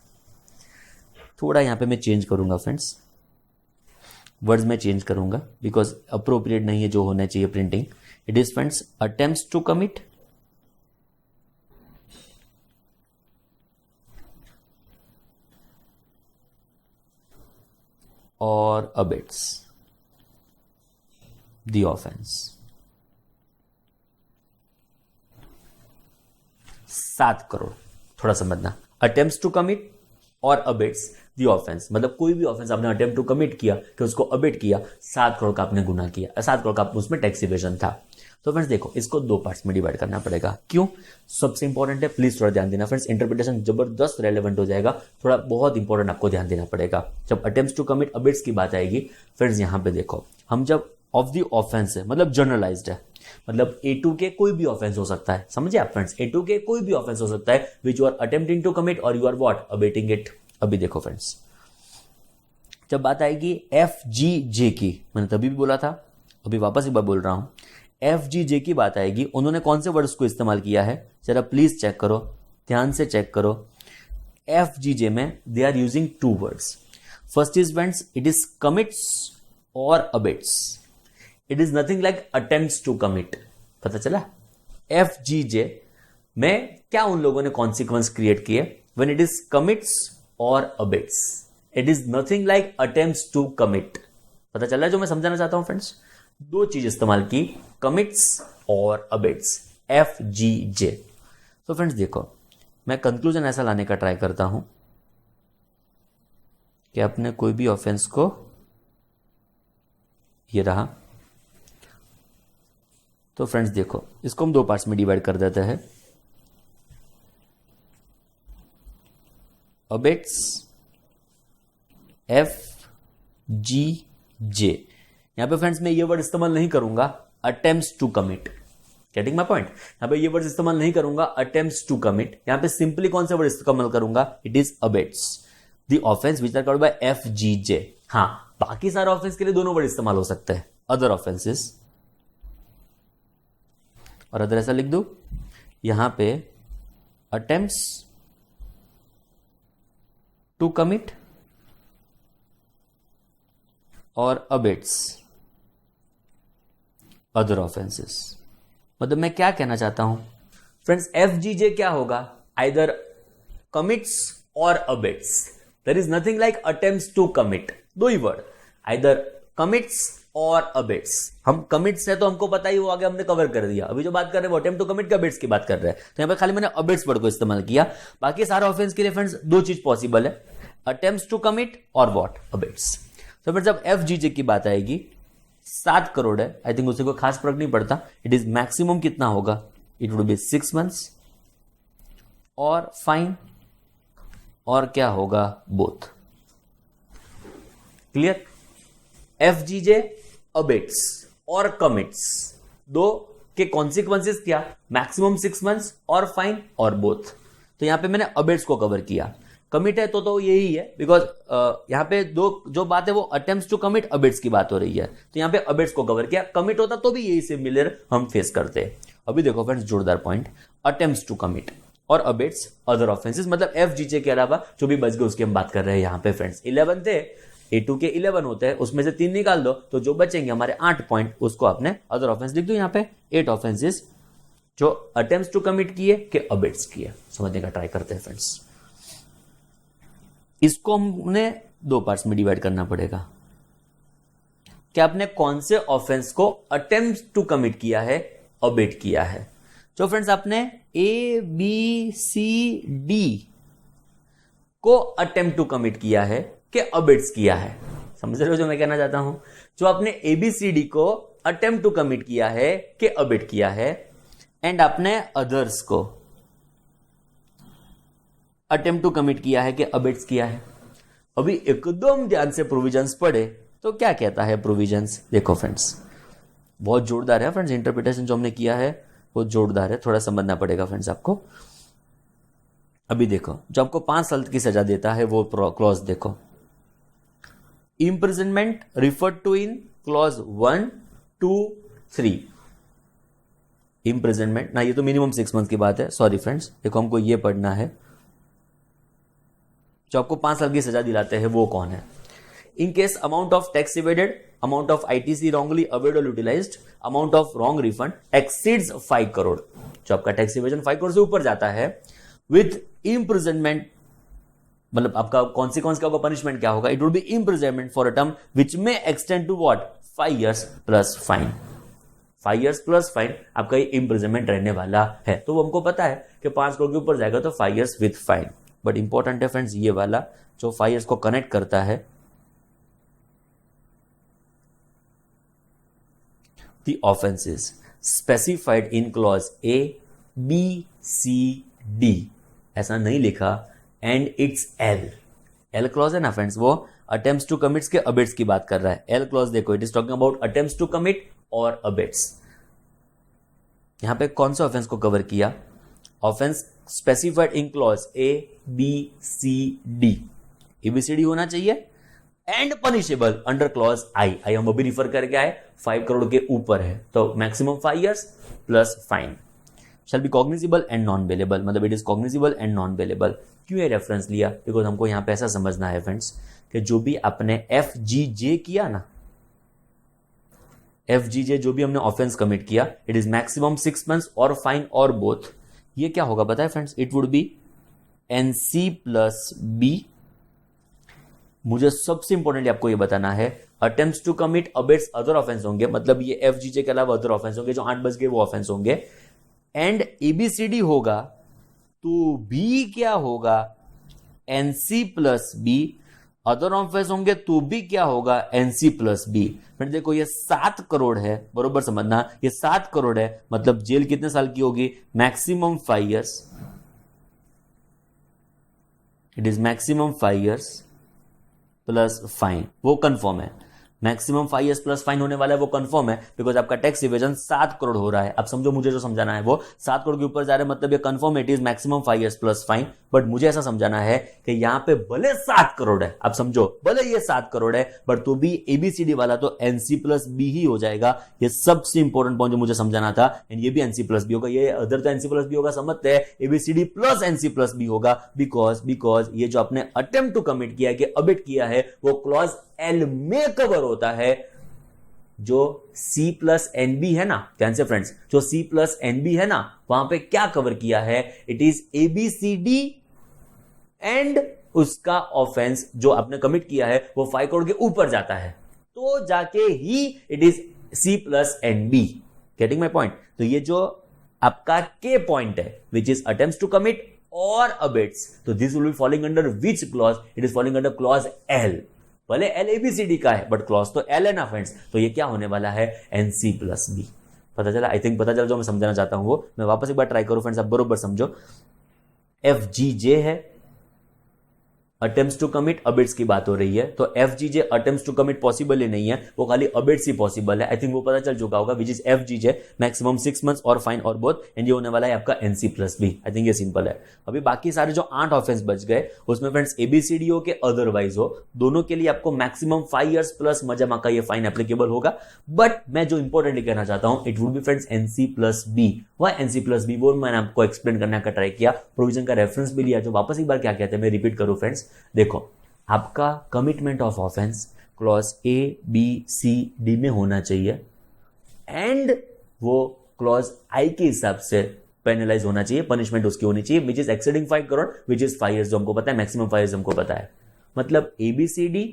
थोड़ा यहाँ पे मैं चेंज करूंगा फ्रेंड्स, वर्ड्स में चेंज करूंगा बिकॉज अप्रोप्रिएट नहीं है जो होना चाहिए printing. It is friends attempts to commit or abets the offence. 7 crore. थोड़ा समझना, attempts to commit or abets the offence, मतलब कोई भी ऑफेंस आपने अटेम्प्ट टू कमिट किया कि उसको अबेट किया, 7 करोड़ का आपने गुनाह किया, 7 करोड़ का उसमें टैक्स इवेजन था. तो फ्रेंड्स देखो, इसको 2 पार्ट्स में डिवाइड करना पड़ेगा. क्यों? सबसे इंपॉर्टेंट है, प्लीज थोड़ा ध्यान देना फ्रेंड्स. इंटरप्रिटेशन जबरदस्त रेलेवेंट हो जाएगा. थोड़ा बहुत इंपॉर्टेंट आपको ध्यान देना पड़ेगा. जब अटेम्प्ट्स टू कमिट अबेट्स की बात आएगी फ्रेंड्स, यहां पे देखो, हम जब ऑफ द ऑफेंस है मतलब जनरलाइज्ड है, मतलब A2 के कोई भी ऑफेंस हो सकता है. समझे आप फ्रेंड्स? A2 के कोई भी ऑफेंस हो सकता है which you are attempting to commit और you are what? Abetting it. अभी देखो फ्रेंड्स, जब बात आएगी FGJ की, मैंने तभी भी बोला था, अभी वापस एक बार बोल रहा हूं, FGJ की बात आएगी, उन्होंने कौन से वर्ड्स को इस्तेमाल किया है जरा प्लीज चेक करो, ध्यान से चेक करो. FGJ में they are using 2 words. First is friends, it is commits और abets. It is nothing like attempts to commit. पता चला? FGJ में क्या उन लोगों ने कॉन्सिक्वेंस क्रिएट किए? व्हेन इट इज कमिट्स और abets, it is nothing like attempts to commit. पता चला जो मैं समझाना चाहता हूं फ्रेंड्स? 2 चीज इस्तेमाल की, कमिट्स और अबेट्स, FGJ. तो फ्रेंड्स देखो, मैं कंक्लूजन ऐसा लाने का ट्राई करता हूं कि अपने कोई भी ऑफेंस को, ये रहा, तो फ्रेंड्स देखो, इसको हम 2 पार्ट्स में डिवाइड कर देते हैं. Abets FGJ. यहां पे फ्रेंड्स मैं ये वर्ड इस्तेमाल नहीं करूंगा attempts to commit. Getting my point? यहां पे ये वर्ड इस्तेमाल नहीं करूंगा अटेम्प्ट्स टू कमिट. यहां पे सिंपली कौन सा वर्ड इस्तेमाल करूंगा? It is abets the offence which are covered by FGJ. हाँ, बाकी सारे ऑफेंस के लिए दोनों वर्ड इस्तेमाल हो सकते हैं, अदर ऑफेंसेस और अदर ऐसा लिख दू. यहां पे attempts to commit or abets other offences. मतलब मैं क्या कहना चाहता हूं फ्रेंड्स, FGJ क्या होगा? आइदर कमिट्स और abets. There is nothing like attempts to commit. 2 ही वर्ड, आइदर कमिट्स और अबेट्स. हम कमिट्स है तो हमको पता ही, वो आगे हमने कवर कर दिया. अभी जो बात कर रहे हैं वो अटेम्प्ट टू कमिट के अबेट्स की बात कर रहे हैं, तो यहां पे खाली मैंने अबेट्स वर्ड को इस्तेमाल किया. बाकी सारे ऑफेंस के लिए फ्रेंड्स 2 चीज पॉसिबल है, अटेम्प्ट्स टू कमिट और व्हाट? अबेट्स. तो फिर जब FGJ की बात आएगी, 7 करोड़ है, आई थिंक उसे कोई खास फर्क नहीं पड़ता. इट इज मैक्सिमम कितना होगा? It would B 6 months or fine, और क्या होगा? बोथ. क्लियर? FGJ, अबेट्स और कमिट्स, 2 के कॉन्सिक्वेंसेस क्या? मैक्सिमम 6 months और फाइन और बोथ. तो यहां पे मैंने अबेट्स को कवर किया. कमिट है तो यही है, बिकॉज यहां पे 2 जो बात है वो अटेम्प्ट्स टू कमिट अबेट्स की बात हो रही है, तो यहां पे अबेट्स को कवर किया. कमिट होता तो भी यही सिमिलर हम फेस करते हैं. अभी देखो फ्रेंड्स, जोरदार point, attempts to commit or abets other offences, मतलब FGJ के अलावा जो भी बच गए उसकी हम बात कर रहे हैं यहां पे फ्रेंड्स. 11 थे, A2 के 11 होते हैं, उसमें से 3 निकाल दो तो जो बचेंगे हमारे 8 पॉइंट, उसको आपने अदर ऑफेंस लिख दो. यहां पे 8 ऑफेंसेस जो अटेम्प्ट्स टू कमिट किए कि अबेट्स किए. समझने का ट्राई करते हैं फ्रेंड्स. इसको हमने दो पार्ट्स में डिवाइड करना पड़ेगा कि आपने कौन से ऑफेंस को अटेम्प्ट टू कमिट किया है, अबेट किया है। जो फ्रेंड्स आपने ए बी सी डी को अटेम्प्ट टू कमिट किया है कि अबेट्स किया है, समझ रहे हो जो मैं कहना चाहता हूं। जो आपने एबीसीडी को अटेम्प्ट टू कमिट किया है कि अबेट किया है, एंड आपने अदर्स को अटेम्प्ट टू कमिट किया है कि अबेट्स किया है। अभी एकदम ध्यान से प्रोविजंस पढ़े तो क्या कहता है प्रोविजंस, देखो फ्रेंड्स बहुत जोरदार है फ्रेंड्स, इंटरप्रिटेशन जो हमने किया है वो जोरदार है, थोड़ा समझना पड़ेगा फ्रेंड्स आपको। अभी देखो जो आपको 5 साल की सजा देता है वो क्लॉज देखो, imprisonment referred to in clause 1, 2, 3। Imprisonment ना, ये तो मिनिमम 6 मंथ की बात है, सॉरी फ्रेंड्स। देखो हमको ये पढ़ना है, जो आपको 5 साल की सजा दिलाते हैं वो कौन है। In case amount of tax evaded, amount of ITC wrongly availed और utilised, amount of wrong refund exceeds 5 crore, जो आपका टैक्स इवेजन 5 करोड़ से ऊपर जाता है, विथ इम्प्रिजनमेंट, मतलब आपका कॉन्सिक्वेंस क्या होगा, पनिशमेंट क्या होगा, it would be imprisonment for a term which may extend to what 5 years plus fine. 5 years plus fine आपका ये इम्प्रिजनमेंट रहने वाला है। तो वो हमको पता है कि 5 करोड़ के ऊपर जाएगा तो 5 years with fine. But important है फ्रेंड्स ये वाला जो 5 years को कनेक्ट करता है, the offenses specified in clause A, B, C, D, ऐसा नहीं लिखा, and it's L। L clause है ना फ्रेंड्स, वो attempts to commit के abates की बात कर रहा है। L clause देखो, it is talking about attempts to commit और abates। यहां पे कौन सा ऑफेंस को कवर किया, offence specified in clause A, B, C, D, ABCD होना चाहिए, एंड पनिशेबल अंडर क्लॉज आई हम अभी रिफर करके आए 5 करोड़ के ऊपर है तो maximum 5 years plus fine. Shall be cognizable and non bailable, मतलब it is cognizable and non bailable. क्यों ये रेफरेंस लिया, बिकॉज हमको यहां पे ऐसा समझना है फ्रेंड्स कि जो भी आपने FGJ किया ना, FGJ जो भी हमने ऑफेंस कमिट किया, it is maximum 6 months or fine और बोथ। ये क्या होगा पता है friends, it would be NC plus B। मुझे सबसे इंपॉर्टेंटली आपको ये बताना है, attempts to commit abets other offence होंगे, मतलब ये FGJ के अलावा अदर ऑफेंस होंगे, जो 8 बज गए वो ऑफेंस होंगे, एंड ABCD होगा तो B क्या होगा NC plus B, other offence होंगे तो भी क्या होगा NC प्लस B। फिर देखो ये 7 करोड़ है, बरोबर समझना, ये 7 करोड़ है, मतलब जेल कितने साल की होगी, maximum 5 years, it is maximum 5 years plus fine, वो कंफर्म है। मैक्सिमम 5 years प्लस फाइन होने वाला है, वो कंफर्म है, बिकॉज आपका टैक्स इवेजन 7 करोड़ हो रहा है। अब समझो, मुझे जो समझाना है वो 7 करोड़ के ऊपर जा रहा है, मतलब ये confirm it is maximum 5 years plus fine. But मुझे ऐसा समझाना है कि यहां पे भले 7 करोड़ है, आप समझो भले ये 7 करोड़ है, बट तो भी ABCD वाला तो NC प्लस B ही हो जाएगा। ये सबसे इंपॉर्टेंट पॉइंट जो मुझे समझाना था, एंड ये भी NC प्लस B होगा, ये अदर तो NC प्लस B होगा, समझते हैं, ABCD plus NC plus B होगा, बिकॉज ये जो आपने अटेम्प्ट टू कमिट किया कि अबिट किया है वो क्लॉज L में कवर होता है। जो C प्लस NB है ना, ध्यान से फ्रेंड्स, जो C प्लस NB है ना, वहां पे क्या कवर किया है, इट इज ABCD एंड उसका ऑफेंस जो आपने कमिट किया है वो 5 करोड़ के ऊपर जाता है, तो जाके ही it is C plus NB। Getting my point. तो ये जो आपका K पॉइंट है, which is attempts to commit और अबिट्स, तो this will be following under which clause, it is following under clause L। भले L ABCD का है, बट क्लॉज तो L है ना फ्रेंड्स, तो ये क्या होने वाला है NC प्लस B। पता चला, आई थिंक पता चला, जो मैं समझाना चाहता हूं वो मैं वापस एक बार ट्राई करूं फ्रेंड्स, आप बरोबर समझो। FGJ है, अटेम्प्ट्स टू कमिट अबिट्स की बात हो रही है, तो FGJ attempts to commit possible ही नहीं है, वो खाली अबिट्स ही पॉसिबल है। आई थिंक वो पता चल चुका होगा, which is FGJ maximum 6 months or fine और बोथ, एंड ये होने वाला है आपका NC plus B। I think ये सिंपल है। अभी बाकी सारे जो 8 ऑफेंस बच गए, उसमें फ्रेंड्स ABCD हो के अदरवाइज हो, दोनों के लिए आपको मैक्सिमम 5 years प्लस मजमा का ये फाइन एप्लीकेबल होगा। बट मैं जो इंपॉर्टेंटली कहना चाहता हूं, it would be friends NC plus B। Why NC plus B, वो मैंने आपको एक्सप्लेन करने का ट्राई किया, प्रोविजन का रेफरेंस भी लिया। जो वापस एक बार क्या कहते हैं, मैं रिपीट करूं फ्रेंड्स, देखो आपका commitment of offence clause A, B, C, D में होना चाहिए, एंड वो क्लॉज I के हिसाब से पेनलाइज होना चाहिए, पनिशमेंट उसकी होनी चाहिए, which is exceeding 5 crore, which is 5 years, जो हमको पता है, मैक्सिमम 5 years हमको पता है। मतलब ABCD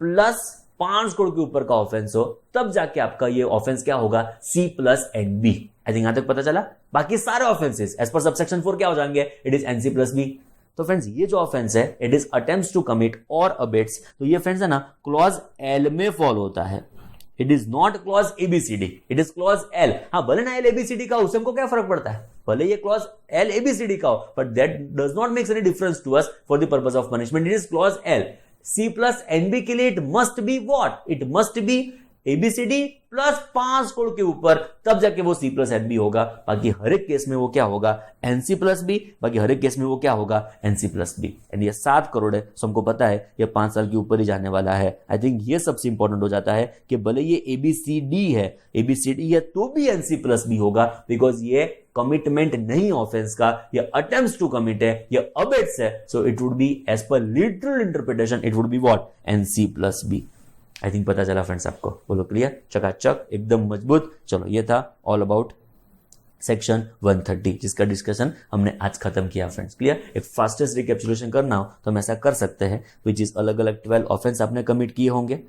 प्लस 5 करोड़ के ऊपर का ऑफेंस हो, तब जाके आपका ये ऑफेंस क्या होगा, C plus NB। I think यहां तक पता चला। बाकी सारे ऑफेंसेस एज पर सबसेक्शन 4 क्या हो जाएंगे, it is NC plus B। तो फ्रेंड्स ये जो ऑफेंस है it is attempts to commit or abets, तो ये फ्रेंड्स है ना क्लॉज L में फॉलो होता है। It is not clause ABCD, it is clause L। हाँ भले ना L ABCD का हो, उससे हमको क्या फर्क पड़ता है, भले ये क्लॉज L ABCD का हो, but that does not makes any difference to us for the purpose of punishment. It is clause L। C plus NB के लिए it must be what, it must be ABCD plus 5 crore के ऊपर, तब जाके वो C plus NB होगा। बाकी हर एक केस में वो क्या होगा, NC प्लस B। बाकी हर एक केस में वो क्या होगा, NC प्लस B। एंड ये 7 करोड़ है, सो हमको पता है ये 5 साल के ऊपर ही जाने वाला है। आई थिंक ये सबसे इंपॉर्टेंट हो जाता है कि भले ये ABCD है तो भी NC प्लस B होगा, बिकॉज ये कमिटमेंट नहीं ऑफेंस का, ये अटेम्प्ट्स टू कमिट है, ये अबेट्स है। So it would be as per literal interpretation it would be what, NC plus B। I think पता चला फ्रेंड्स आपको, बोलो क्लियर, चकाचक एकदम मजबूत। चलो ये था ऑल अबाउट सेक्शन 130 जिसका डिस्कशन हमने आज खत्म किया फ्रेंड्स। क्लियर, एक फास्टेस्ट रिकैप्चुलेशन करना हो तो हम ऐसा कर सकते हैं, विच इज अलग अलग 12 ऑफेंस आपने कमिट किए होंगे,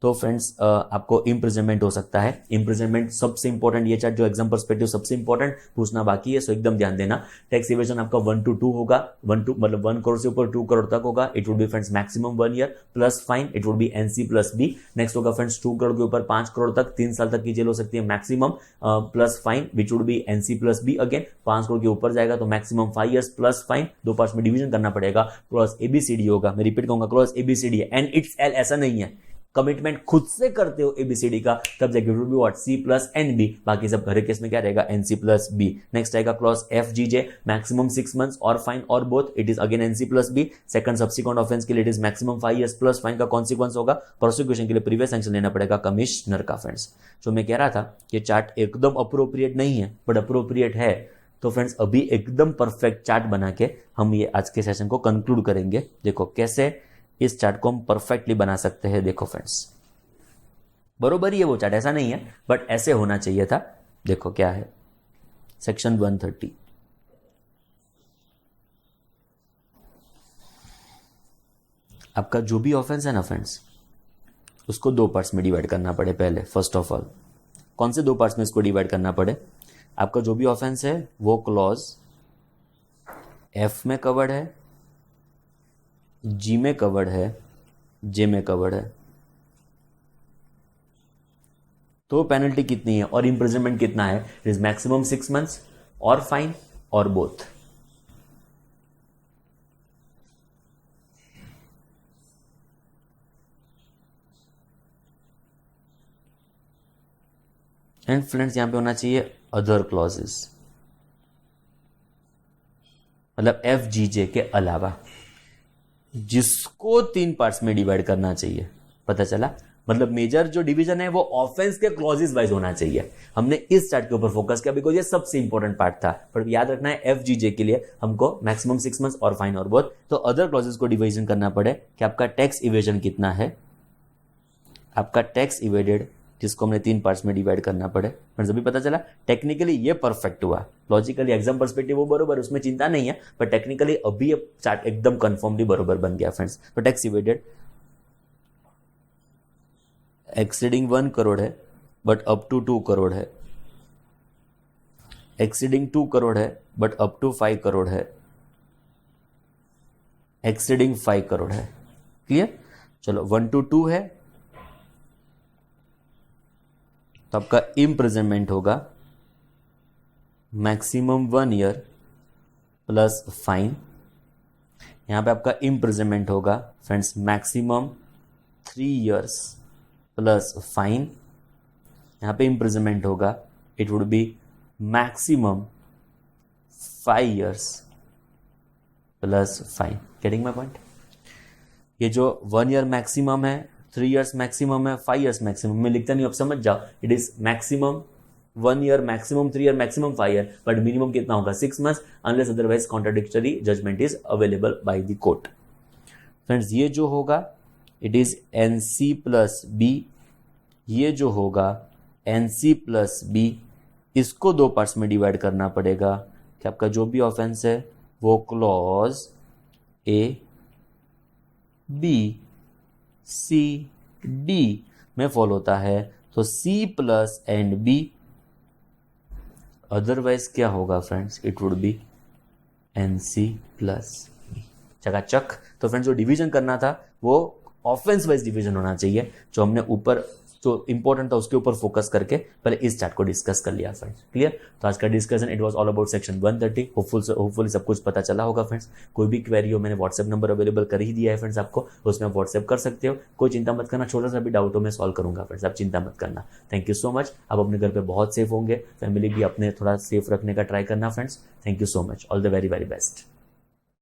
तो फ्रेंड्स आपको इम्प्रिजनमेंट हो सकता है। इम्प्रिजनमेंट सबसे इंपॉर्टेंट, ये चार्ट जो एग्जाम पर्सपेक्टिव सबसे इंपॉर्टेंट पूछना बाकी है, सो एकदम ध्यान देना। टैक्स इवेजन आपका 1 to 2 होगा, 1 to मतलब 1 करोड़ से ऊपर 2 करोड़ तक होगा। It would be friends maximum 1 year plus fine, it would be NC plus B। Next होगा फ्रेंड्स 2 करोड़ के ऊपर 5 करोड़ तक 3 साल तक की जेल हो सकती है maximum, plus fine which would be NC plus B again. 5 crore के ऊपर जाएगा तो maximum 5 years plus fine, 2 parts में डिवीजन करना पड़ेगा। क्लॉज ABCD होगा, मैं रिपीट कहूंगा, क्लॉज ABCD है एंड इट्स L, ऐसा नहीं है कमिटमेंट खुद से करते हो ABCD का, तब जाके will be what, C plus NB। बाकी सब हर केस में क्या रहेगा, NC प्लस B। नेक्स्ट आएगा क्लॉज FGJ, मैक्सिमम 6 मंथ्स और फाइन और both, it is again NC plus B। Second subsequent offence के लिए it is maximum 5 years plus fine का कॉन्सिक्वेंस होगा। प्रोसिक्यूशन के लिए प्रीवियस सैंक्शन लेना पड़ेगा कमिश्नर का फ्रेंड्स। जो मैं कह रहा था कि चार्ट एकदम अप्रोप्रिएट नहीं है बट अप्रोप्रिएट है, तो फ्रेंड्स अभी एकदम परफेक्ट चार्ट बना के हम ये आज के सेशन को कंक्लूड करेंगे। देखो कैसे इस चार्ट को हम परफेक्टली बना सकते हैं। देखो फ्रेंड्स बरोबर ही है वो चार्ट, ऐसा नहीं है बट ऐसे होना चाहिए था। देखो क्या है, सेक्शन 130 आपका जो भी ऑफेंस है ना फ्रेंड्स, उसको 2 पार्ट्स में डिवाइड करना पड़े। पहले फर्स्ट ऑफ ऑल कौन से 2 पार्ट्स में इसको डिवाइड करना पड़े, आपका जो भी ऑफेंस है वो क्लॉज F में कवर्ड है, G में कवर्ड है, J में कवर्ड है। तो पेनल्टी कितनी है और इम्प्रिजनमेंट कितना है, इट इज मैक्सिमम 6 मंथ्स और फाइन और बोथ। एंड फ्रेंड्स यहां पे होना चाहिए अदर क्लॉजेस, मतलब FGJ के अलावा, जिसको 3 पार्ट्स में डिवाइड करना चाहिए। पता चला, मतलब मेजर जो डिवीजन है वो ऑफेंस के क्लॉजेस वाइज होना चाहिए। हमने इस चार्ट के ऊपर फोकस किया बिकॉज ये सबसे इंपॉर्टेंट पार्ट था, पर याद रखना है FGJ के लिए हमको मैक्सिमम 6 मंथ्स और फाइन और बोथ। तो अदर क्लॉजेस को डिवीजन करना पड़े कि आपका टैक्स इवेजन कितना है, आपका टैक्स इवेडेड जिसको हमने 3 पार्ट्स में डिवाइड करना पड़े। फ्रेंड्स अभी पता चला, टेक्निकली ये परफेक्ट हुआ, लॉजिकली एग्जाम पर्सपेक्टिव वो बरोबर, उसमें चिंता नहीं है, पर टेक्निकली अभी ये चार्ट एकदम कंफर्मली बरोबर बन गया फ्रेंड्स। तो टैक्स इवेडेड एक्सीडिंग 1 करोड़ है बट अप टू 2 करोड़ है, एक्सीडिंग 2 करोड़ है बट अप टू 5 करोड़ है, एक्सीडिंग 5 करोड़ है। क्लियर, चलो 1 to 2 है तो आपका इम्प्रिजनमेंट होगा मैक्सिमम 1 ईयर प्लस फाइन। यहां पे आपका इम्प्रिजनमेंट होगा friends maximum 3 years plus fine. यहां पे इम्प्रिजनमेंट होगा, it would be maximum 5 years plus fine. Getting my point, ये जो 1 ईयर मैक्सिमम है, 3 इयर्स मैक्सिमम है, 5 इयर्स मैक्सिमम, मैं लिखता नहीं, अब समझ जाओ, it is maximum 1 year, maximum 3 year, maximum 5 year, but minimum कितना होगा 6 months unless otherwise contradictory judgment is available by the court. Friends ये जो होगा it is NC plus B, ये जो होगा NC प्लस B, इसको 2 पार्ट्स में डिवाइड करना पड़ेगा कि आपका जो भी ऑफेंस है वो clause A, B C D में फॉलो होता है तो C plus and B, otherwise क्या होगा friends, it would be N C plus B. चकाचक। तो फ्रेंड्स जो डिवीजन करना था वो ऑफेंस वाइज डिवीजन होना चाहिए, जो हमने ऊपर जो इंपॉर्टेंट था उसके ऊपर फोकस करके पहले इस चार्ट को डिस्कस कर लिया फ्रेंड्स। क्लियर। तो आज का discussion it was all about section 130। Hopefully सब कुछ पता चला होगा फ्रेंड्स। कोई भी क्वेरी हो मैंने व्हाट्सएप नंबर अवेलेबल कर ही दिया है फ्रेंड्स आपको, उसमें आप व्हाट्सएप कर सकते हो। कोई चिंता मत करना, छोटा सा भी डाउट हो मैं सॉल्व करूंगा फ्रेंड्स, आप चिंता मत करना। Thank you so much. आप अपने घर पे बहुत सेफ होंगे, फैमिली भी अपने थोड़ा सेफ रखने का ट्राई करना friends. Thank you so much, all the very very best.